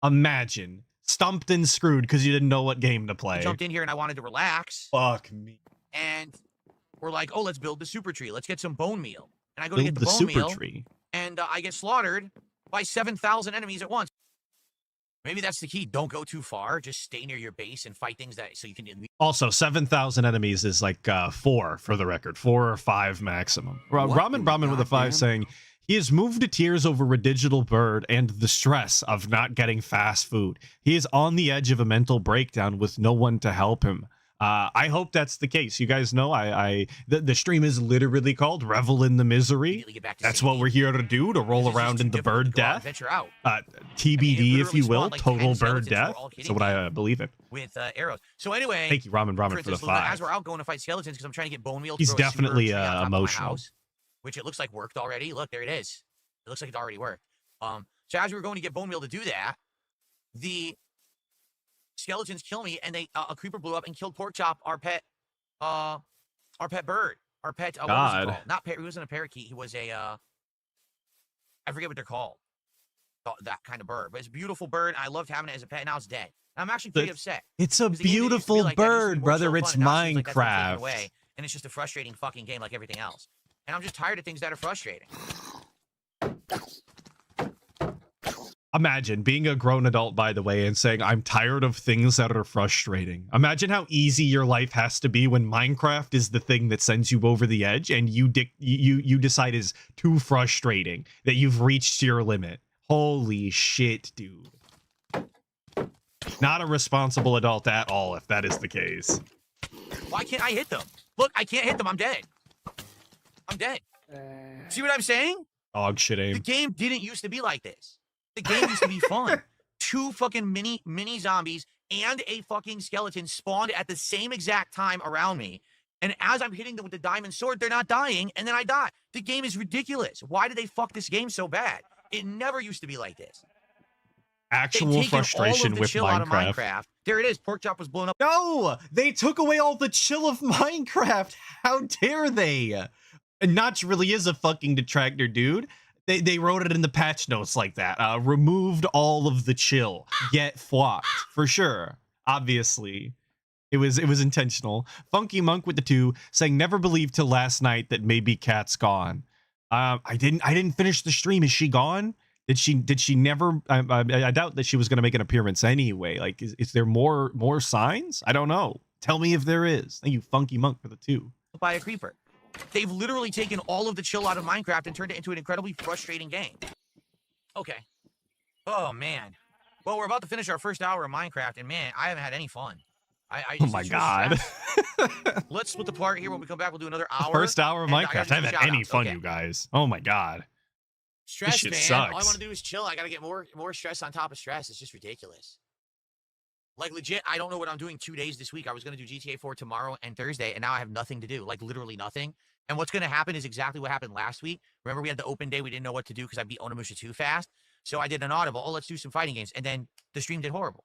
Imagine. Stumped and screwed because you didn't know what game to play. I jumped in here and I wanted to relax. Fuck me. And we're like, oh, let's build the super tree. Let's get some bone meal. And I go to get the bone meal. And I get slaughtered by 7,000 enemies at once. Maybe that's the key. Don't go too far. Just stay near your base and fight things that so you can. Also, 7,000 enemies is like 4 for the record, 4 or 5 maximum. Ramen with a 5 saying he is moved to tears over a digital bird and the stress of not getting fast food. He is on the edge of a mental breakdown with no one to help him. I hope that's the case. You guys know the stream is literally called Revel in the Misery. That's what we're here to do, to roll around in the bird death. TBD, if you will, total bird death. That's what I believe in. With arrows. So anyway, thank you, Ramen for the 5. As we're out going to fight skeletons, because I'm trying to get bone meal. He's definitely emotional. House, which it looks like worked already. Look, there it is. It looks like it already worked. So as we were going to get bone meal to do that, the skeletons kill me, and a creeper blew up and killed Pork Chop, our pet Our pet bird. Our pet. What was he God. called? Not he wasn't a parakeet. He was a. I forget what they're called. That kind of bird, but it's a beautiful bird. I loved having it as a pet. Now it's dead. And I'm actually pretty upset. It's a 'cause the game didn't used to be beautiful like that. It used to be bird, more brother. chill It's fun, and now it seems like that's been taken Minecraft. away, and it's just a frustrating fucking game like everything else. And I'm just tired of things that are frustrating. Imagine being a grown adult, by the way, and saying, I'm tired of things that are frustrating. Imagine how easy your life has to be when Minecraft is the thing that sends you over the edge and you decide is too frustrating, that you've reached your limit. Holy shit, dude. Not a responsible adult at all, if that is the case. Why can't I hit them? Look, I can't hit them. I'm dead. I'm dead. See what I'm saying? Dog shit aim. The game didn't used to be like this. The game used to be fun. 2 fucking mini zombies and a fucking skeleton spawned at the same exact time around me. And as I'm hitting them with the diamond sword, they're not dying, and then I die. The game is ridiculous. Why did they fuck this game so bad? It never used to be like this. Actual frustration with Minecraft. There it is. Pork chop was blown up. No, they took away all the chill of Minecraft. How dare they? And Notch really is a fucking detractor, dude. They wrote it in the patch notes like that. Removed all of the chill. Get flocked for sure. Obviously, it was intentional. Funky Monk with the 2 saying never believed till last night that maybe Cat's gone. I didn't finish the stream. Is she gone? Did she never? I doubt that she was going to make an appearance anyway. Like, is there more signs? I don't know. Tell me if there is. Thank you, Funky Monk, for the 2. By a creeper. They've literally taken all of the chill out of Minecraft and turned it into an incredibly frustrating game. Okay. Oh, man. Well, we're about to finish our first hour of Minecraft, and man, I haven't had any fun. Oh my god. Let's split the part here. When we come back, we'll do another hour. First hour of Minecraft. I haven't had any fun, okay. you guys. Oh my god. Stress, this shit man. sucks. All I want to do is chill. I got to get more stress on top of stress. It's just ridiculous. Like, legit, I don't know what I'm doing 2 days this week. I was going to do GTA 4 tomorrow and Thursday, and now I have nothing to do. Like, literally nothing. And what's going to happen is exactly what happened last week. Remember, we had the open day. We didn't know what to do because I beat Onimusha too fast. So I did an audible. Oh, let's do some fighting games. And then the stream did horrible.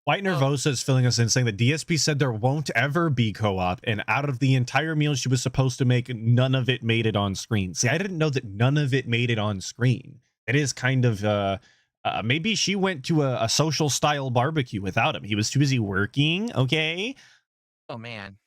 White Nervosa is filling us in saying that DSP said there won't ever be co-op, and out of the entire meal she was supposed to make, none of it made it on screen. See, I didn't know that none of it made it on screen. It is kind of, maybe she went to a social style barbecue without him. He was too busy working, okay? Oh, man.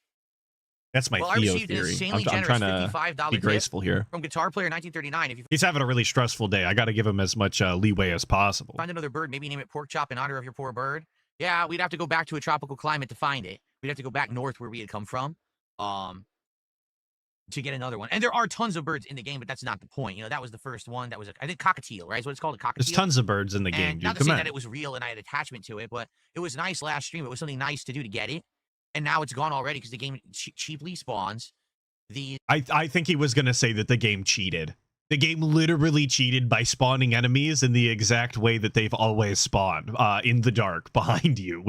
That's my I Theo received an theory. insanely I'm trying to $55 be tip graceful here. from Guitar Player 1939. If you He's having a really stressful day. I got to give him as much leeway as possible. find another bird, maybe name it Pork Chop in honor of your poor bird. Yeah, we'd have to go back to a tropical climate to find it. We'd have to go back north where we had come from to get another one. And there are tons of birds in the game, but that's not the point. You know, that was the first one. That was, I think, cockatiel, right? Is what it's called, a cockatiel. There's tons of birds in the game, and dude. not to Come say on. that it was real and I had attachment to it, but it was nice last stream. It was something nice to do to get it. And now it's gone already because the game cheaply spawns. I think he was going to say that the game cheated. The game literally cheated by spawning enemies in the exact way that they've always spawned, in the dark, behind you,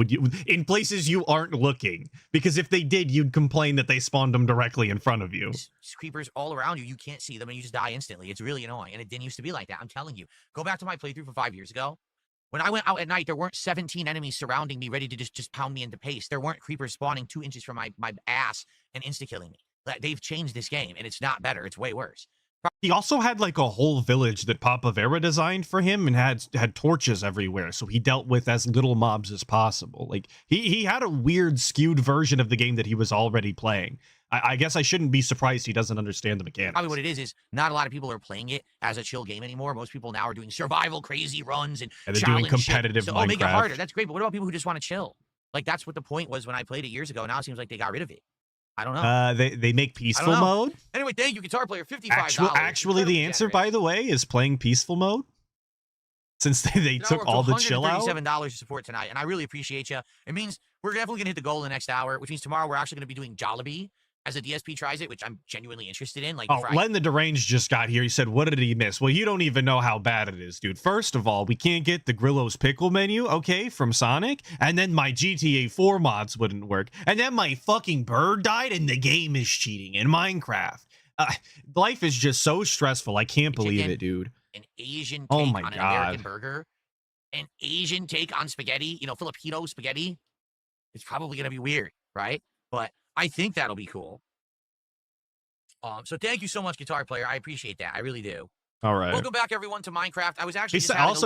in places you aren't looking. Because if they did, you'd complain that they spawned them directly in front of you. Creepers all around you. You can't see them and you just die instantly. It's really annoying. And it didn't used to be like that. I'm telling you. Go back to my playthrough from 5 years ago. When I went out at night, there weren't 17 enemies surrounding me ready to just pound me into paste. There weren't creepers spawning 2 inches from my ass and insta-killing me. They've changed this game, and it's not better. It's way worse. He also had like a whole village that Papa Vera designed for him and had torches everywhere, so he dealt with as little mobs as possible. Like he had a weird skewed version of the game that he was already playing. I guess I shouldn't be surprised he doesn't understand the mechanics. Probably what it is not a lot of people are playing it as a chill game anymore. Most people now are doing survival crazy runs and they're doing competitive shit. So, Minecraft. Make it harder. That's great, but what about people who just want to chill? Like, that's what the point was when I played it years ago. Now it seems like they got rid of it. I don't know. They make peaceful mode. Anyway, thank you, Guitar Player. $55. Actually, the answer, by the way, is playing peaceful mode. Since they took all the chill out. $137 to support tonight, and I really appreciate you. It means we're definitely gonna hit the goal in the next hour, which means tomorrow we're actually gonna be doing Jollibee as a DSP tries it, which I'm genuinely interested in. Like, Len the Deranged just got here. He said, what did he miss? Well, you don't even know how bad it is, dude. First of all, we can't get the Grillo's Pickle menu, okay, from Sonic. And then my GTA 4 mods wouldn't work. And then my fucking bird died and the game is cheating in Minecraft. Life is just so stressful. I can't believe it, dude. An Asian take on an American burger. An Asian take on spaghetti, Filipino spaghetti. It's probably going to be weird, right? but I think that'll be cool. So thank you so much, guitar player. I appreciate that. I really do. All right. Welcome back, everyone, to Minecraft. I was actually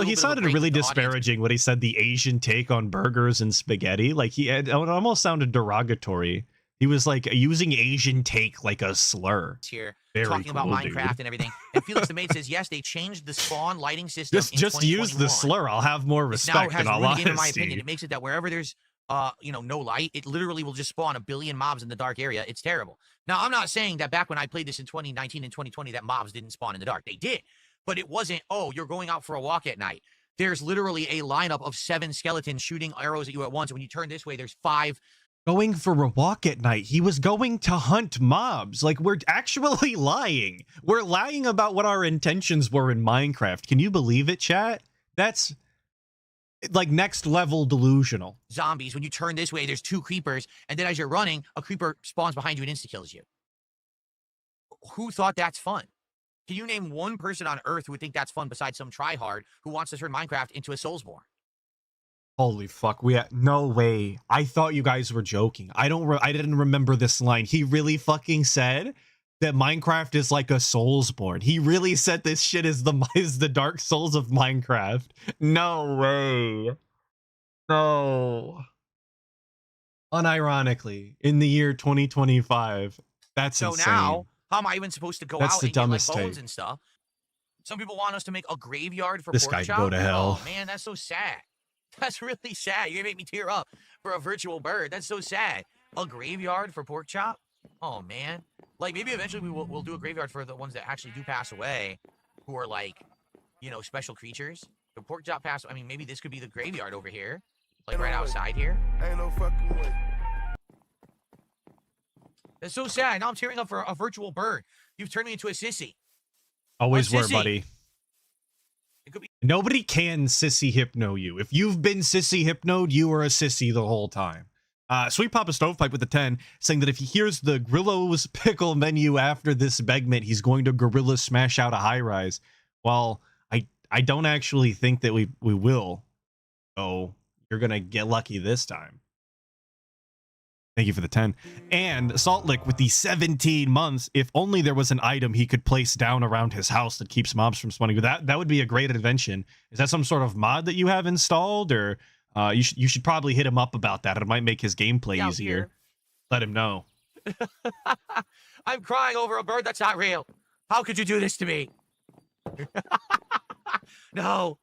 He sounded really disparaging when he said the Asian take on burgers and spaghetti. Like it almost sounded derogatory. He was like using Asian take like a slur. Here, Very talking cool, about Minecraft dude. and everything. And Felix the Maid says, yes, they changed the spawn lighting system. Just use the slur. I'll have more respect. Now it has in all really, in my honesty. opinion, it makes it that wherever there's no light, it literally will just spawn a billion mobs in the dark area. It's terrible. Now, I'm not saying that back when I played this in 2019 and 2020 that mobs didn't spawn in the dark. They did. But it wasn't, oh, you're going out for a walk at night. There's literally a lineup of 7 skeletons shooting arrows at you at once. And when you turn this way, there's 5. Going for a walk at night. He was going to hunt mobs. Like, we're actually lying. We're lying about what our intentions were in Minecraft. Can you believe it, chat? That's like next level delusional. Zombies. When you turn this way, there's 2 creepers. And then as you're running, a creeper spawns behind you and insta-kills you. Who thought that's fun? Can you name one person on Earth who would think that's fun besides some tryhard who wants to turn Minecraft into a Soulsborne? Holy fuck, no way. I thought you guys were joking. I didn't remember this line. He really fucking said that Minecraft is like a Soulsborne. He really said this shit is the Dark Souls of Minecraft. No way. No. Unironically, in the year 2025, that's so insane. Now, how am I even supposed to go That's out the and get like dumbest bones take. and stuff? Some people want us to make a graveyard for This pork guy chop. can go to hell. Oh man, that's so sad. That's really sad. You're gonna make me tear up for a virtual bird. That's so sad. A graveyard for pork chop? Oh man. Like maybe eventually we'll do a graveyard for the ones that actually do pass away, who are like, special creatures. The pork chop pass. I mean, maybe this could be the graveyard over here, like right outside here. Ain't no fucking way. That's so sad. Now I'm tearing up for a virtual bird. You've turned me into a sissy. Always A were, sissy. buddy. It could be. Nobody can sissy hypno you. If you've been sissy hypnoed, you were a sissy the whole time. Sweet Papa Stovepipe with the 10 saying that if he hears the Grillo's pickle menu after this segment, he's going to gorilla smash out a high rise. Well, I don't actually think that we will. So you're gonna get lucky this time. Thank you for the 10. And Salt Lick with the 17 months. If only there was an item he could place down around his house that keeps mobs from spawning. That would be a great invention. Is that some sort of mod that you have installed, or you should probably hit him up about that? It might make his gameplay Out easier. here. Let him know. I'm crying over a bird that's not real. How could you do this to me? No.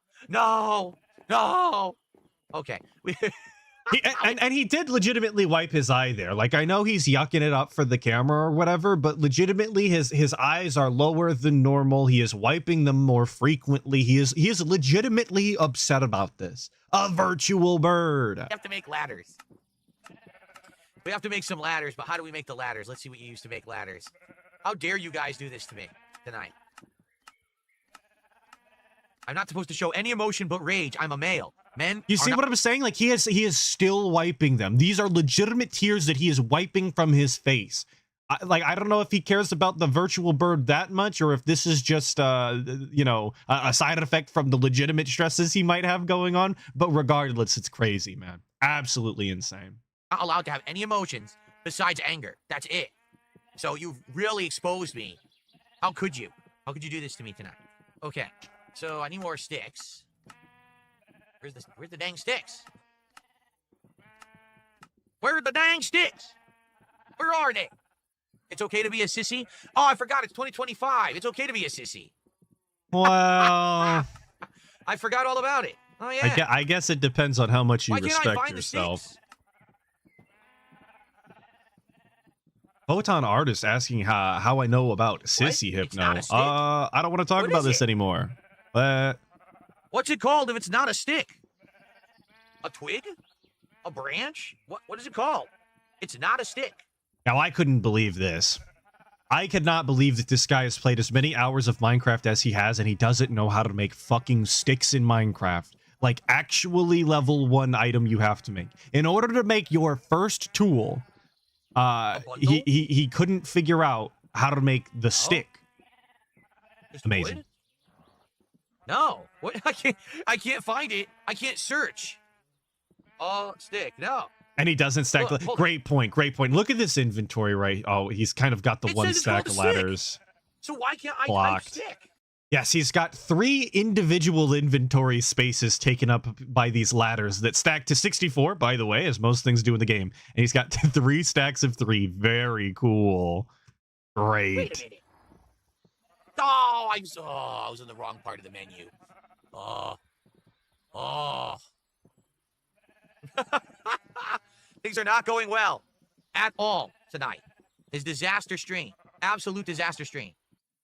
Okay. And he did legitimately wipe his eye there. Like, I know he's yucking it up for the camera or whatever, but legitimately his eyes are lower than normal. He is wiping them more frequently. He is legitimately upset about this. A virtual bird. We have to make ladders. We have to make some ladders, but how do we make the ladders? Let's see what you use to make ladders. How dare you guys do this to me tonight? I'm not supposed to show any emotion but rage. I'm a male. Men. You see what I'm saying? Like, he is still wiping them. These are legitimate tears that he is wiping from his face. I don't know if he cares about the virtual bird that much, or if this is just a side effect from the legitimate stresses he might have going on. But regardless, it's crazy, man. Absolutely insane. Not allowed to have any emotions besides anger. That's it. So you've really exposed me. How could you? How could you do this to me tonight? Okay. So I need more sticks. Where's the dang sticks? Where are the dang sticks? Where are they? It's okay to be a sissy? Oh, I forgot. It's 2025. It's okay to be a sissy. Well, I forgot all about it. Oh, yeah. I guess it depends on how much you Why can't I respect find yourself. the sticks? Photon Artist asking how I know about sissy It's not hypno. a stick. I don't want to talk What about is this it? anymore. But What's it called if it's not a stick? A twig? A branch? What is it called? It's not a stick. now I couldn't believe this. I could not believe that this guy has played as many hours of Minecraft as he has, and he doesn't know how to make fucking sticks in Minecraft. Like, actually level 1 item you have to make. In order to make your first tool, he couldn't figure out how to make the stick. Just Amazing. wood? No. What? I can't find it. I can't search. Oh, stick. No. And he doesn't stack. Look, great point. Great point. Look at this inventory, right? Oh, he's kind of got the It one says it's stack called of a stick. ladders. So why can't I type Blocked. stick? Yes, he's got 3 individual inventory spaces taken up by these ladders that stack to 64, by the way, as most things do in the game. And he's got 3 stacks of 3. Very cool. Great. Wait a minute. Oh, I was in the wrong part of the menu. Oh. Things are not going well at all tonight. It's disaster stream. Absolute disaster stream.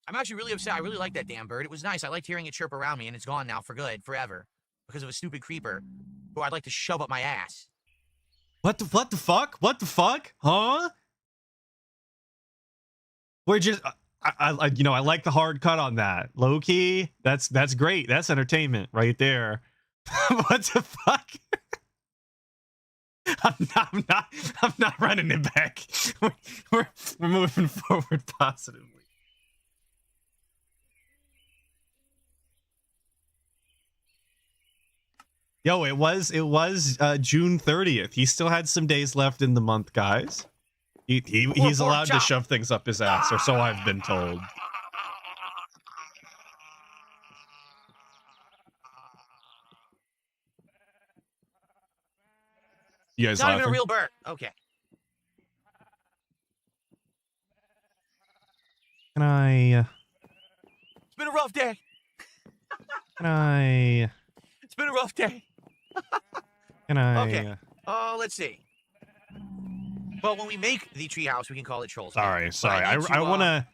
I'm actually really upset. I really like that damn bird. It was nice. I liked hearing it chirp around me, and it's gone now for good, forever, because of a stupid creeper who I'd like to shove up my ass. What the fuck? What the fuck? Huh? We're just I like the hard cut on that. Low key, that's great. That's entertainment right there. What the fuck? I'm not running it back. We're moving forward positively. Yo, it was June 30th. He still had some days left in the month, guys. He's allowed to shove things up his ass, or so I've been told. You guys Not even a laughing? real bird. Okay. Can I? It's been a rough day. Can I? It's been a rough day. Can I? Okay. Let's see. Well, when we make the treehouse, we can call it Trolls. Sorry. I I want to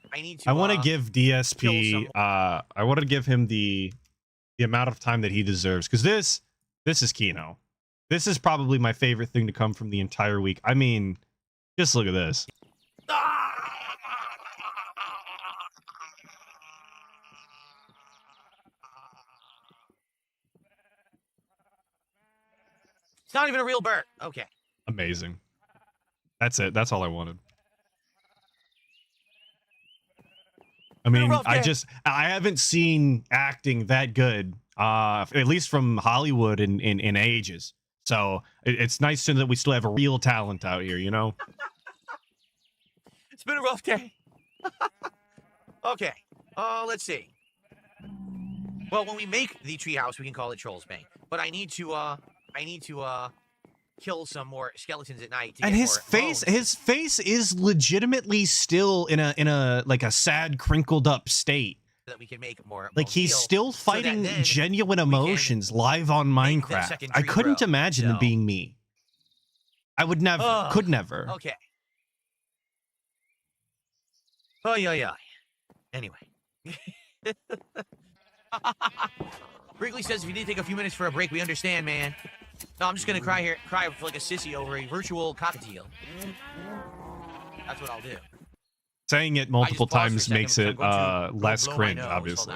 give DSP. I want to give him the amount of time that he deserves, because this is Kino. This is probably my favorite thing to come from the entire week. I mean, just look at this. It's not even a real bird. Okay. Amazing. That's it. That's all I wanted. I mean, I haven't seen acting that good, at least from Hollywood in ages. So it's nice to know that we still have a real talent out here, you know? It's been a rough day. Okay. Let's see. Well, when we make the treehouse, we can call it Trolls Bank. But I need to kill some more skeletons at night. And his face is legitimately still in a like a sad, crinkled up state. That we can make more. Like he's still fighting genuine emotions live on Minecraft. I couldn't imagine them being me. I would never, could never. Okay. Oh yeah. Anyway. Wrigley says if you need to take a few minutes for a break, we understand, man. No, I'm just gonna cry for like a sissy over a virtual cockatiel. That's what I'll do. Saying it multiple times makes it less cringe, obviously.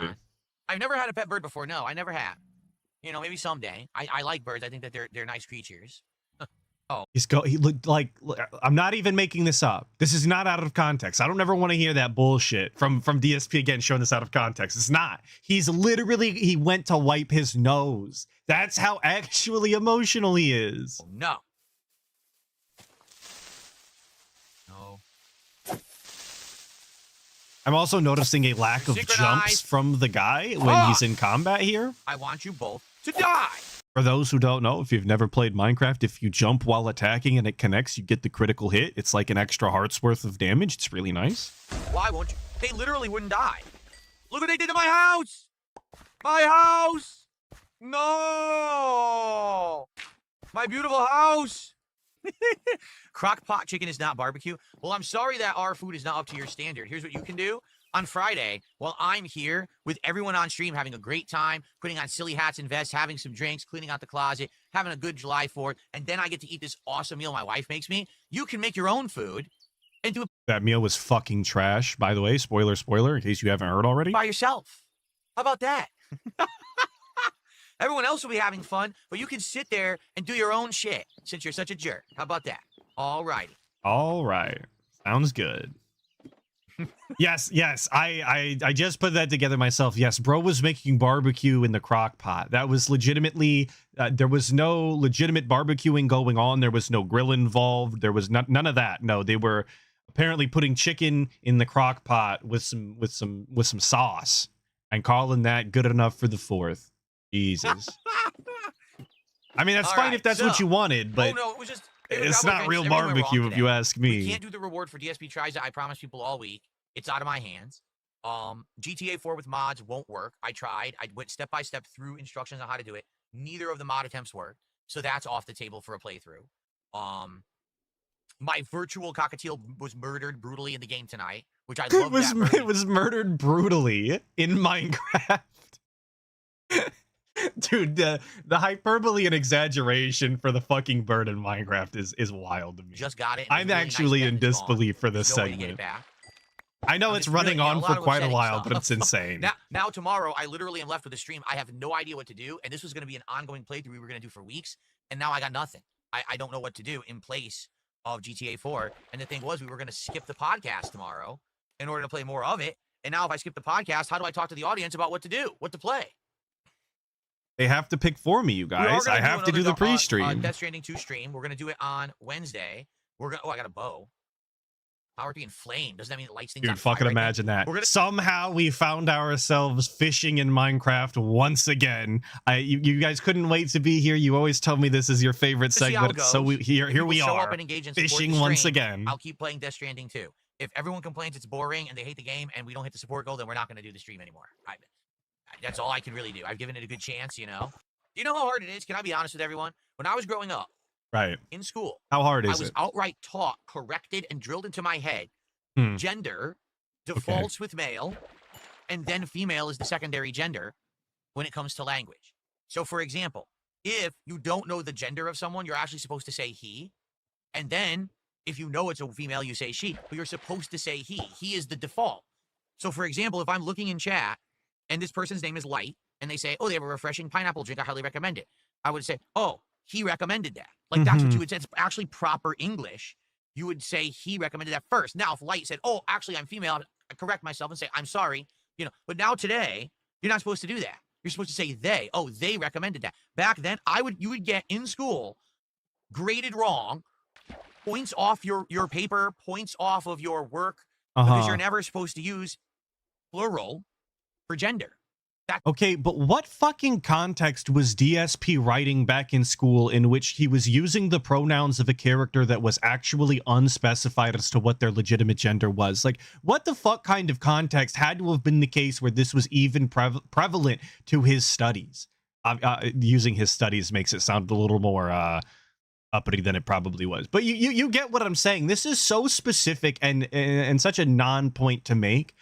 I've never had a pet bird before. No, I never have. You know, maybe someday. I like birds. I think that they're nice creatures. Oh. He looked like, I'm not even making this up. This is not out of context. I don't ever want to hear that bullshit from DSP again showing this out of context. It's not. He went to wipe his nose. That's how actually emotional he is. Oh, no. No. I'm also noticing a lack of jumps from the guy when he's in combat here. I want you both to die. For those who don't know, if you've never played Minecraft, if you jump while attacking and it connects, you get the critical hit. It's like an extra heart's worth of damage. It's really nice. Why won't you? They literally wouldn't die. Look what they did to my house! My house! No! My beautiful house! Crock pot chicken is not barbecue. Well, I'm sorry that our food is not up to your standard. Here's what you can do. On Friday, while I'm here with everyone on stream having a great time, putting on silly hats and vests, having some drinks, cleaning out the closet, having a good July 4th, and then I get to eat this awesome meal my wife makes me, you can make your own food and do it That meal was fucking trash, by the way. Spoiler, in case you haven't heard already. by yourself. How about that? Everyone else will be having fun, but you can sit there and do your own shit since you're such a jerk. How about that? All righty. All right. Sounds good. Yes. I just put that together myself. Yes, bro was making barbecue in the crock pot. That was legitimately, there was no legitimate barbecuing going on. There was no grill involved. There was none of that. No, they were apparently putting chicken in the crock pot with some sauce and calling that good enough for the 4th. Jesus. I mean, that's All fine right, if that's what so- you wanted, but oh no, it was just it's not real barbecue if you ask We me. can't do the reward for DSP tries that I promised people all week. It's out of my hands. GTA 4 with mods won't work. I tried. I went step by step through instructions on how to do it. Neither of the mod attempts worked, so that's off the table for a playthrough. My virtual cockatiel was murdered brutally in the game tonight, which I love. It was murdered brutally in Minecraft. Dude, the hyperbole and exaggeration for the fucking bird in Minecraft is wild to me. Just got it. I'm actually in disbelief for this segment. I know it's running on for quite a while, but it's insane. Now tomorrow, I literally am left with a stream. I have no idea what to do, and this was going to be an ongoing playthrough we were going to do for weeks, and now I got nothing. I don't know what to do in place of GTA 4. And the thing was, we were going to skip the podcast tomorrow in order to play more of it. And now if I skip the podcast, how do I talk to the audience about what to do, what to play? They have to pick for me, you guys. I have to do the pre-stream. Death Stranding 2 stream. We're going to do it on Wednesday. Oh, I got a bow. Power being flame. Doesn't that mean it lights things on Dude, fire? fucking imagine that. Somehow we found ourselves fishing in Minecraft once again. You guys couldn't wait to be here. You always tell me this is your favorite segment. So here we show are, up and engage and fishing once again. I'll keep playing Death Stranding 2. If everyone complains it's boring and they hate the game and we don't hit the support goal, then we're not going to do the stream anymore. That's all I can really do. I've given it a good chance, you know. Do you know how hard it is? Can I be honest with everyone? When I was growing up, right, in school, how hard is it? I was outright taught, corrected, and drilled into my head. Gender defaults with male, and then female is the secondary gender when it comes to language. So, for example, if you don't know the gender of someone, you're actually supposed to say he, and then if you know it's a female, you say she, but you're supposed to say he. He is the default. So, for example, if I'm looking in chat and this person's name is Light, and they say, oh, they have a refreshing pineapple drink, I highly recommend it, I would say, oh, he recommended that. Like, that's what you would say. It's actually proper English. You would say he recommended that first. Now, if Light said, oh, actually, I'm female, I correct myself and say, I'm sorry, you know. But now today, you're not supposed to do that. You're supposed to say they. Oh, they recommended that. Back then, you would get in school graded wrong, points off your paper, points off of your work, because you're never supposed to use plural for gender. Okay, but what fucking context was DSP writing back in school in which he was using the pronouns of a character that was actually unspecified as to what their legitimate gender was? Like, what the fuck kind of context had to have been the case where this was even prevalent to his studies? Using his studies makes it sound a little more uppity than it probably was. But you get what I'm saying. This is so specific and such a non-point to make.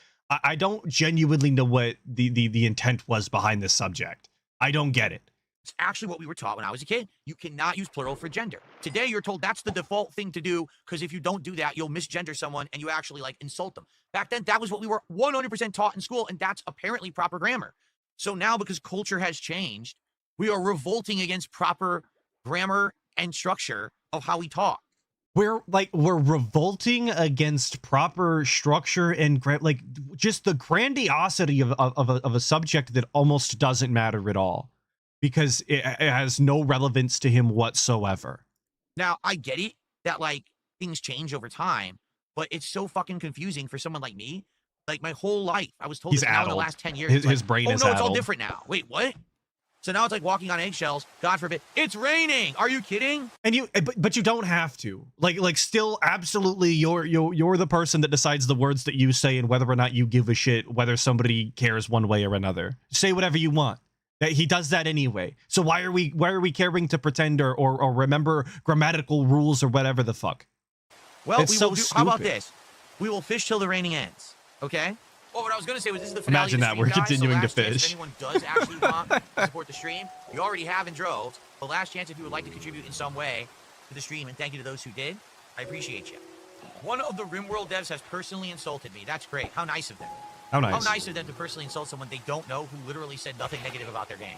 I don't genuinely know what the intent was behind this subject. I don't get it. It's actually what we were taught when I was a kid. You cannot use plural for gender. Today, you're told that's the default thing to do, because if you don't do that, you'll misgender someone and you actually, like, insult them. Back then, that was what we were 100% taught in school, and that's apparently proper grammar. So now, because culture has changed, we are revolting against proper grammar and structure of how we talk. We're revolting against proper structure and like just the grandiosity of a subject that almost doesn't matter at all, because it has no relevance to him whatsoever. Now, I get it that, like, things change over time, but it's so fucking confusing for someone like me. Like, my whole life, I was told He's this now in the addled. last 10 years. His brain is oh no, it's all addled. different now. Wait, what? So now it's like walking on eggshells. God forbid. It's raining. Are you kidding? And but you don't have to. Like still, absolutely, you're the person that decides the words that you say and whether or not you give a shit whether somebody cares one way or another. Say whatever you want. He does that anyway. So why are we caring to pretend or remember grammatical rules or whatever the fuck? Well, it's so how about this? We will fish till the raining ends. Okay. Well, what I was going to say was this is the finale. Imagine that. We're continuing to fish. If anyone does actually want to support the stream, you already have in droves. The last chance if you would like to contribute in some way to the stream, and thank you to those who did. I appreciate you. One of the RimWorld devs has personally insulted me. That's great. How nice of them. How nice. How nice of them to personally insult someone they don't know who literally said nothing negative about their game.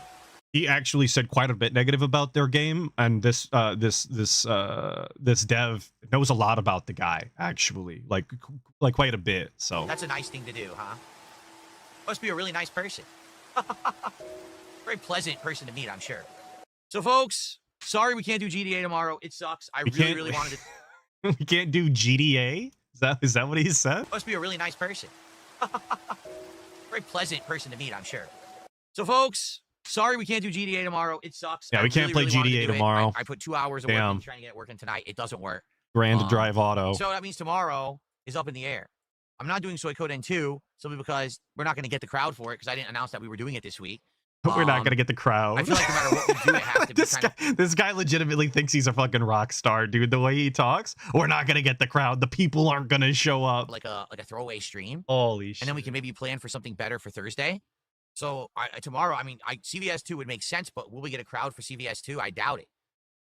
He actually said quite a bit negative about their game, and this dev knows a lot about the guy, actually, like quite a bit. So That's a nice thing to do, huh? Must be a really nice person. Very pleasant person to meet, I'm sure. So, folks, sorry we can't do GTA tomorrow. It sucks. I really wanted to. We can't do GTA. Is that what he said? Must be a really nice person. Very pleasant person to meet, I'm sure. So, folks, sorry we can't do GTA tomorrow. It sucks. Yeah, we can't play GTA tomorrow. I put 2 hours of work in trying to get it working tonight. It doesn't work. Grand Drive Auto. So that means tomorrow is up in the air. I'm not doing Suikoden 2 simply because we're not going to get the crowd for it because I didn't announce that we were doing it this week. But we're not going to get the crowd. I feel like no matter what we do, it has to be this guy legitimately thinks he's a fucking rock star, dude. The way he talks, we're not going to get the crowd. The people aren't going to show up. like a throwaway stream. Holy shit. And then we can maybe plan for something better for Thursday. So tomorrow, I mean, CVS 2 would make sense, but will we get a crowd for CVS 2? I doubt it.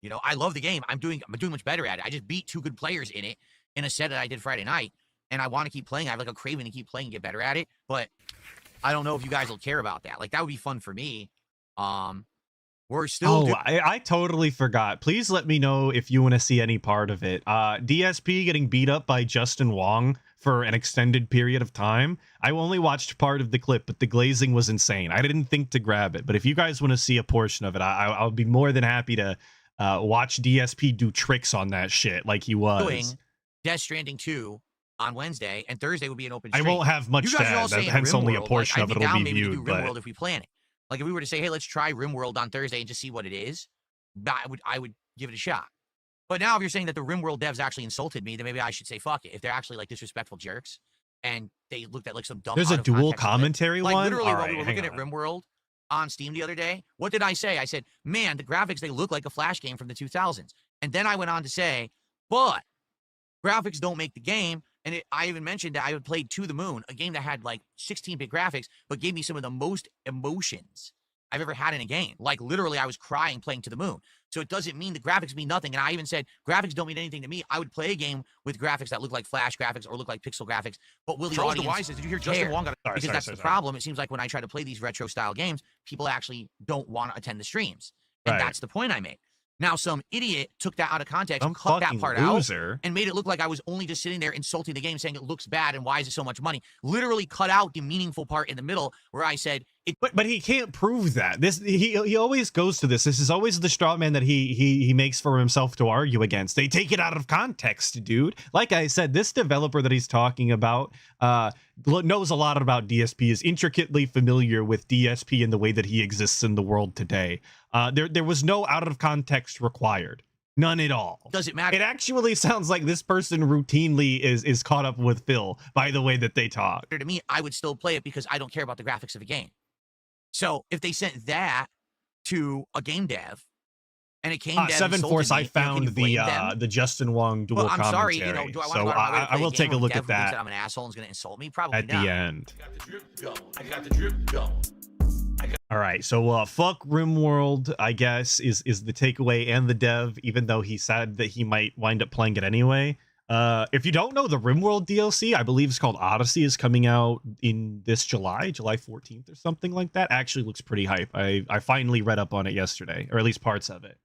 You know, I love the game. I'm doing much better at it. I just beat 2 good players in it in a set that I did Friday night, and I want to keep playing. I have like a craving to keep playing and get better at it, but I don't know if you guys will care about that. Like, that would be fun for me. We're still. I totally forgot. Please let me know if you want to see any part of it. DSP getting beat up by Justin Wong for an extended period of time. I only watched part of the clip, but the glazing was insane. I didn't think to grab it, but if you guys want to see a portion of it, I'll be more than happy to watch DSP do tricks on that shit like he was. Doing Death Stranding 2 on Wednesday, and Thursday will be an open stream. I won't have much to add, hence only a portion of it will be viewed. But RimWorld if we plan it. Like, if we were to say, hey, let's try RimWorld on Thursday and just see what it is, I would give it a shot. But now if you're saying that the RimWorld devs actually insulted me, then maybe I should say fuck it. If they're actually like disrespectful jerks and they looked at like some dumb. There's a dual commentary one. Like, literally, when we were looking at RimWorld on Steam the other day, what did I say? I said, man, the graphics, they look like a Flash game from the 2000s. And then I went on to say, but graphics don't make the game. And I even mentioned that I had played To the Moon, a game that had like 16-bit graphics, but gave me some of the most emotions I've ever had in a game. Like, literally, I was crying playing To the Moon. So it doesn't mean the graphics mean nothing. And I even said, graphics don't mean anything to me. I would play a game with graphics that look like Flash graphics or look like pixel graphics, but will the audience Did you hear Justin Wong got because that's the problem. It seems like when I try to play these retro-style games, people actually don't want to attend the streams. And that's the point I made. Now, some idiot took that out of context, cut that part out, and made it look like I was only just sitting there insulting the game, saying it looks bad and why is it so much money? Literally cut out the meaningful part in the middle where I said it. But he can't prove that. He always goes to this. This is always the straw man that he makes for himself to argue against. They take it out of context, dude. Like I said, this developer that he's talking about knows a lot about DSP, is intricately familiar with DSP and the way that he exists in the world today. There was no out of context required. None at all. Does it matter? It actually sounds like this person routinely is caught up with Phil by the way that they talk. To me, I would still play it because I don't care about the graphics of a game. So if they sent that to a game dev and it came down Seven Force, I found the Justin Wong dual commentary. I'm sorry, do I want to so I will take a look at that. I'm an asshole and is going to insult me? Probably at not. the end. I got the drip go. All right, so fuck RimWorld, I guess, is the takeaway, and the dev, even though he said that he might wind up playing it anyway. If you don't know, the RimWorld DLC, I believe it's called Odyssey, is coming out in this July 14th or something like that. Actually looks pretty hype. I finally read up on it yesterday, or at least parts of it.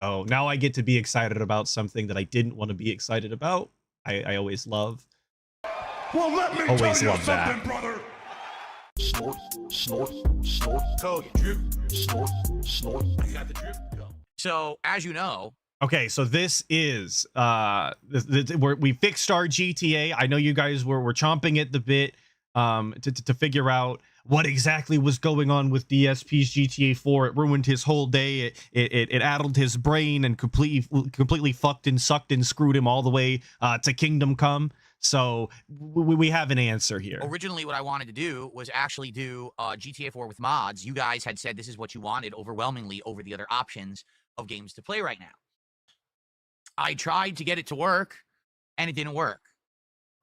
Oh, now I get to be excited about something that I didn't want to be excited about. I always love. Well, let me always tell you love that. something, brother. Snort, snort, snort, code, drip, snort, snort. I got the drip go. So, as you know, okay, so this is we fixed our GTA. I know you guys were chomping at the bit to figure out what exactly was going on with DSP's GTA 4. It ruined his whole day. It addled his brain and completely fucked and sucked and screwed him all the way to Kingdom Come. So we have an answer here. Originally, what I wanted to do was actually do GTA 4 with mods. You guys had said this is what you wanted overwhelmingly over the other options of games to play right now. I tried to get it to work, and it didn't work,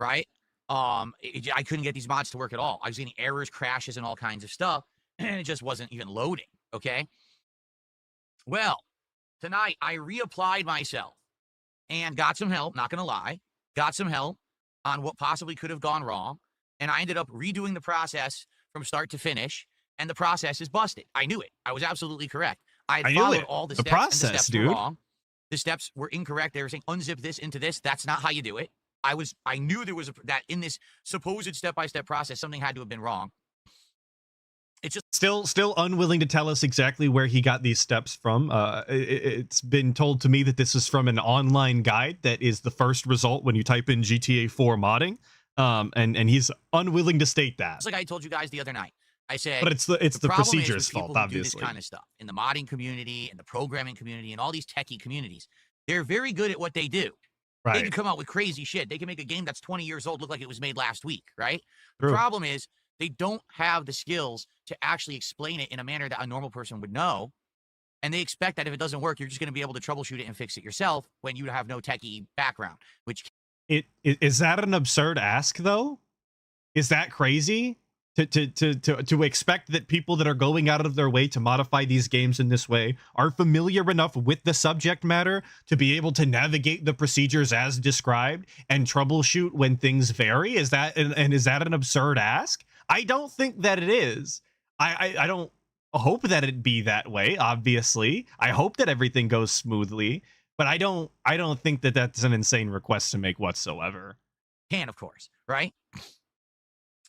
right? I couldn't get these mods to work at all. I was getting errors, crashes, and all kinds of stuff, and it just wasn't even loading, okay? Well, tonight, I reapplied myself and got some help, not going to lie, got some help on what possibly could have gone wrong, and I ended up redoing the process from start to finish, and the process is busted. I knew it. I was absolutely correct. I knew followed it. all the The steps, and the process, steps were dude. wrong. The steps were incorrect. They were saying unzip this into this. That's not how you do it. I knew there was that in this supposed step-by-step process, something had to have been wrong. It's just Still unwilling to tell us exactly where he got these steps from. It's been told to me that this is from an online guide that is the first result when you type in GTA 4 modding. And he's unwilling to state that. like I told you guys the other night. I said, But it's the problem is procedure's with people fault, who do obviously. this kind of stuff in the modding community and the programming community and all these techie communities. They're very good at what they do. They can Right. come out with crazy shit. They can make a game that's 20 years old look like it was made last week, right? True. The problem is they don't have the skills to actually explain it in a manner that a normal person would know. And they expect that if it doesn't work, you're just going to be able to troubleshoot it and fix it yourself when you have no techie background, which Is that an absurd ask, though? Is that crazy? To expect that people that are going out of their way to modify these games in this way are familiar enough with the subject matter to be able to navigate the procedures as described and troubleshoot when things vary? Is that an absurd ask? I don't think that it is. I don't hope that it be that way, obviously. I hope that everything goes smoothly, but I don't think that that's an insane request to make whatsoever. can, of course, right?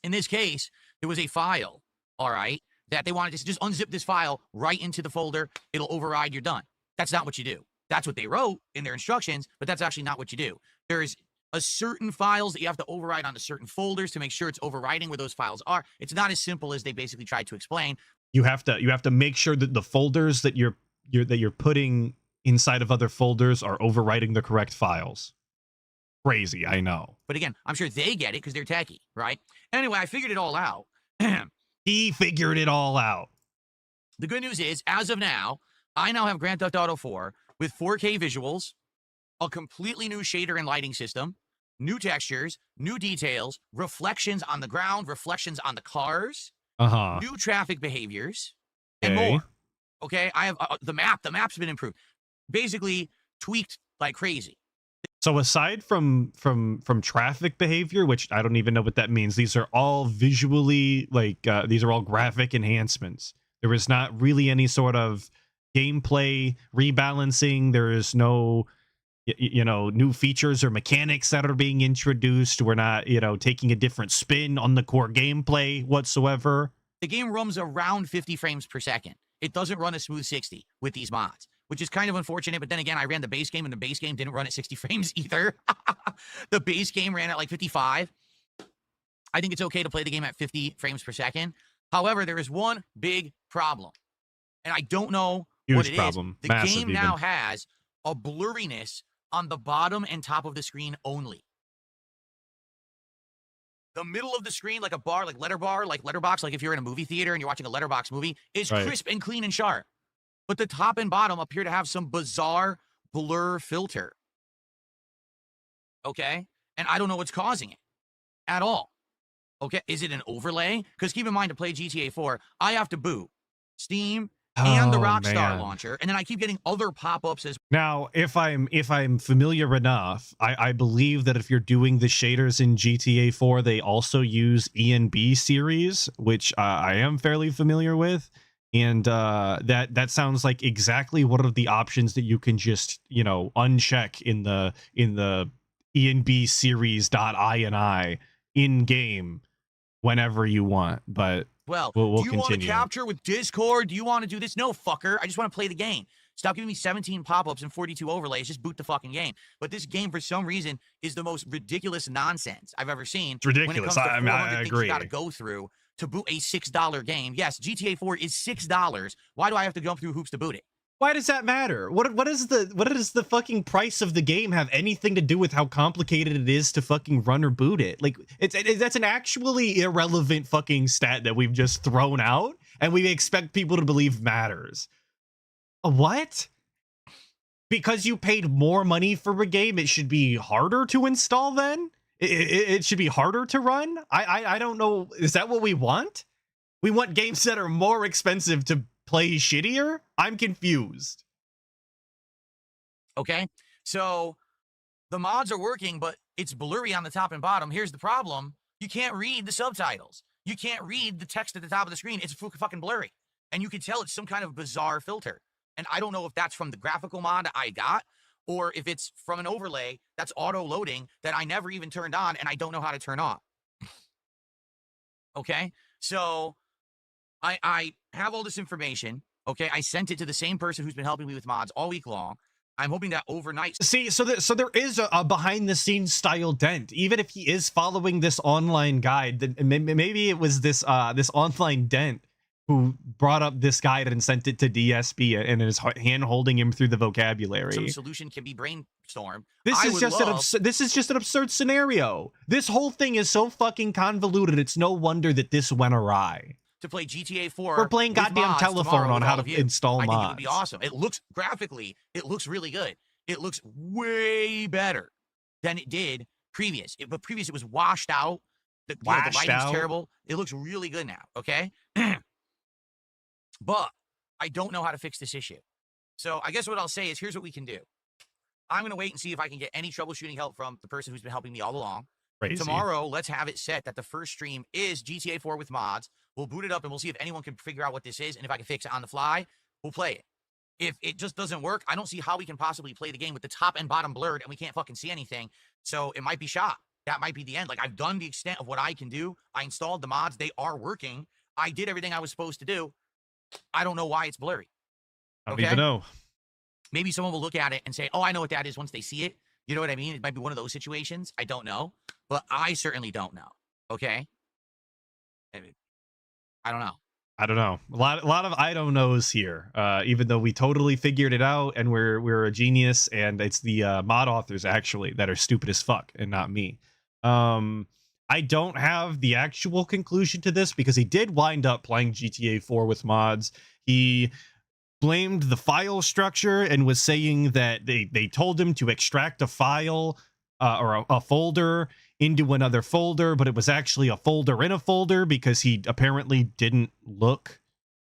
In this case, there was a file, all right, that they wanted to just unzip this file right into the folder. It'll override, you're done. That's not what you do. That's what they wrote in their instructions, but that's actually not what you do. There's a certain files that you have to override onto certain folders to make sure it's overriding where those files are. It's not as simple as they basically tried to explain. You have to make sure that the folders that you're putting inside of other folders are overwriting the correct files. Crazy, I know. But again, I'm sure they get it because they're techie, right? Anyway, I figured it all out. He figured it all out. The good news is, as of now, I now have Grand Theft Auto 4 with 4K visuals, a completely new shader and lighting system, new textures, new details, reflections on the ground, reflections on the cars, new traffic behaviors, and Okay. more. Okay, I have the map. The map's been improved, basically tweaked like crazy. So aside from traffic behavior, which I don't even know what that means, these are all visually these are all graphic enhancements. There is not really any sort of gameplay rebalancing. There is no new features or mechanics that are being introduced. We're not taking a different spin on the core gameplay whatsoever. The game runs around 50 frames per second. It doesn't run a smooth 60 with these mods, which is kind of unfortunate. But then again, I ran the base game, and the base game didn't run at 60 frames either. The base game ran at like 55. I think it's okay to play the game at 50 frames per second. However, there is one big problem, and I don't know what it problem. is. The Massive game even. now has a blurriness on the bottom and top of the screen only. The middle of the screen, like a bar, like letter bar, like letterbox, like if you're in a movie theater and you're watching a letterbox movie, is Right. crisp and clean and sharp. But the top and bottom appear to have some bizarre blur filter. Okay? And I don't know what's causing it at all. Okay? Is it an overlay? Because keep in mind, to play GTA 4, I have to boot Steam and the Rockstar man. launcher, and then I keep getting other pop-ups as Now, if I'm familiar enough, I believe that if you're doing the shaders in GTA 4, they also use ENB series, which I am fairly familiar with, and that sounds like exactly one of the options that you can just uncheck in the ENB series.ini in game whenever you want. But well. we'll Do you want to continue. capture with Discord? Do you want to do this? No, fucker. I just want to play the game. Stop giving me 17 pop-ups and 42 overlays. Just boot the fucking game. But this game, for some reason, is the most ridiculous nonsense I've ever seen. It's ridiculous. When it comes to I 400 things agree. you got to go through to boot a $6 game. Yes, GTA 4 is $6. Why do I have to jump through hoops to boot it? Why does that matter? What does the fucking price of the game have anything to do with how complicated it is to fucking run or boot it? Like that's an actually irrelevant fucking stat that we've just thrown out, and we expect people to believe matters. What? Because you paid more money for a game, it should be harder to install then? It should be harder to run? I don't know. Is that what we want? We want games that are more expensive to play shittier? I'm confused. Okay? So the mods are working, but it's blurry on the top and bottom. Here's the problem. You can't read the subtitles. You can't read the text at the top of the screen. It's fucking blurry. And you can tell it's some kind of bizarre filter. And I don't know if that's from the graphical mod I got or if it's from an overlay that's auto-loading that I never even turned on and I don't know how to turn off. Okay? So I have all this information. Okay? I sent it to the same person who's been helping me with mods all week long. I'm hoping that overnight. See, so there is a behind-the-scenes style dent. Even if he is following this online guide, then maybe it was this this online dent who brought up this guide and sent it to DSP and is hand-holding him through the vocabulary. Some solution can be brainstormed. This is just an absurd scenario. This whole thing is so fucking convoluted. It's no wonder that this went awry. To play GTA 4. We're playing goddamn telephone on how to install mods. I think it would be awesome. It looks graphically, it looks really good. It looks way better than it did previous. But previous it was washed out. The lighting's terrible. It looks really good now. Okay. But I don't know how to fix this issue. So I guess what I'll say is here's what we can do. I'm gonna wait and see if I can get any troubleshooting help from the person who's been helping me all along. Crazy. Tomorrow, let's have it set that the first stream is GTA 4 with mods. We'll boot it up and we'll see if anyone can figure out what this is. And if I can fix it on the fly, we'll play it. If it just doesn't work, I don't see how we can possibly play the game with the top and bottom blurred and we can't fucking see anything. So it might be shot. That might be the end. Like, I've done the extent of what I can do. I installed the mods. They are working. I did everything I was supposed to do. I don't know why it's blurry. I don't even know. Maybe someone will look at it and say, oh, I know what that is once they see it. You know what I mean? It might be one of those situations. I don't know. But I certainly don't know. Okay? I don't know. I don't know. A lot of I don't knows here. Even though we totally figured it out and we're a genius, and it's the mod authors actually that are stupid as fuck and not me. I don't have the actual conclusion to this because he did wind up playing GTA 4 with mods. He blamed the file structure and was saying that they told him to extract a file or a folder into another folder, but it was actually a folder in a folder because he apparently didn't look.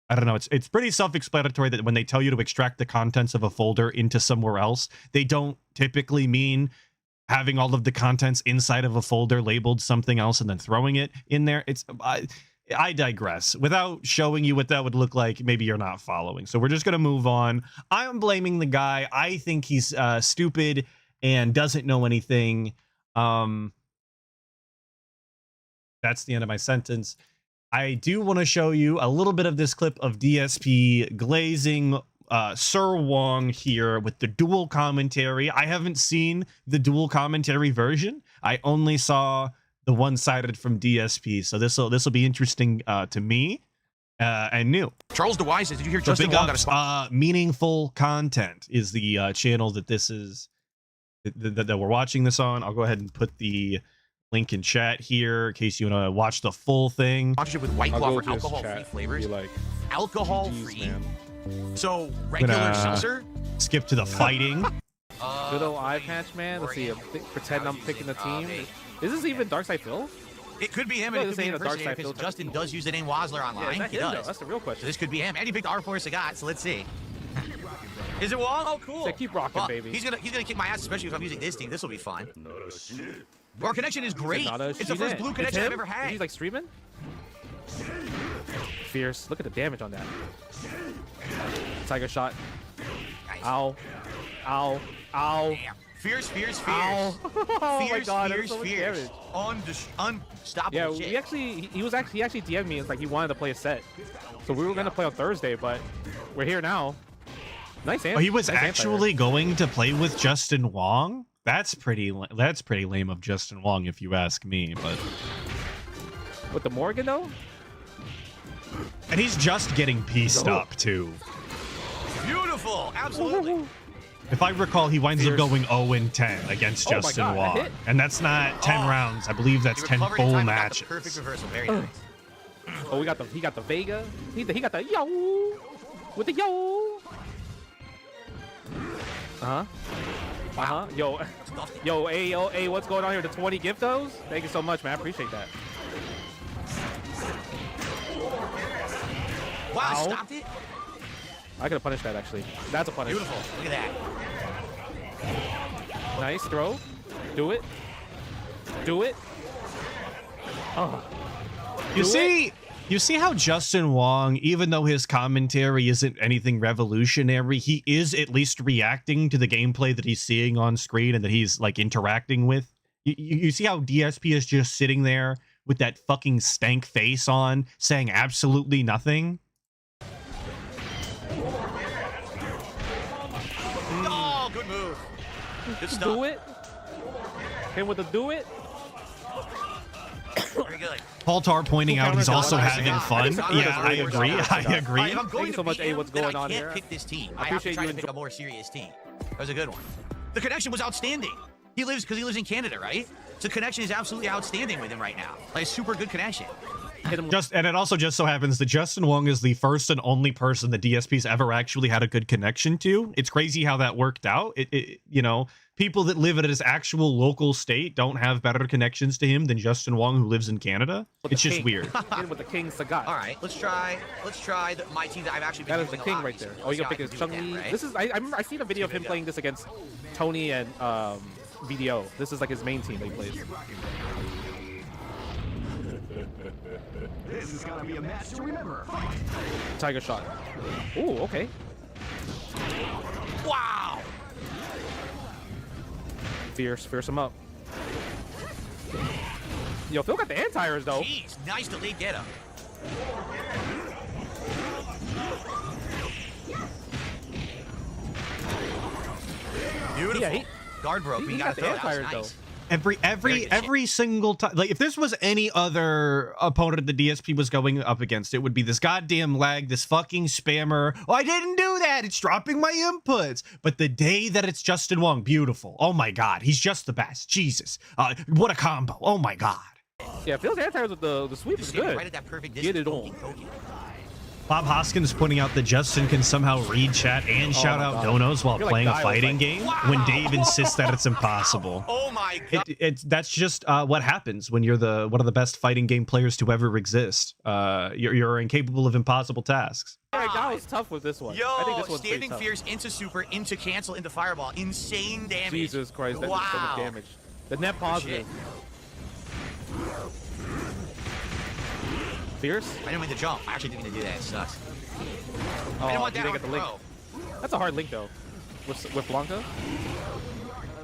I don't know. It's pretty self-explanatory that when they tell you to extract the contents of a folder into somewhere else, they don't typically mean having all of the contents inside of a folder labeled something else and then throwing it in there. I digress. Without showing you what that would look like, maybe you're not following. So we're just going to move on. I'm blaming the guy. I think he's stupid and doesn't know anything. That's the end of my sentence. I do want to show you a little bit of this clip of DSP glazing Sir Wong here with the dual commentary. I haven't seen the dual commentary version. I only saw the one-sided from DSP, so this will be interesting to me and new. Charles DeWise says, did you hear Justin Wong got a spot? Meaningful Content is the channel that this is that we're watching this on. I'll go ahead and put the link in chat here in case you want to watch the full thing. Sponsorship with White Claw for alcohol-free flavors. Like, alcohol-free. So regular seltzer. Skip to the fighting. Good old eye patch, man. Let's see. Pretend I'm picking the team. Is this even Darkside Phil? It could be him. Yeah, And it could be the Darkside because Phil. Justin does use the name Wazler online. Yeah, He does. though? That's the real question. So this could be him. And he picked R4 Sagat, so let's see. Is it Wong? Oh, cool. So keep rocking, Well, baby. He's gonna kick my ass, especially if I'm using this team. This will be fun. Our connection is great. It's the first blue connection I've ever had. He's like streaming. Fierce. Look at the damage on that. Tiger shot. Nice. Ow. Ow. Ow. Damn. Fierce. Ow. Oh my god, that's fierce, so much fierce. damage. Unstoppable Yeah, shit. he actually he actually DM'd me. It's like he wanted to play a set, so we were gonna play on Thursday, but we're here now. Nice answer. Oh, he was nice actually going to play with Justin Wong? That's pretty lame of Justin Wong, if you ask me. But with the Morgan though, and he's just getting pieced up too. Beautiful. Absolutely. If I recall, he winds up going 0-10 against Oh my Justin God, that Wong, hit? and that's not 10 rounds. I believe that's He 10 recovered in full time and got the matches. Perfect reversal. Very nice. oh, he got the Vega. He got the yo with the yo. Yo, hey, what's going on here? The 20 giftos? Thank you so much, man. I appreciate that. Wow, Ow. stopped it. I could have punished that actually. That's a punish. Beautiful. Look at that. Nice throw. Do it. Do it. Oh. You see how Justin Wong, even though his commentary isn't anything revolutionary, he is at least reacting to the gameplay that he's seeing on screen and that he's like interacting with. You see how DSP is just sitting there with that fucking stank face on, saying absolutely nothing. Oh, good move. Good stuff. Do it. Him with the do it. Very good. Paul Tar pointing out he's also having fun. Yeah, I agree. I agree. If I'm going Thank you so to much, beat A, him, what's then going I on can't here? pick this team. I I have to appreciate try you to pick a more serious team. That was a good one. The connection was outstanding. He lives in Canada, right? So the connection is absolutely outstanding with him right now. Like a super good connection. And it also just so happens that Justin Wong is the first and only person that DSP's ever actually had a good connection to. It's crazy how that worked out. You know, people that live in his actual local state don't have better connections to him than Justin Wong, who lives in Canada. It's just weird. Hit with the king Sagat. All right, let's try my team that I've actually been That is the using a king lot right there. recently. Oh, you gonna Let's pick see his how I can Chung do Li. that, right? This is I remember I seen a video of him playing this against Tony and VDO. This is like his main team that he plays. This is gonna be a match to remember. Tiger shot. Ooh, okay. Wow. Fierce him up. Yo, Phil got the anti-airs though. Jeez, nice delayed get him. Beautiful. Yeah, Guard broke. he We got got the to throw. That was anti-airs, nice. Every single time, like if this was any other opponent the DSP was going up against, it would be this goddamn lag, this fucking spammer. Oh, I didn't do that. It's dropping my inputs. But the day that it's Justin Wong, beautiful. Oh my God, he's just the best. Jesus, what a combo. Oh my God. Yeah, Phil's anti-airs with the sweep is Just standing good. right at that perfect Get distance. it on. Poking. Bob Hoskins pointing out that Justin can somehow read chat and shout my out God. donos while You're like playing a Dial's fighting like, game wow. when Dave insists that it's impossible. Oh my God. That's just what happens when you're one of the best fighting game players to ever exist. You're incapable of impossible tasks. Alright, that was tough with this one. I think Yo, this one's pretty standing tough. fierce into super, into cancel, into fireball. Insane damage. Jesus Christ, that did so much damage. The net positive. Fierce? I didn't mean to jump. I actually didn't mean to do that. It sucks. I didn't Oh, want you that didn't get the link. throw. That's a hard link though. With Blanca?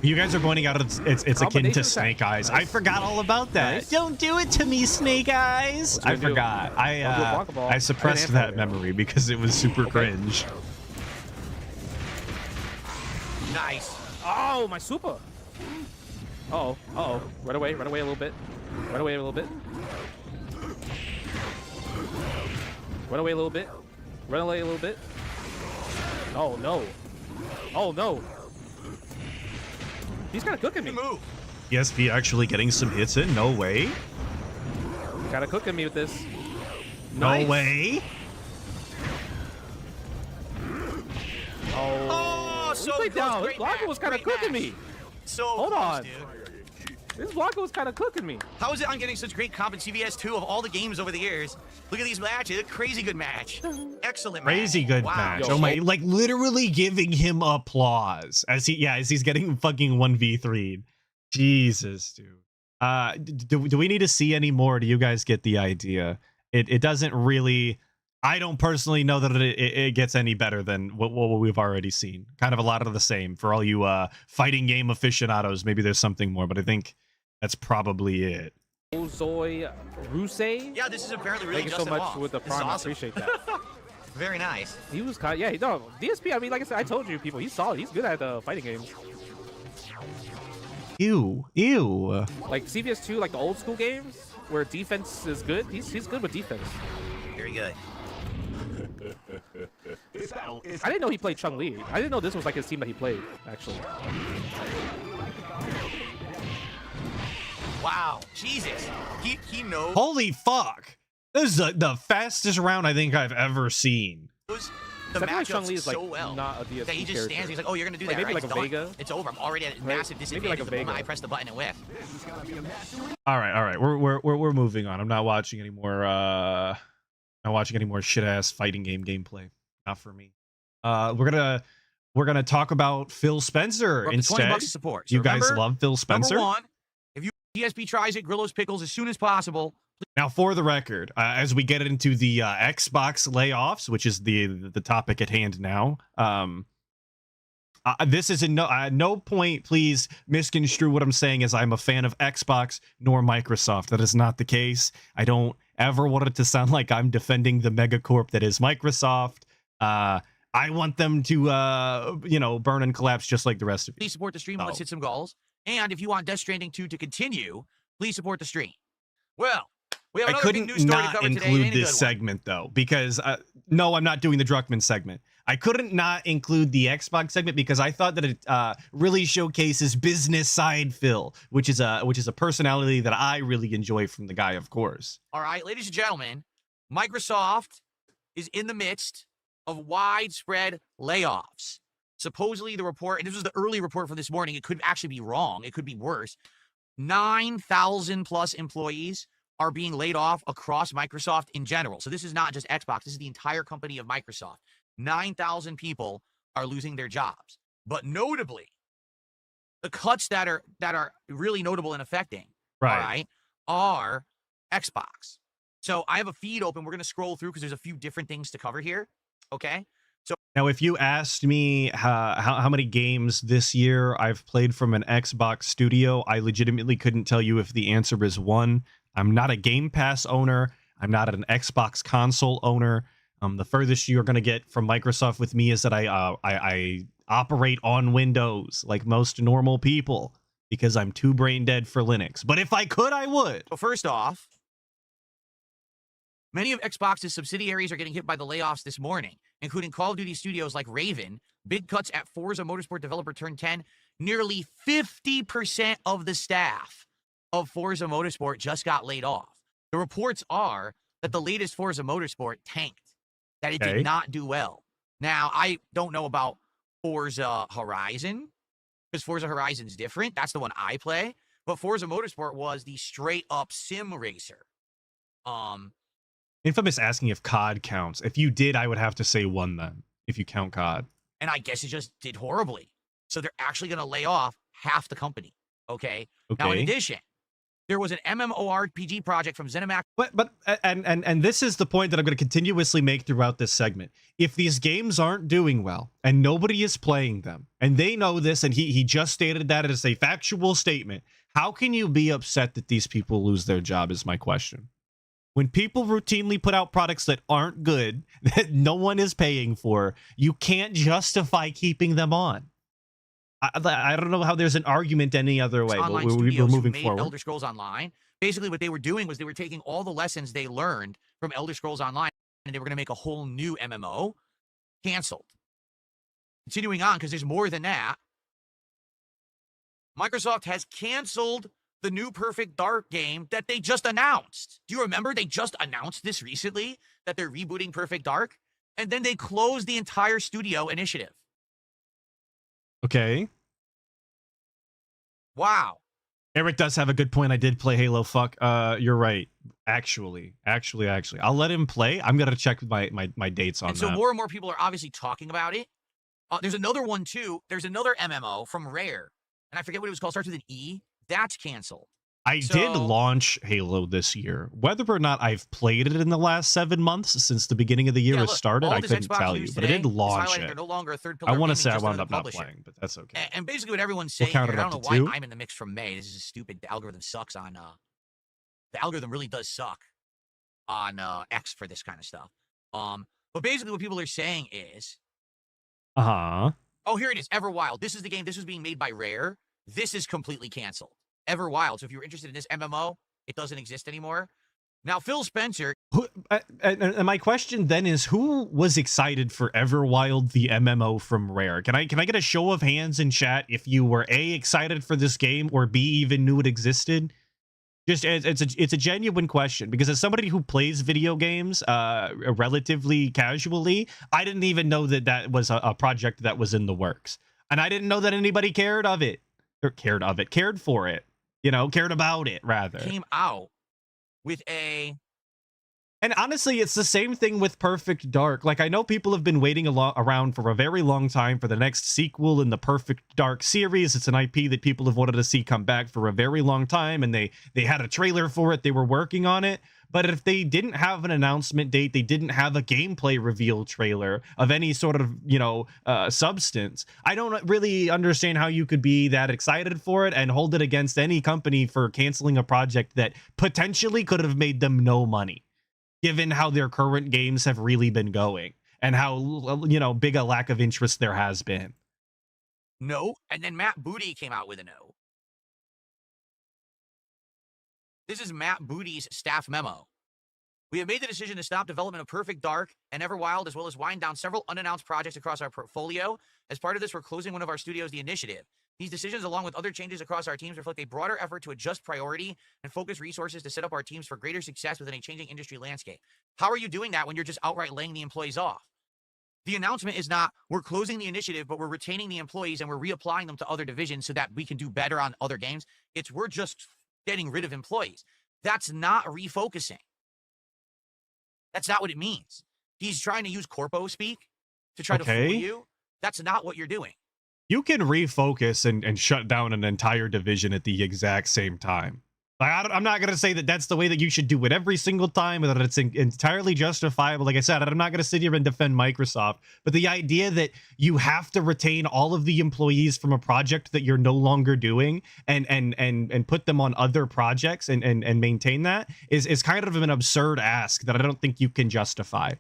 You guys are pointing out it's akin to Combination Snake attack. Eyes. Nice. I forgot all about that. Nice. Don't do it to me, Snake Eyes. What you I gonna do? forgot. Don't do a Blanca ball. I suppressed And an that anti-air. memory because it was super cringe. Nice. Oh, my super. Uh-oh. Run away a little bit. Run away a little bit. Run away a little bit. Run away a little bit. Oh no. Oh no. He's kind of cooking me. Good move. ESP actually getting some hits in? No way. Kind of cooking me with this. No Nice. way. Oh, We so played close. down. This Great Blanca match. was kind of Great cooking match. me. So Hold close, on. dude. This Blanca was kind of cooking me. How is it I'm getting such great comp in CVS2 of all the games over the years? Look at these matches. Crazy good match. Excellent match. Crazy good Wow. match. Yo, Oh my, like literally giving him applause as he's getting fucking 1v3'd. Jesus, dude. Do we need to see any more? Do you guys get the idea? It doesn't really. I don't personally know that it gets any better than what we've already seen. Kind of a lot of the same for all you fighting game aficionados. Maybe there's something more, but I think that's probably it. Ozoi Rusey. Yeah, this is apparently really Thank you so Justin much Wong. with the This is prime. I awesome. appreciate that. Very nice. He was kind. Yeah, no. DSP. I mean, like I said, I told you, people. He's solid. He's good at fighting games. Ew. Like CVS2, like the old school games where defense is good. He's good with defense. Very good. This battle is I didn't know he played Chung Li. I didn't know this was like his team that he played. Actually. Wow. Jesus. He knows Holy fuck. This is the fastest round I think I've ever seen. the Except for Chung Li matchups is like so well. not a DSP That he just character. stands. He's like, oh, you're gonna do Like, that, maybe right? like It's a done. Vega. It's over. I'm already at a Right. massive Maybe disadvantage like a the moment Vega. I press the button and whiff. All right. We're moving on. I'm not watching any more. Not watching any more shit ass fighting game gameplay. Not for me. We're gonna talk about Phil Spencer We're up to instead. $20 to support. So You guys remember, love Phil Spencer. Number one, if you DSP tries it, Grillo's Pickles as soon as possible. Now, for the record, as we get into the Xbox layoffs, which is the topic at hand now, this is no point, please misconstrue what I'm saying as I'm a fan of Xbox nor Microsoft. That is not the case. I don't ever want it to sound like I'm defending the megacorp that is Microsoft. I want them to, burn and collapse just like the rest of you. Please support the stream and let's hit some goals. And if you want Death Stranding 2 to continue, please support the stream. Well, we have I another big couldn't news story to not cover today. include this segment, though, because, no, I'm not doing the Druckmann segment. I couldn't not include the Xbox segment because I thought that it really showcases business side Phil, which is a personality that I really enjoy from the guy, of course. All right, ladies and gentlemen, Microsoft is in the midst of widespread layoffs. Supposedly the report, and this was the early report from this morning, it could actually be wrong. It could be worse. 9,000 plus employees are being laid off across Microsoft in general. So this is not just Xbox. This is the entire company of Microsoft. 9,000 people are losing their jobs. But notably, the cuts that are really notable and affecting, right, are Xbox. So I have a feed open. We're going to scroll through because there's a few different things to cover here. Okay. So now, if you asked me how many games this year I've played from an Xbox studio, I legitimately couldn't tell you if the answer is one. I'm not a Game Pass owner. I'm not an Xbox console owner. The furthest you're going to get from Microsoft with me is that I operate on Windows like most normal people because I'm too brain dead for Linux. But if I could, I would. So first off, many of Xbox's subsidiaries are getting hit by the layoffs this morning, including Call of Duty studios like Raven, big cuts at Forza Motorsport developer Turn 10. Nearly 50% of the staff of Forza Motorsport just got laid off. The reports are that the latest Forza Motorsport tanked, that it did not do well. Now, I don't know about Forza Horizon, because Forza Horizon's different. That's the one I play. But Forza Motorsport was the straight-up sim racer. Infamous asking if COD counts. If you did, I would have to say one then, if you count COD. And I guess it just did horribly. So they're actually going to lay off half the company. Okay? Now, in addition, there was an MMORPG project from ZeniMax. But this is the point that I'm going to continuously make throughout this segment. If these games aren't doing well and nobody is playing them, and they know this, and he just stated that as a factual statement, how can you be upset that these people lose their job is my question. When people routinely put out products that aren't good, that no one is paying for, you can't justify keeping them on. I don't know how there's an argument any other way, but we're moving forward. Elder Scrolls Online. Basically, what they were doing was they were taking all the lessons they learned from Elder Scrolls Online, and they were going to make a whole new MMO. Canceled. Continuing on, because there's more than that. Microsoft has canceled the new Perfect Dark game that they just announced. Do you remember they just announced this recently, that they're rebooting Perfect Dark? And then they closed the entire studio initiative. Okay. Wow. Eric does have a good point. I did play Halo. Fuck. You're right. Actually. I'll let him play. I'm going to check my dates on that. So more and more people are obviously talking about it. There's another one, too. There's another MMO from Rare. And I forget what it was called. Starts with an E. That's canceled. I did launch Halo this year. Whether or not I've played it in the last 7 months since the beginning of the year has started, I couldn't tell you. But I did launch it. No longer a third pillar. I want to say I wound up not playing, but that's okay. And basically what everyone's saying here, I don't know why I'm in the mix from May. This is stupid. The algorithm sucks on... the algorithm really does suck on X for this kind of stuff. But basically what people are saying is... Oh, here it is. Everwild. This is the game. This was being made by Rare. This is completely canceled. Everwild. So if you're interested in this MMO, it doesn't exist anymore. Now, Phil Spencer. And my question then is, who was excited for Everwild, the MMO from Rare? Can I get a show of hands in chat if you were A, excited for this game, or B, even knew it existed? Just it's a genuine question, because as somebody who plays video games relatively casually, I didn't even know that was a project that was in the works, and I didn't know that anybody cared for it, cared about it rather. Came out with a And honestly, it's the same thing with Perfect Dark. Like, I know people have been waiting around for a very long time for the next sequel in the Perfect Dark series. It's an IP that people have wanted to see come back for a very long time, and they had a trailer for it. They were working on it. But if they didn't have an announcement date, they didn't have a gameplay reveal trailer of any sort of, substance, I don't really understand how you could be that excited for it and hold it against any company for canceling a project that potentially could have made them no money, given how their current games have really been going and how, big a lack of interest there has been. No. And then Matt Booty came out with a no. This is Matt Booty's staff memo. We have made the decision to stop development of Perfect Dark and Everwild, as well as wind down several unannounced projects across our portfolio. As part of this, we're closing one of our studios, The Initiative. These decisions, along with other changes across our teams, reflect a broader effort to adjust priority and focus resources to set up our teams for greater success within a changing industry landscape. How are you doing that when you're just outright laying the employees off? The announcement is not, we're closing the initiative, but we're retaining the employees and we're reapplying them to other divisions so that we can do better on other games. It's, we're just getting rid of employees. That's not refocusing. That's not what it means. He's trying to use corpo speak to try to fool you. That's not what you're doing. You can refocus and shut down an entire division at the exact same time. I'm not going to say that that's the way that you should do it every single time, or that it's entirely justifiable. Like I said, I'm not going to sit here and defend Microsoft, but the idea that you have to retain all of the employees from a project that you're no longer doing and put them on other projects and maintain that is kind of an absurd ask that I don't think you can justify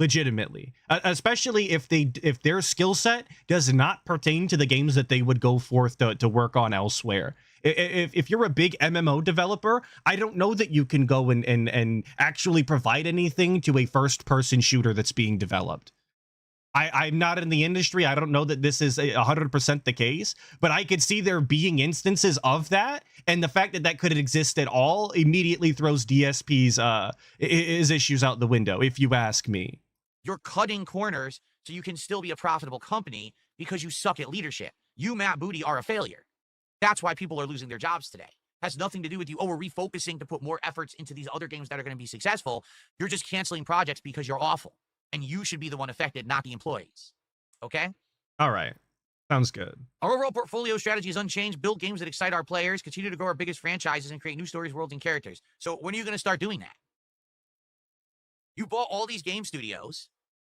legitimately, especially if their skill set does not pertain to the games that they would go forth to work on elsewhere. If you're a big MMO developer, I don't know that you can go and actually provide anything to a first-person shooter that's being developed. I'm not in the industry. I don't know that this is 100% the case, but I could see there being instances of that, and the fact that could exist at all immediately throws DSP's issues out the window, if you ask me. You're cutting corners so you can still be a profitable company because you suck at leadership. You, Matt Booty, are a failure. That's why people are losing their jobs today. Has nothing to do with you. Oh, we're refocusing to put more efforts into these other games that are going to be successful. You're just canceling projects because you're awful. And you should be the one affected, not the employees. Okay? All right. Sounds good. Our overall portfolio strategy is unchanged. Build games that excite our players, continue to grow our biggest franchises, and create new stories, worlds, and characters. So when are you going to start doing that? You bought all these game studios,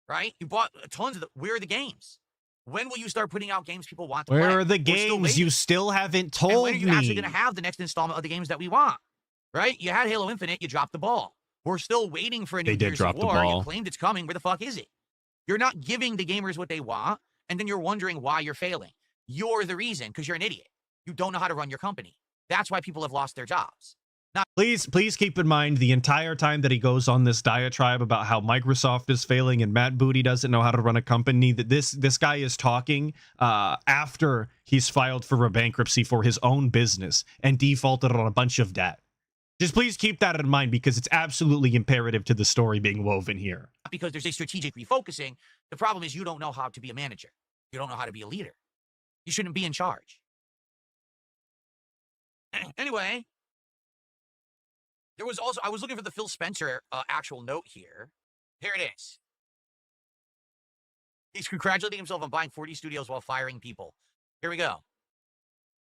right? You bought tons of where are the games? When will you start putting out games people want to play? Where are the games? You still haven't told me. And when are you actually going to have the next installment of the games that we want? Right? You had Halo Infinite. You dropped the ball. We're still waiting for a new Gears of War. You claimed it's coming. Where the fuck is it? You're not giving the gamers what they want, and then you're wondering why you're failing. You're the reason, because you're an idiot. You don't know how to run your company. That's why people have lost their jobs. Now, please keep in mind the entire time that he goes on this diatribe about how Microsoft is failing and Matt Booty doesn't know how to run a company, that this guy is talking after he's filed for a bankruptcy for his own business and defaulted on a bunch of debt. Just please keep that in mind, because it's absolutely imperative to the story being woven here. Because there's a strategic refocusing. The problem is you don't know how to be a manager. You don't know how to be a leader. You shouldn't be in charge. Anyway, there was also, I was looking for the Phil Spencer actual note here. Here it is. He's congratulating himself on buying 40 studios while firing people. Here we go.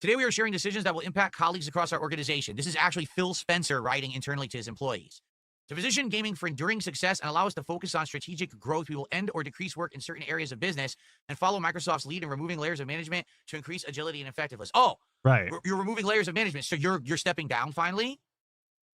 Today we are sharing decisions that will impact colleagues across our organization. This is actually Phil Spencer writing internally to his employees. To position gaming for enduring success and allow us to focus on strategic growth, we will end or decrease work in certain areas of business and follow Microsoft's lead in removing layers of management to increase agility and effectiveness. Oh, right. You're removing layers of management, so you're stepping down finally?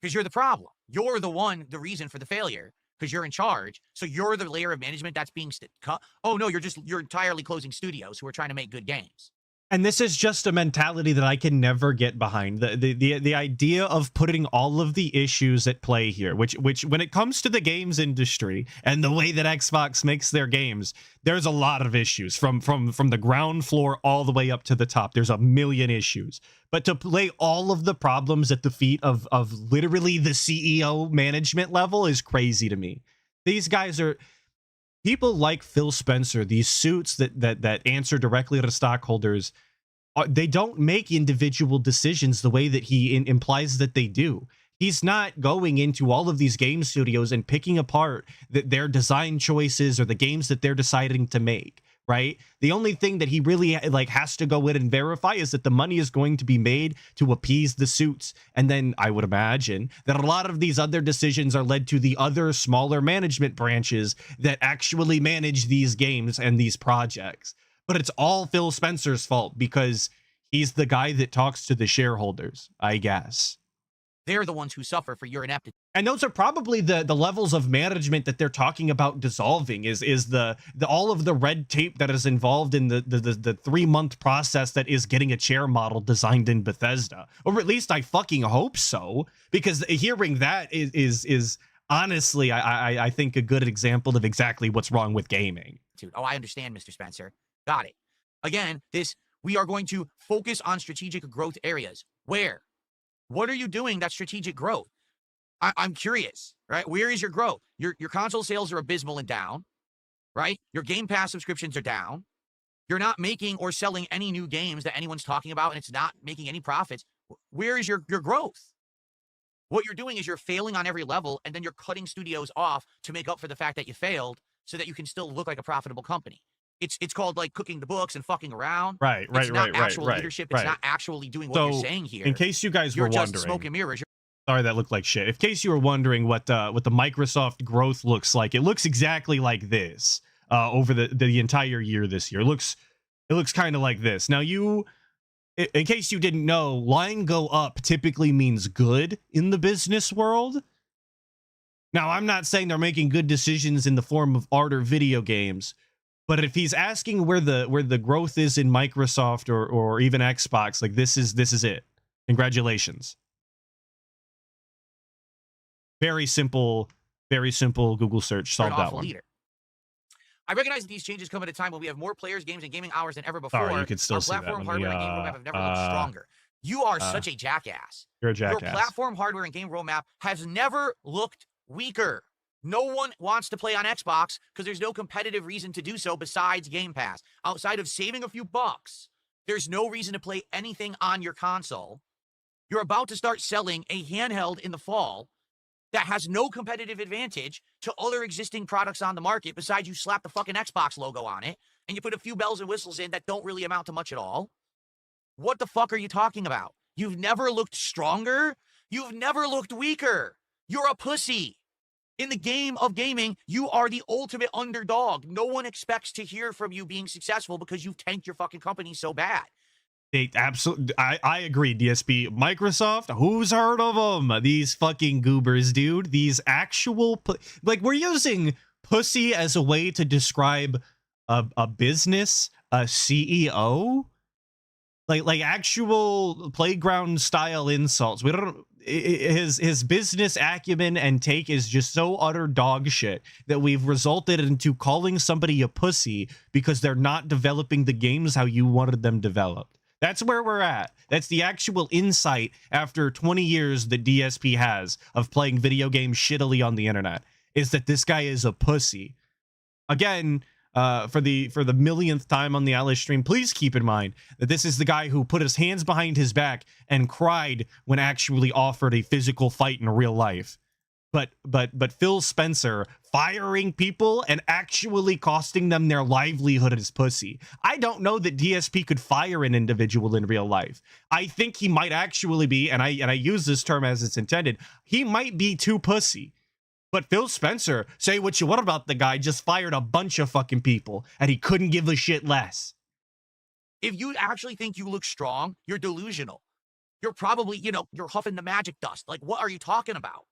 Because you're the problem. You're the reason for the failure, because you're in charge. So you're the layer of management that's being cut. Oh no, you're entirely closing studios who are trying to make good games. And this is just a mentality that I can never get behind. The idea of putting all of the issues at play here, which when it comes to the games industry and the way that Xbox makes their games, there's a lot of issues from the ground floor all the way up to the top. There's a million issues. But to lay all of the problems at the feet of literally the CEO management level is crazy to me. These guys are people like Phil Spencer, these suits that answer directly to stockholders. They don't make individual decisions the way that he implies that they do. He's not going into all of these game studios and picking apart their design choices or the games that they're deciding to make, right? The only thing that he really like has to go in and verify is that the money is going to be made to appease the suits. And then I would imagine that a lot of these other decisions are led to the other smaller management branches that actually manage these games and these projects. But it's all Phil Spencer's fault because he's the guy that talks to the shareholders, I guess. They're the ones who suffer for your ineptitude. And those are probably the levels of management that they're talking about dissolving is the all of the red tape that is involved in the 3-month process that is getting a chair model designed in Bethesda. Or at least I fucking hope so, because hearing that is honestly, I think a good example of exactly what's wrong with gaming. Oh, I understand, Mr. Spencer. Got it. Again, we are going to focus on strategic growth areas. Where? What are you doing that's strategic growth? I'm curious, right? Where is your growth? Your console sales are abysmal and down, right? Your Game Pass subscriptions are down. You're not making or selling any new games that anyone's talking about, and it's not making any profits. Where is your growth? What you're doing is you're failing on every level, and then you're cutting studios off to make up for the fact that you failed so that you can still look like a profitable company. It's called like cooking the books and fucking around. Right. It's not actual leadership. It's not actually doing what you're saying here. In case you guys were you're wondering, just smoke and mirrors. Sorry, that looked like shit. In case you were wondering what the Microsoft growth looks like, it looks exactly like this over the entire year this year. It looks kind of like this. Now, in case you didn't know, line go up typically means good in the business world. Now, I'm not saying they're making good decisions in the form of art or video games, but if he's asking where the growth is in Microsoft or even Xbox, like this is it. Congratulations. Very simple Google search solved that one. Leader. I recognize that these changes come at a time when we have more players, games, and gaming hours than ever before. Sorry, you can still Our see that platform, one. hardware, and game roadmap have never looked stronger. You are such a jackass. You're a jackass. Your platform, hardware, and game roadmap has never looked weaker. No one wants to play on Xbox because there's no competitive reason to do so besides Game Pass. Outside of saving a few bucks, there's no reason to play anything on your console. You're about to start selling a handheld in the fall that has no competitive advantage to other existing products on the market besides you slap the fucking Xbox logo on it and you put a few bells and whistles in that don't really amount to much at all. What the fuck are you talking about? You've never looked stronger. You've never looked weaker. You're a pussy. In the game of gaming, you are the ultimate underdog. No one expects to hear from you being successful because you've tanked your fucking company so bad. They absolutely, I agree, DSP. Microsoft, who's heard of them? These fucking goobers, dude. These actual, like, we're using pussy as a way to describe a business, a CEO, like actual playground style insults. We don't. His business acumen and take is just so utter dog shit that we've resulted into calling somebody a pussy because they're not developing the games how you wanted them developed. That's where we're at. That's the actual insight after 20 years that DSP has of playing video games shittily on the internet, is that this guy is a pussy. Again, for the millionth time on the Atlas stream, please keep in mind that this is the guy who put his hands behind his back and cried when actually offered a physical fight in real life. But Phil Spencer firing people and actually costing them their livelihood is pussy. I don't know that DSP could fire an individual in real life. I think he might actually be, and I use this term as it's intended, he might be too pussy. But Phil Spencer, say what you want about the guy, just fired a bunch of fucking people, and he couldn't give a shit less. If you actually think you look strong, you're delusional. You're probably, you're huffing the magic dust. Like, what are you talking about?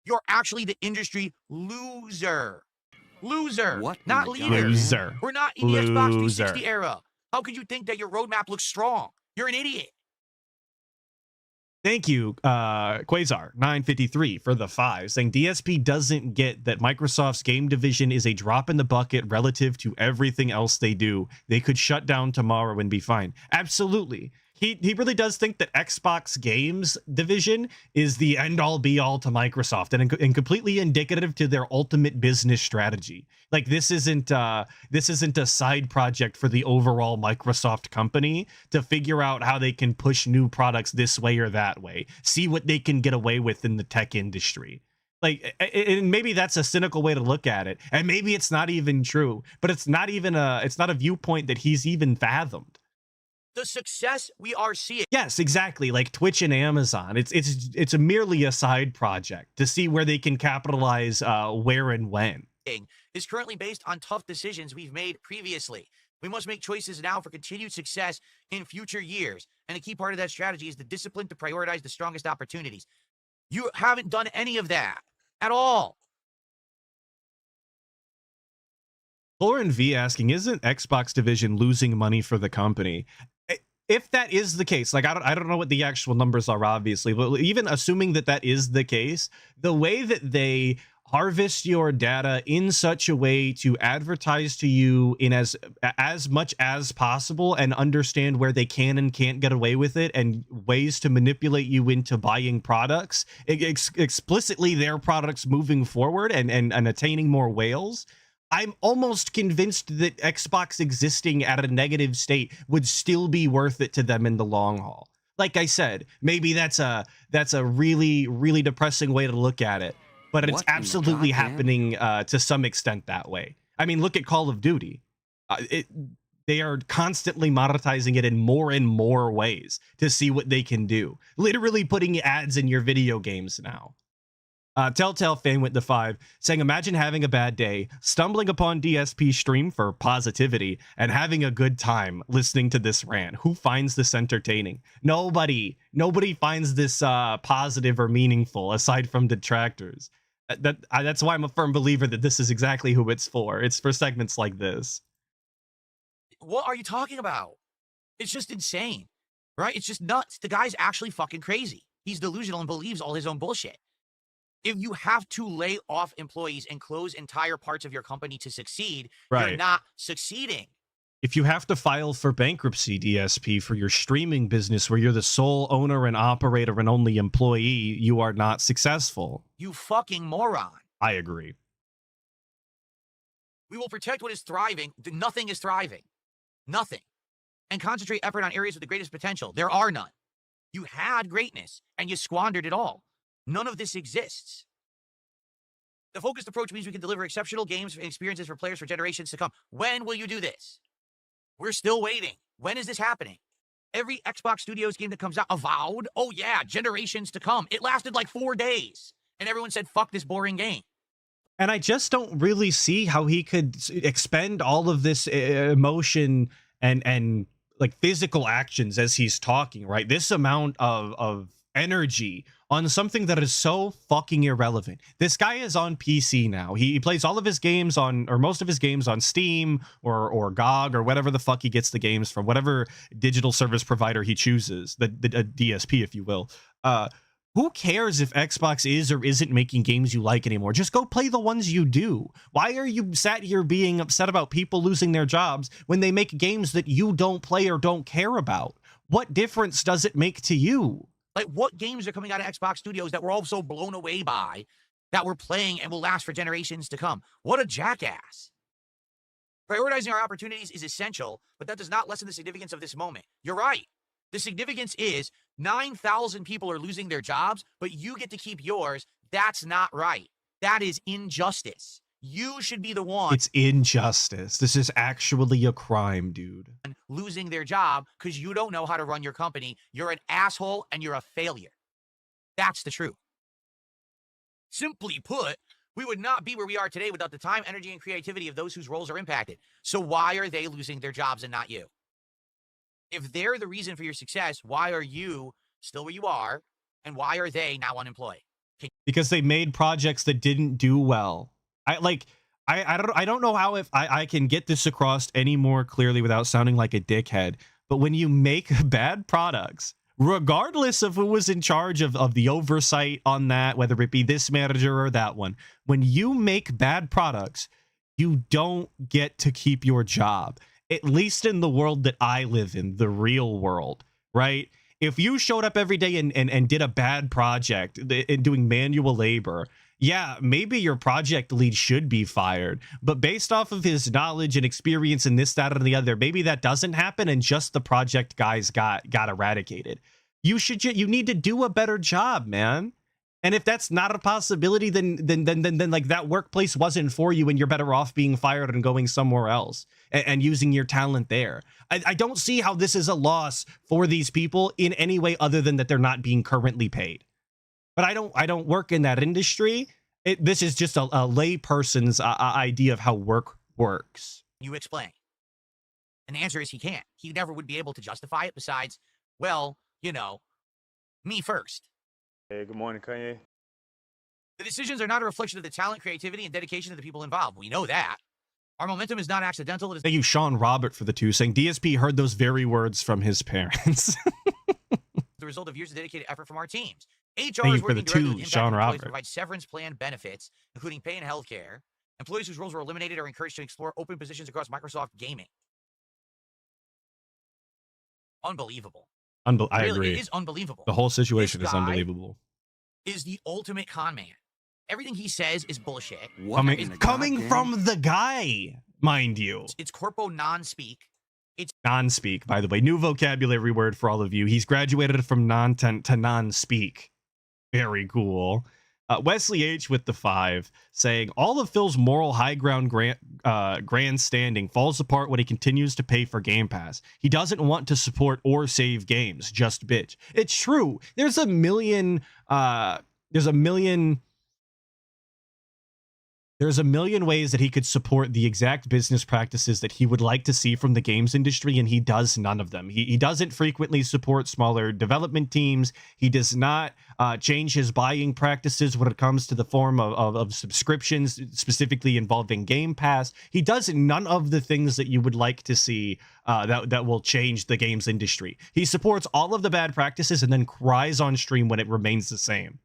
You're actually the industry loser. Loser. What? Not leader. Loser. We're not in the Xbox 360 era. How could you think that your roadmap looks strong? You're an idiot. Thank you, Quasar953 for the 5, saying DSP doesn't get that Microsoft's game division is a drop in the bucket relative to everything else they do. They could shut down tomorrow and be fine. Absolutely. he really does think that Xbox games division is the end all be all to Microsoft and completely indicative to their ultimate business strategy. Like this isn't a side project for the overall Microsoft company to figure out how they can push new products this way or that way, see what they can get away with in the tech industry. Like, and maybe that's a cynical way to look at it, and maybe it's not even true, but it's not a viewpoint that he's even fathomed. The success we are seeing. Yes, exactly. Like Twitch and Amazon, it's a merely a side project to see where they can capitalize, where and when. Is currently based on tough decisions we've made previously. We must make choices now for continued success in future years, and a key part of that strategy is the discipline to prioritize the strongest opportunities. You haven't done any of that at all. Lauren V asking, isn't Xbox division losing money for the company? If that is the case, like I don't know what the actual numbers are, obviously, but even assuming that that is the case, the way that they harvest your data in such a way to advertise to you in as much as possible and understand where they can and can't get away with it and ways to manipulate you into buying products, explicitly their products moving forward and attaining more whales. I'm almost convinced that Xbox existing at a negative state would still be worth it to them in the long haul. Like I said, maybe that's a really, really depressing way to look at it, but it's absolutely happening to some extent that way. I mean, look at Call of Duty. They are constantly monetizing it in more and more ways to see what they can do. Literally putting ads in your video games now. Telltale Fan went to 5, saying, imagine having a bad day, stumbling upon DSP stream for positivity, and having a good time listening to this rant. Who finds this entertaining? Nobody. Nobody finds this positive or meaningful, aside from detractors. That's why I'm a firm believer that this is exactly who it's for. It's for segments like this. What are you talking about? It's just insane, right? It's just nuts. The guy's actually fucking crazy. He's delusional and believes all his own bullshit. If you have to lay off employees and close entire parts of your company to succeed, right, you're not succeeding. If you have to file for bankruptcy, DSP, for your streaming business where you're the sole owner and operator and only employee, you are not successful. You fucking moron. I agree. We will protect what is thriving. Nothing is thriving. Nothing. And concentrate effort on areas with the greatest potential. There are none. You had greatness and you squandered it all. None of this exists. The focused approach means we can deliver exceptional games and experiences for players for generations to come. When will you do this? We're still waiting. When is this happening? Every Xbox Studios game that comes out, Avowed, oh yeah, generations to come. It lasted like 4 days. And everyone said, fuck this boring game. And I just don't really see how he could expend all of this emotion and like physical actions as he's talking, right? This amount of energy on something that is so fucking irrelevant. This guy is on PC now. He plays all of his games on, or most of his games on Steam or GOG or whatever the fuck he gets the games from, whatever digital service provider he chooses, the DSP, if you will. Who cares if Xbox is or isn't making games you like anymore? Just go play the ones you do. Why are you sat here being upset about people losing their jobs when they make games that you don't play or don't care about? What difference does it make to you? Like, what games are coming out of Xbox Studios that we're all so blown away by, that we're playing and will last for generations to come? What a jackass. Prioritizing our opportunities is essential, but that does not lessen the significance of this moment. You're right. The significance is 9,000 people are losing their jobs, but you get to keep yours. That's not right. That is injustice. You should be the one. It's injustice. This is actually a crime, dude. Losing their job because you don't know how to run your company. You're an asshole and you're a failure. That's the truth. Simply put, we would not be where we are today without the time, energy, and creativity of those whose roles are impacted. So why are they losing their jobs and not you? If they're the reason for your success, why are you still where you are? And why are they now unemployed? Because they made projects that didn't do well. I don't know how if I can get this across any more clearly without sounding like a dickhead, but when you make bad products, regardless of who was in charge of the oversight on that, whether it be this manager or that one, when you make bad products, you don't get to keep your job. At least in the world that I live in, the real world, right? If you showed up every day and did a bad project and doing manual labor, yeah, maybe your project lead should be fired. But based off of his knowledge and experience in this, that, and the other, maybe that doesn't happen and just the project guys got eradicated. You need to do a better job, man. And if that's not a possibility, then like that workplace wasn't for you and you're better off being fired and going somewhere else and using your talent there. I don't see how this is a loss for these people in any way other than that they're not being currently paid. But I don't work in that industry. This is just a lay person's idea of how work works. You explain. And the answer is he can't. He never would be able to justify it besides, well, you know, me first. Hey, good morning, Kanye. The decisions are not a reflection of the talent, creativity, and dedication of the people involved. We know that. Our momentum is not accidental. It is Thank you, Sean Robert, for the 2, saying DSP heard those very words from his parents. the result of years of dedicated effort from our teams. HR Thank is you for working the directly 2, with impacted Sean employees Robert. to provide severance plan benefits, including pay and health care. Employees whose roles were eliminated are encouraged to explore open positions across Microsoft Gaming. Unbelievable. I Really, agree. It is unbelievable. The whole situation This is guy unbelievable. Is the ultimate con man. Everything he says is bullshit. Coming from the guy, mind you. It's corpo non-speak. It's Non-speak, by the way. New vocabulary word for all of you. He's graduated from non-tent to non-speak. Very cool. Wesley H with the 5 saying, all of Phil's moral high ground grandstanding falls apart when he continues to pay for Game Pass. He doesn't want to support or save games, just bitch. It's true. There's a million ways that he could support the exact business practices that he would like to see from the games industry, and he does none of them. He doesn't frequently support smaller development teams. He does not change his buying practices when it comes to the form of subscriptions, specifically involving Game Pass. He does none of the things that you would like to see that will change the games industry. He supports all of the bad practices and then cries on stream when it remains the same.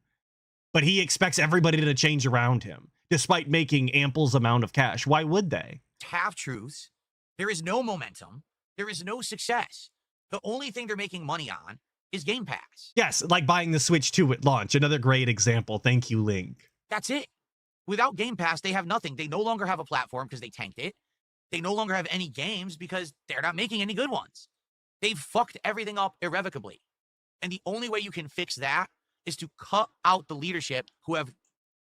But he expects everybody to change around him, despite making ample amount of cash. Why would they? half-truths. There is no momentum. There is no success. The only thing they're making money on is Game Pass. Yes, like buying the Switch 2 at launch. Another great example. Thank you, Link. That's it. Without Game Pass, they have nothing. They no longer have a platform because they tanked it. They no longer have any games because they're not making any good ones. They've fucked everything up irrevocably. And the only way you can fix that is to cut out the leadership who have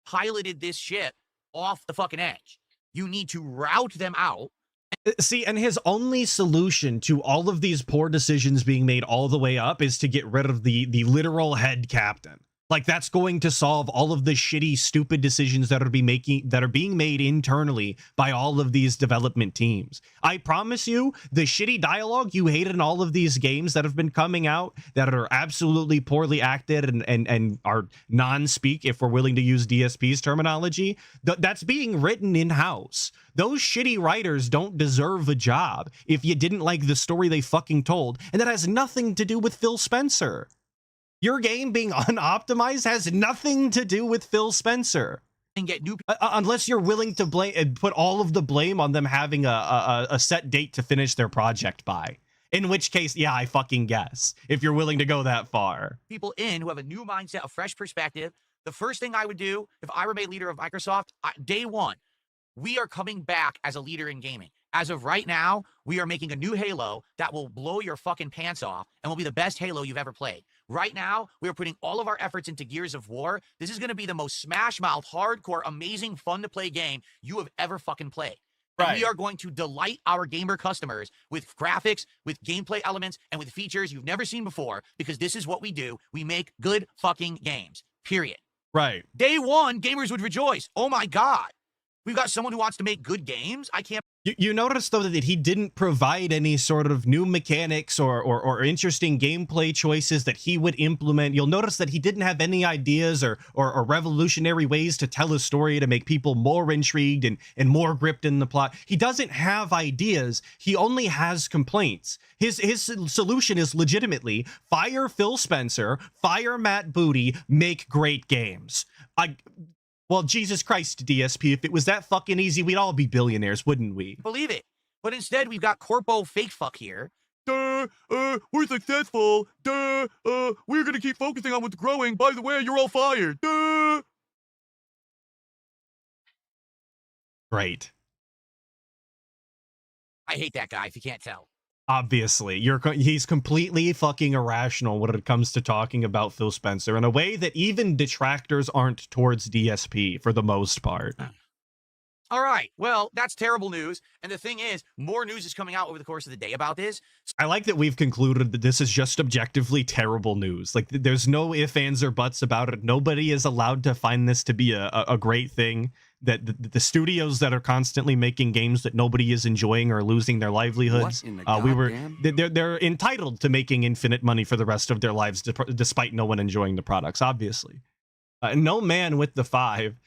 piloted this ship off the fucking edge. You need to route them out. See, and his only solution to all of these poor decisions being made all the way up is to get rid of the literal head captain. Like, that's going to solve all of the shitty, stupid decisions that are being made internally by all of these development teams. I promise you, the shitty dialogue you hate in all of these games that have been coming out that are absolutely poorly acted and are non-speak, if we're willing to use DSP's terminology, that's being written in-house. Those shitty writers don't deserve a job if you didn't like the story they fucking told, and that has nothing to do with Phil Spencer. Your game being unoptimized has nothing to do with Phil Spencer. And get new unless you're willing to blame and put all of the blame on them having a set date to finish their project by. In which case, yeah, I fucking guess, if you're willing to go that far. people in who have a new mindset, a fresh perspective. The first thing I would do if I were made leader of Microsoft, day one, we are coming back as a leader in gaming. As of right now, we are making a new Halo that will blow your fucking pants off and will be the best Halo you've ever played. Right now, we are putting all of our efforts into Gears of War. This is going to be the most smash-mouth, hardcore, amazing, fun-to-play game you have ever fucking played. Right. And we are going to delight our gamer customers with graphics, with gameplay elements, and with features you've never seen before, because this is what we do. We make good fucking games, period. Right. Day one, gamers would rejoice. Oh my God. We've got someone who wants to make good games. I can't. You notice, though, that he didn't provide any sort of new mechanics or interesting gameplay choices that he would implement. You'll notice that he didn't have any ideas or revolutionary ways to tell a story to make people more intrigued and more gripped in the plot. He doesn't have ideas. He only has complaints. His solution is legitimately fire Phil Spencer, fire Matt Booty, make great games. Well, Jesus Christ, DSP, if it was that fucking easy, we'd all be billionaires, wouldn't we? Believe it. But instead, we've got Corpo Fake Fuck here. we're successful. Duh. We're gonna keep focusing on what's growing. By the way, you're all fired. Duh. Great. I hate that guy, if you can't tell. Obviously, he's completely fucking irrational when it comes to talking about Phil Spencer in a way that even detractors aren't towards DSP for the most part. All right, well, that's terrible news. And the thing is, more news is coming out over the course of the day about this. I like that we've concluded that this is just objectively terrible news. Like, there's no ifs, ands, or buts about it. Nobody is allowed to find this to be a great thing. That the studios that are constantly making games that nobody is enjoying are losing their livelihoods. They're entitled to making infinite money for the rest of their lives, despite no one enjoying the products. Obviously, no man with the 5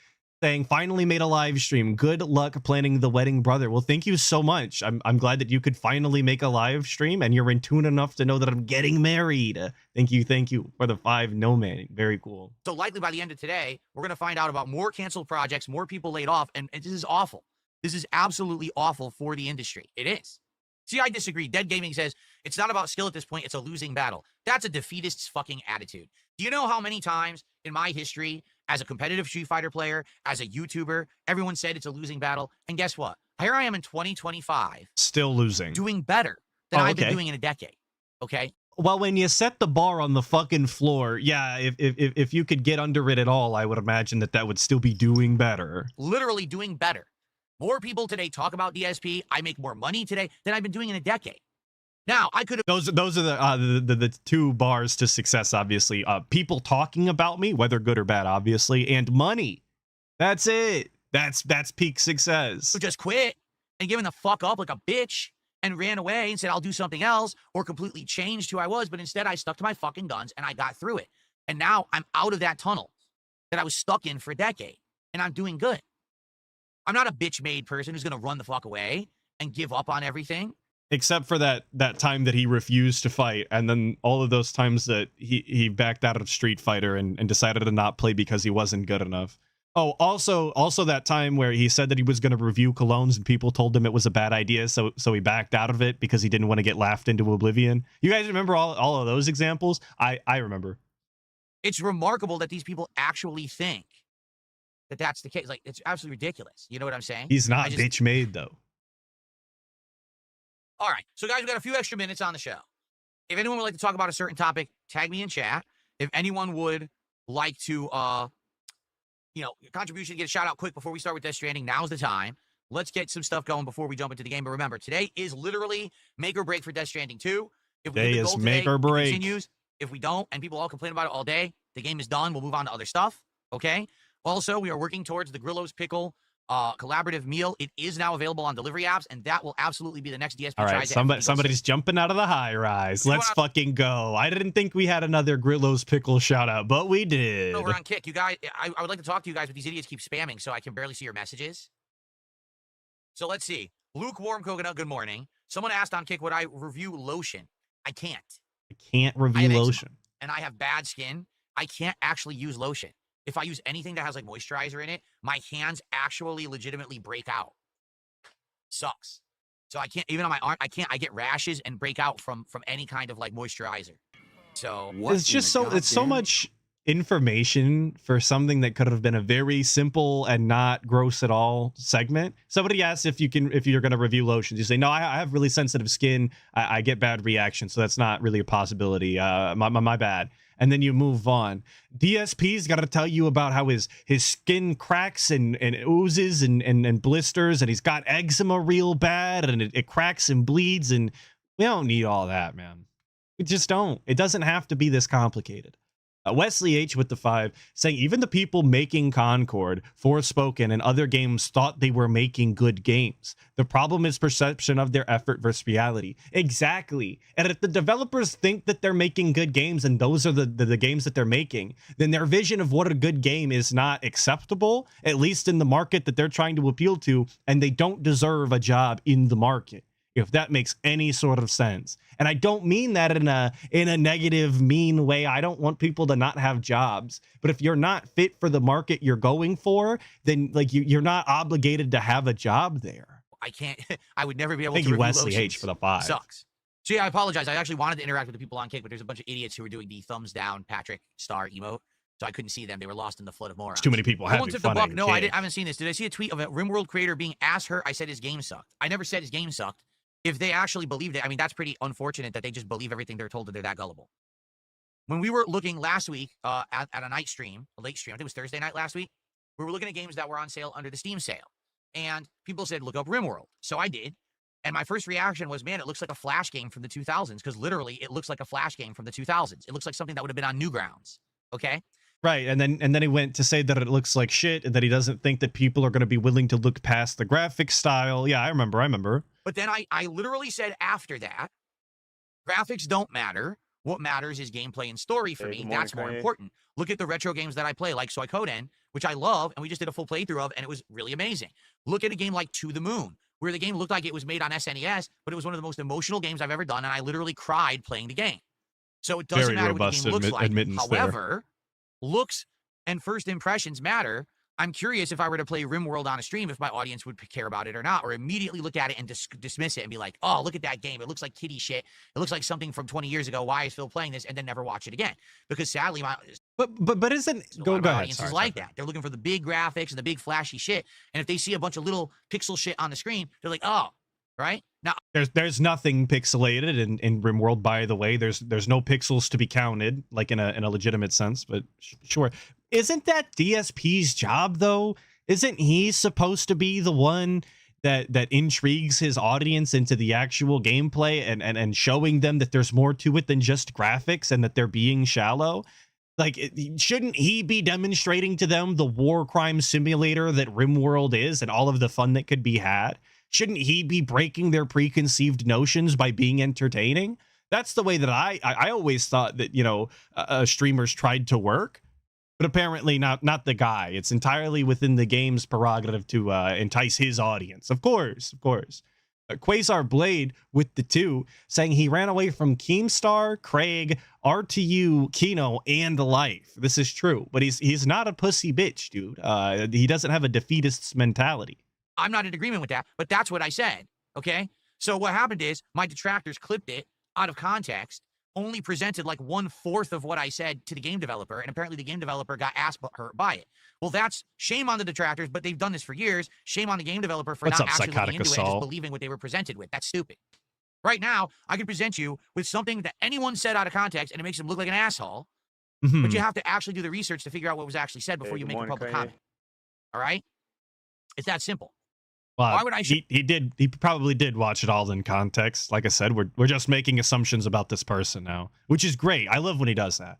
saying finally made a live stream. Good luck planning the wedding, brother. Well, thank you so much. I'm glad that you could finally make a live stream and you're in tune enough to know that I'm getting married. Thank you for the 5 no man. Very cool. So likely by the end of today, we're going to find out about more canceled projects, more people laid off, and this is awful. This is absolutely awful for the industry. It is. See, I disagree. Dead Gaming says it's not about skill at this point. It's a losing battle. That's a defeatist's fucking attitude. Do you know how many times in my history as a competitive Street Fighter player, as a YouTuber, everyone said it's a losing battle? And guess what? Here I am in 2025. Still losing. Doing better than I've been doing in a decade. Okay? Well, when you set the bar on the fucking floor, yeah, if you could get under it at all, I would imagine that would still be doing better. Literally doing better. More people today talk about DSP. I make more money today than I've been doing in a decade. Now, I could have... Those are the 2 bars to success, obviously. People talking about me, whether good or bad, obviously, and money. That's it. That's peak success. Who just quit and given the fuck up like a bitch and ran away and said, I'll do something else, or completely changed who I was, but instead I stuck to my fucking guns and I got through it. And now I'm out of that tunnel that I was stuck in for a decade, and I'm doing good. I'm not a bitch-made person who's going to run the fuck away and give up on everything. Except for that time that he refused to fight, and then all of those times that he backed out of Street Fighter and decided to not play because he wasn't good enough. Oh, also that time where he said that he was going to review colognes and people told him it was a bad idea, so he backed out of it because he didn't want to get laughed into oblivion. You guys remember all of those examples? I remember. It's remarkable that these people actually think that that's the case. Like, it's absolutely ridiculous. You know what I'm saying? He's not bitch-made, though. All right, so guys, we got a few extra minutes on the show. If anyone would like to talk about a certain topic, tag me in chat. If anyone would like to, contribution, get a shout out quick before we start with Death Stranding, now's the time. Let's get some stuff going before we jump into the game. But remember, today is literally make or break for Death Stranding 2. If we today hit the is goal make today, or break. it continues. If we don't, and people all complain about it all day, the game is done. We'll move on to other stuff. Okay. Also, we are working towards the Grillo's Pickle collaborative meal. It is now available on delivery apps, and that will absolutely be the next DSP. All right, somebody's jumping out of the high rise. Let's fucking go. I didn't think we had another Grillo's Pickle shout out, but we did. Over on Kick, you guys. I would like to talk to you guys, but these idiots keep spamming, so I can barely see your messages. So let's see. Lukewarm Coconut, good morning. Someone asked on Kick, would I review lotion? I can't. I can't review lotion. And I have bad skin. I can't actually use lotion. If I use anything that has like moisturizer in it, my hands actually legitimately break out. Sucks. So I can't, even on my arm, I get rashes and break out from any kind of like moisturizer. So it's just it's so much information for something that could have been a very simple and not gross at all segment. Somebody asks if you're going to review lotions. You say, no, I have really sensitive skin. I get bad reactions. So that's not really a possibility. My bad. And then you move on. DSP's got to tell you about how his skin cracks and oozes and blisters, and he's got eczema real bad, and it cracks and bleeds, and we don't need all that, man. We just don't. It doesn't have to be this complicated. Wesley H with the 5 saying even the people making Concord, Forspoken, and other games thought they were making good games. The problem is perception of their effort versus reality. Exactly. And if the developers think that they're making good games and those are the games that they're making, then their vision of what a good game is not acceptable, at least in the market that they're trying to appeal to, and they don't deserve a job in the market. If that makes any sort of sense. And I don't mean that in a negative, mean way. I don't want people to not have jobs. But if you're not fit for the market you're going for, then like you're not obligated to have a job there. I can't. I would never be able Thank to. Thank you, Wesley lotions. H, for the 5. Sucks. So yeah, I apologize. I actually wanted to interact with the people on Kick, but there's a bunch of idiots who were doing the thumbs down Patrick Star emote, so I couldn't see them. They were lost in the flood of morons. There's too many people having Someone fun. the buck. No, I haven't seen this. Did I see a tweet of a RimWorld creator being asked hurt? I said his game sucked. I never said his game sucked. If they actually believed it, I mean, that's pretty unfortunate that they just believe everything they're told, that they're that gullible. When we were looking last week at a night stream, a late stream, I think it was Thursday night last week, we were looking at games that were on sale under the Steam sale. And people said, look up RimWorld. So I did. And my first reaction was, man, it looks like a Flash game from the 2000s, because literally it looks like a Flash game from the 2000s. It looks like something that would have been on Newgrounds. Okay? Right, and then he went to say that it looks like shit, and that he doesn't think that people are going to be willing to look past the graphic style. Yeah, I remember. But then I literally said after that, graphics don't matter. What matters is gameplay and story for me. That's more important. Look at the retro games that I play, like Suikoden, which I love, and we just did a full playthrough of, and it was really amazing. Look at a game like To the Moon, where the game looked like it was made on SNES, but it was one of the most emotional games I've ever done, and I literally cried playing the game. So it doesn't matter what the game looks like. However, looks and first impressions matter. I'm curious if I were to play RimWorld on a stream, if my audience would care about it or not, or immediately look at it and dismiss it and be like, oh, look at that game. It looks like kiddie shit. It looks like something from 20 years ago. Why is Phil playing this? And then never watch it again. Because sadly, but isn't go ahead. Audiences like that. They're looking for the big graphics and the big flashy shit. And if they see a bunch of little pixel shit on the screen, they're like, oh, right? Now there's nothing pixelated in RimWorld, by the way. There's no pixels to be counted, like in a legitimate sense, but sure. Isn't that DSP's job though? Isn't he supposed to be the one that intrigues his audience into the actual gameplay and showing them that there's more to it than just graphics and that they're being shallow? Like, shouldn't he be demonstrating to them the war crime simulator that RimWorld is and all of the fun that could be had? Shouldn't he be breaking their preconceived notions by being entertaining? That's the way that I always thought that, you know, streamers tried to work. But apparently not the guy. It's entirely within the game's prerogative to entice his audience. Of course. Quasar Blade with the 2 saying he ran away from Keemstar, Craig, RTU, Kino, and Life. This is true, but he's not a pussy bitch, dude. He doesn't have a defeatist's mentality. I'm not in agreement with that, but that's what I said, okay? So what happened is my detractors clipped it out of context, only presented like 1/4 of what I said to the game developer, and apparently the game developer got ass hurt by it. Well, that's shame on the detractors, but they've done this for years. Shame on the game developer for not actually looking into it and just believing what they were presented with. That's stupid. Right now, I can present you with something that anyone said out of context, and it makes them look like an asshole, but you have to actually do the research to figure out what was actually said before you make a public comment. All right? It's that simple. Well, why would I? He probably did watch it all in context. Like I said, we're just making assumptions about this person now, which is great. I love when he does that.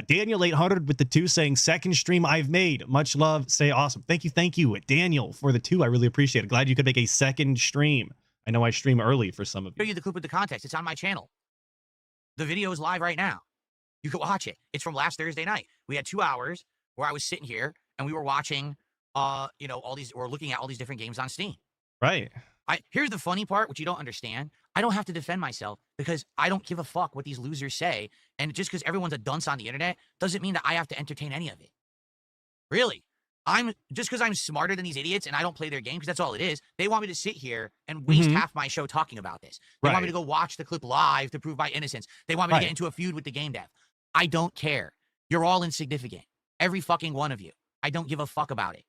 Daniel 800 with the 2 saying second stream I've made. Much love. Stay awesome. Thank you, Daniel, for the 2. I really appreciate it. Glad you could make a second stream. I know I stream early for some of you. Show you the clip with the context. It's on my channel. The video is live right now. You can watch it. It's from last Thursday night. We had 2 hours where I was sitting here and we were watching. You know, we're looking at all these different games on Steam. Right. Here's the funny part, which you don't understand. I don't have to defend myself because I don't give a fuck what these losers say. And just because everyone's a dunce on the internet doesn't mean that I have to entertain any of it. Really. Just because I'm smarter than these idiots and I don't play their game, because that's all it is. They want me to sit here and waste half my show talking about this. They want me to go watch the clip live to prove my innocence. They want me to get into a feud with the game dev. I don't care. You're all insignificant. Every fucking one of you. I don't give a fuck about it.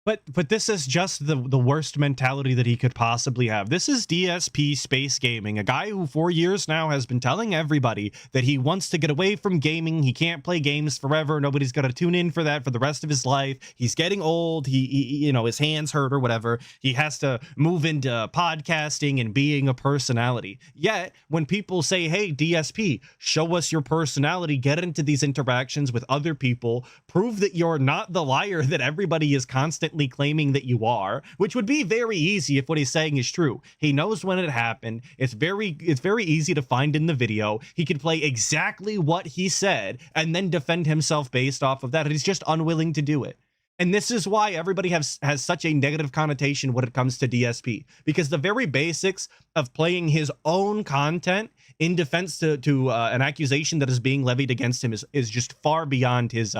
But this is just the worst mentality that he could possibly have. This is DSP Space Gaming, a guy who for years now has been telling everybody that he wants to get away from gaming. He can't play games forever. Nobody's got to tune in for that for the rest of his life. He's getting old. He you know, his hands hurt or whatever. He has to move into podcasting and being a personality. Yet when people say, hey, DSP, show us your personality, get into these interactions with other people, prove that you're not the liar that everybody is constantly claiming that you are, which would be very easy if what he's saying is true. He knows when it happened. It's very easy to find in the video. He can play exactly what he said and then defend himself based off of that. He's just unwilling to do it. And this is why everybody has such a negative connotation when it comes to DSP, because the very basics of playing his own content in defense to an accusation that is being levied against him is just far beyond his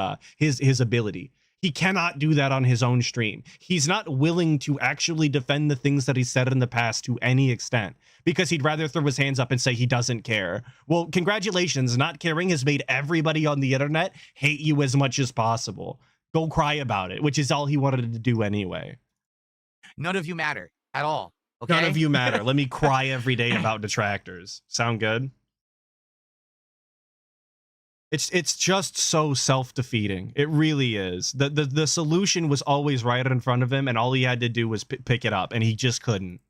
ability. He cannot do that on his own stream. He's not willing to actually defend the things that he said in the past to any extent because he'd rather throw his hands up and say he doesn't care. Well, congratulations. Not caring has made everybody on the internet hate you as much as possible. Go cry about it, which is all he wanted to do anyway. None of you matter at all. Okay? None of you matter. Let me cry every day about detractors. Sound good? It's just so self-defeating. It really is. The solution was always right in front of him, and all he had to do was pick it up, and he just couldn't.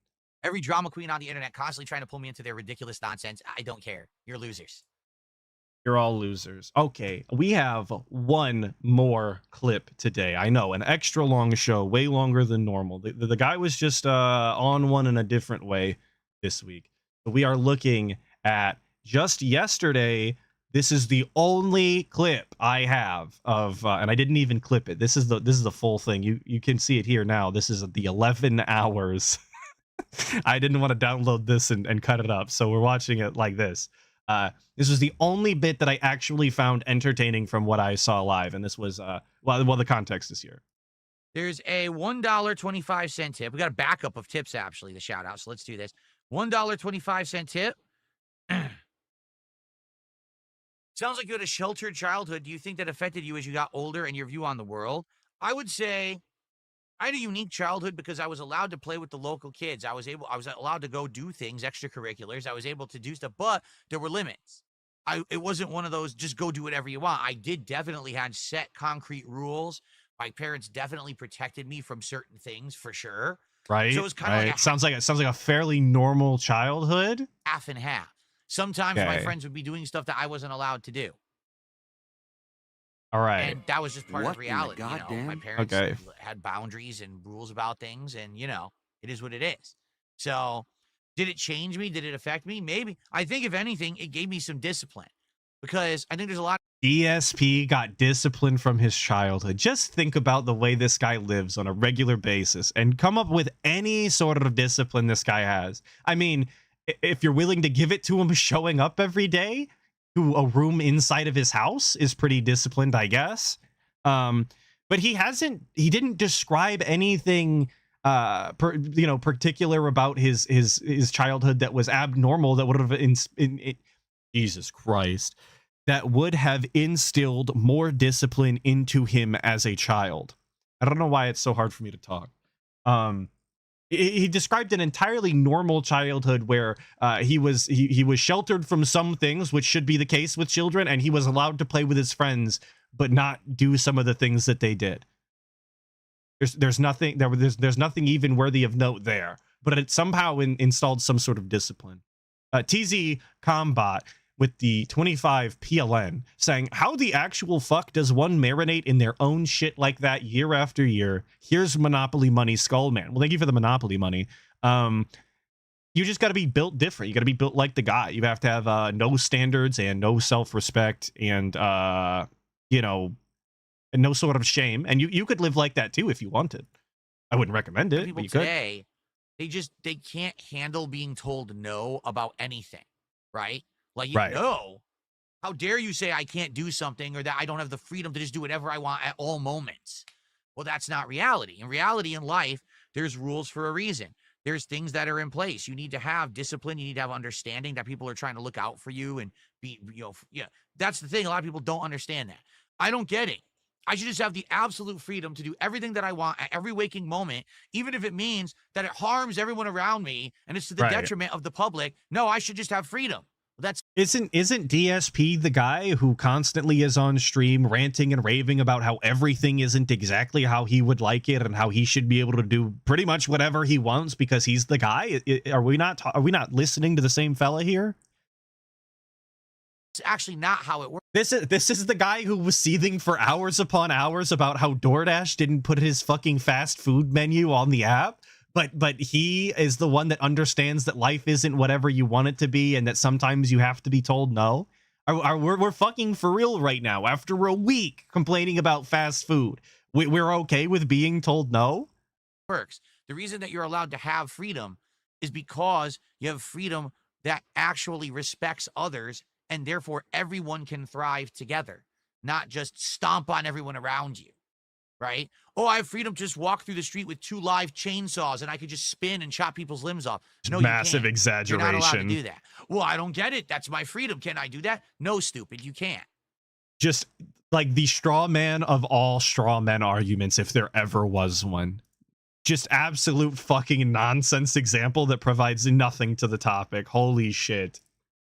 Every drama queen on the internet constantly trying to pull me into their ridiculous nonsense. I don't care. You're losers. You're all losers. Okay, we have one more clip today. I know, an extra long show, way longer than normal. The guy was just on one in a different way this week. But we are looking at just yesterday. This is the only clip I have of, and I didn't even clip it. This is the full thing. You can see it here now. This is the 11 hours. I didn't want to download this and cut it up, so we're watching it like this. This was the only bit that I actually found entertaining from what I saw live, and this was well, the context is here. There's a $1.25 tip. We got a backup of tips, actually, the shout out. So let's do this. $1.25 tip. Sounds like you had a sheltered childhood. Do you think that affected you as you got older and your view on the world? I would say I had a unique childhood because I was allowed to play with the local kids. I was allowed to go do things, extracurriculars. I was able to do stuff, but there were limits. It wasn't one of those just go do whatever you want. I did definitely had set concrete rules. My parents definitely protected me from certain things for sure. Right. So it was kind of like sounds like a fairly normal childhood. Half and half. Sometimes my friends would be doing stuff that I wasn't allowed to do. All right. And that was just part of reality. You know, my parents had boundaries and rules about things, and you know, it is what it is. So did it change me? Did it affect me? Maybe. I think if anything, it gave me some discipline because I think there's a lot. DSP got discipline from his childhood. Just think about the way this guy lives on a regular basis and come up with any sort of discipline this guy has. I mean, if you're willing to give it to him showing up every day to a room inside of his house is pretty disciplined, I guess. But he didn't describe anything particular about his childhood that was abnormal, that would have Jesus Christ, that would have instilled more discipline into him as a child. I don't know why it's so hard for me to talk. He described an entirely normal childhood where he was sheltered from some things, which should be the case with children, and he was allowed to play with his friends, but not do some of the things that they did. There's nothing even worthy of note there, but it somehow installed some sort of discipline. TZ Combat with the 25 PLN saying, how the actual fuck does one marinate in their own shit like that year after year? Here's Monopoly money, Skullman. Well, thank you for the Monopoly money. You just got to be built different. You got to be built like the guy. You have to have no standards and no self-respect and, and no sort of shame. And you could live like that too if you wanted. I wouldn't recommend it. People but you today, they can't handle being told no about anything, right? Like, no, how dare you say I can't do something or that I don't have the freedom to just do whatever I want at all moments? Well, that's not reality. In reality, in life, there's rules for a reason. There's things that are in place. You need to have discipline. You need to have understanding that people are trying to look out for you and be, that's the thing. A lot of people don't understand that. I don't get it. I should just have the absolute freedom to do everything that I want at every waking moment, even if it means that it harms everyone around me and it's to the detriment of the public. No, I should just have freedom. Isn't DSP the guy who constantly is on stream ranting and raving about how everything isn't exactly how he would like it and how he should be able to do pretty much whatever he wants because he's the guy? Are we not listening to the same fella here? It's actually not how it works. This is the guy who was seething for hours upon hours about how DoorDash didn't put his fucking fast food menu on the app. But he is the one that understands that life isn't whatever you want it to be and that sometimes you have to be told no. We're fucking for real right now. After a week complaining about fast food, we're okay with being told no? Works. The reason that you're allowed to have freedom is because you have freedom that actually respects others, and therefore everyone can thrive together, not just stomp on everyone around you. right? Oh, I have freedom to just walk through the street with 2 live chainsaws and I could just spin and chop people's limbs off. No, Massive you can't. You're not allowed to exaggeration. do that. Well, I don't get it. That's my freedom. Can I do that? No, stupid. You can't. Just like the straw man of all straw man arguments, if there ever was one. Just absolute fucking nonsense example that provides nothing to the topic. Holy shit.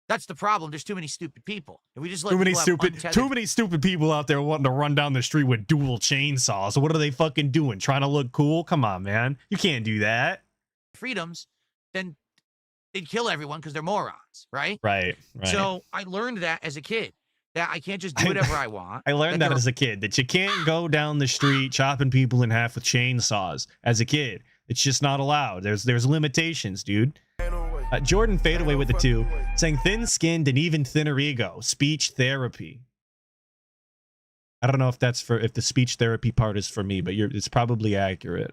That's the problem. There's too many stupid people. If we just let Too many people have stupid people out there wanting to run down the street with dual chainsaws. What are they fucking doing? Trying to look cool? Come on, man. You can't do that. freedoms, then they'd kill everyone because they're morons, right? Right. So I learned that as a kid, that I can't just do whatever I want. I learned that as a kid, that you can't go down the street chopping people in half with chainsaws. As a kid, it's just not allowed. There's limitations, dude. Jordan Fadeaway with the 2, saying thin-skinned and even thinner ego, speech therapy. I don't know if the speech therapy part is for me, but it's probably accurate.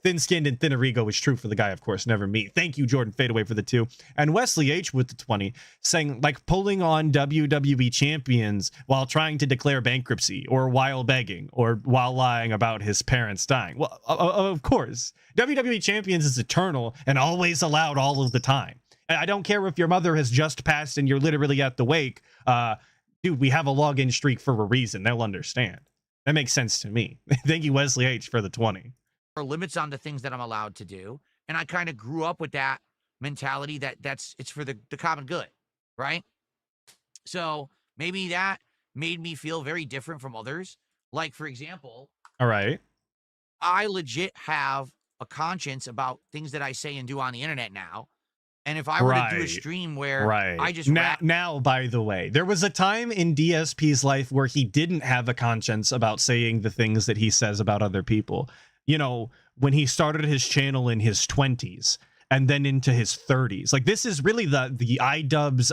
Thin-skinned and thinner ego is true for the guy, of course, never me. Thank you, Jordan Fadeaway, for the 2. And Wesley H with the 20, saying like pulling on WWE champions while trying to declare bankruptcy, or while begging, or while lying about his parents dying. Well, of course, WWE champions is eternal and always allowed all of the time. I don't care if your mother has just passed and you're literally at the wake. Dude, we have a login streak for a reason. They'll understand. That makes sense to me. Thank you, Wesley H, for the 20. Or limits on the things that I'm allowed to do. And I kind of grew up with that mentality that it's for the common good, right? So maybe that made me feel very different from others. Like, for example, all right, I legit have a conscience about things that I say and do on the internet now. And if I were to do a stream where I just now, by the way, there was a time in DSP's life where he didn't have a conscience about saying the things that he says about other people. You know, when he started his channel in his 20s and then into his 30s. Like, this is really the iDubbbz.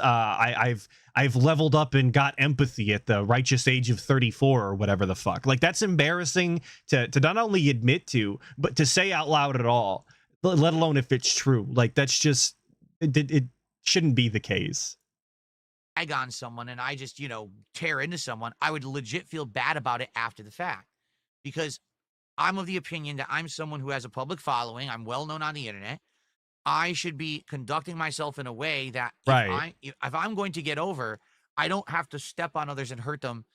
I've leveled up and got empathy at the righteous age of 34 or whatever the fuck. Like, that's embarrassing to not only admit to, but to say out loud at all, let alone if it's true. Like, that's just... It shouldn't be the case. Egg on someone and I just, tear into someone, I would legit feel bad about it after the fact. Because I'm of the opinion that I'm someone who has a public following. I'm well known on the internet. I should be conducting myself in a way that if I'm going to get over, I don't have to step on others and hurt them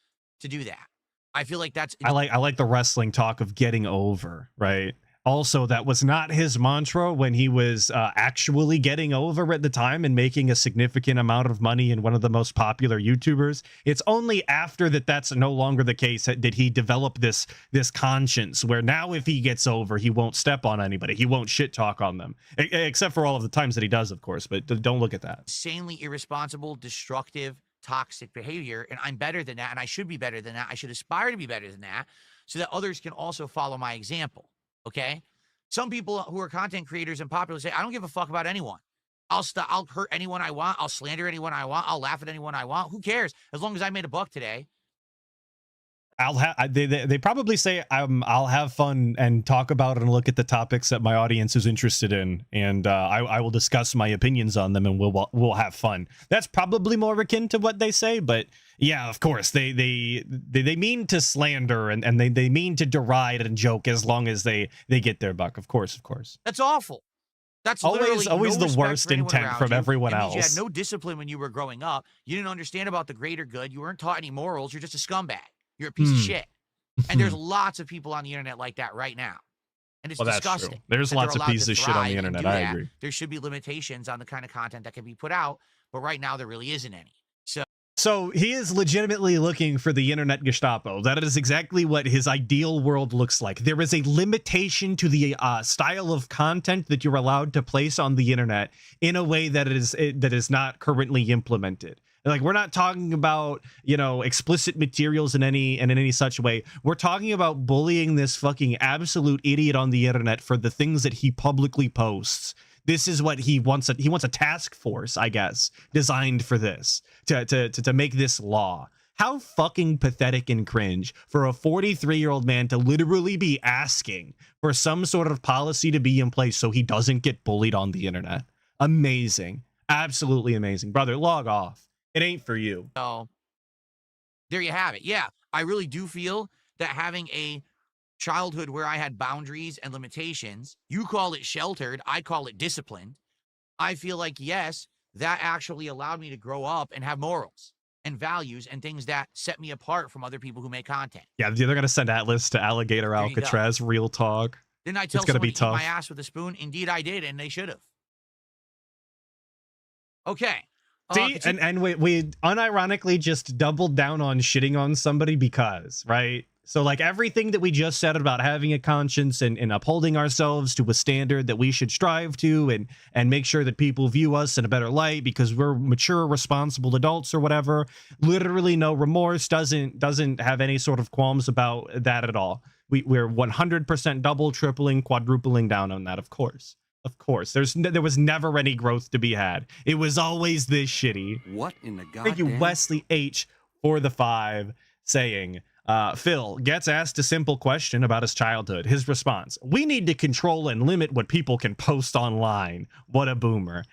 to do that. I feel like that's... I like the wrestling talk of getting over, right? Also, that was not his mantra when he was actually getting over at the time and making a significant amount of money and one of the most popular YouTubers. It's only after that's no longer the case did he develop this conscience where now if he gets over, he won't step on anybody. He won't shit talk on them, except for all of the times that he does, of course. But don't look at that. Insanely irresponsible, destructive, toxic behavior. And I'm better than that. And I should be better than that. I should aspire to be better than that so that others can also follow my example. Okay, some people who are content creators and popular say, I don't give a fuck about anyone. I'll hurt anyone I want. I'll slander anyone I want. I'll laugh at anyone I want. Who cares? As long as I made a buck today. They probably say I'll have fun and talk about and look at the topics that my audience is interested in, and I will discuss my opinions on them, and we'll have fun. That's probably more akin to what they say, but yeah, of course they mean to slander and they mean to deride and joke as long as they get their buck. Of course. That's awful. That's always the worst intent from everyone else. You had no discipline when you were growing up. You didn't understand about the greater good. You weren't taught any morals. You're just a scumbag. You're a piece of shit. And there's lots of people on the internet like that right now. And it's disgusting. True. There's lots of pieces of shit on the internet. I agree. There should be limitations on the kind of content that can be put out. But right now, there really isn't any. So he is legitimately looking for the internet Gestapo. That is exactly what his ideal world looks like. There is a limitation to the style of content that you're allowed to place on the internet in a way that is not currently implemented. Like, we're not talking about, explicit materials in any such way. We're talking about bullying this fucking absolute idiot on the internet for the things that he publicly posts. This is what he wants. He wants a task force, I guess, designed for this, to make this law. How fucking pathetic and cringe for a 43-year-old man to literally be asking for some sort of policy to be in place so he doesn't get bullied on the internet. Amazing. Absolutely amazing. Brother, log off. It ain't for you. So there you have it. Yeah, I really do feel that having a childhood where I had boundaries and limitations. You call it sheltered. I call it disciplined. I feel like, yes, that actually allowed me to grow up and have morals and values and things that set me apart from other people who make content. Yeah, they're gonna send Atlas to Alligator There you go. Alcatraz. Real talk. Didn't I tell It's gonna someone be to eat my tough. ass with a spoon? Indeed, I did, and they should have. Okay. See, and we unironically just doubled down on shitting on somebody because, right? So like everything that we just said about having a conscience and upholding ourselves to a standard that we should strive to and make sure that people view us in a better light because we're mature, responsible adults or whatever. Literally no remorse, doesn't have any sort of qualms about that at all. We're 100% double, tripling, quadrupling down on that, of course. Of course. There was never any growth to be had. It was always this shitty. What in the goddamn? Thank you, Wesley H, for the 5, saying, Phil gets asked a simple question about his childhood. His response: we need to control and limit what people can post online. What a boomer.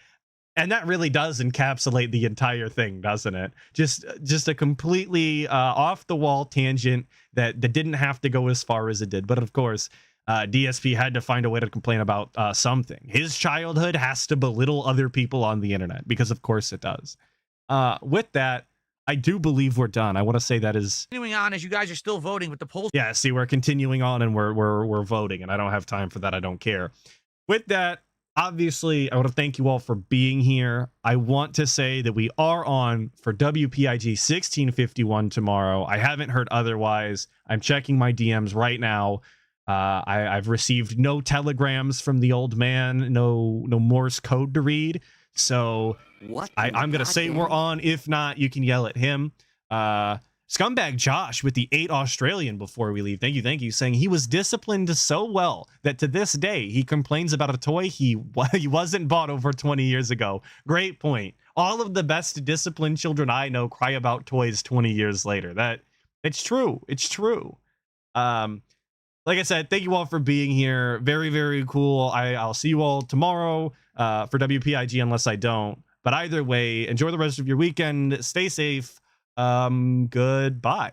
And that really does encapsulate the entire thing, doesn't it? Just a completely off the wall tangent that didn't have to go as far as it did. But of course, DSP had to find a way to complain about something. His childhood has to belittle other people on the internet because of course it does. With that, I do believe we're done. I want to say that is continuing on as you guys are still voting with the polls. Yeah, see, we're continuing on and we're voting, and I don't have time for that. I don't care. With that, obviously, I want to thank you all for being here. I want to say that we are on for WPIG 1651 tomorrow. I haven't heard otherwise. I'm checking my DMs right now. I've received no telegrams from the old man, no Morse code to read. So What? I'm gonna say we're on. If not, you can yell at him. Scumbag Josh with the 8 Australian before we leave. Thank you, saying he was disciplined so well that to this day he complains about a toy he wasn't bought over 20 years ago. Great point. All of the best disciplined children I know cry about toys 20 years later. It's true. It's true. Like I said, thank you all for being here. Very, very cool. I'll see you all tomorrow for WPIG unless I don't. But either way, enjoy the rest of your weekend. Stay safe. Goodbye.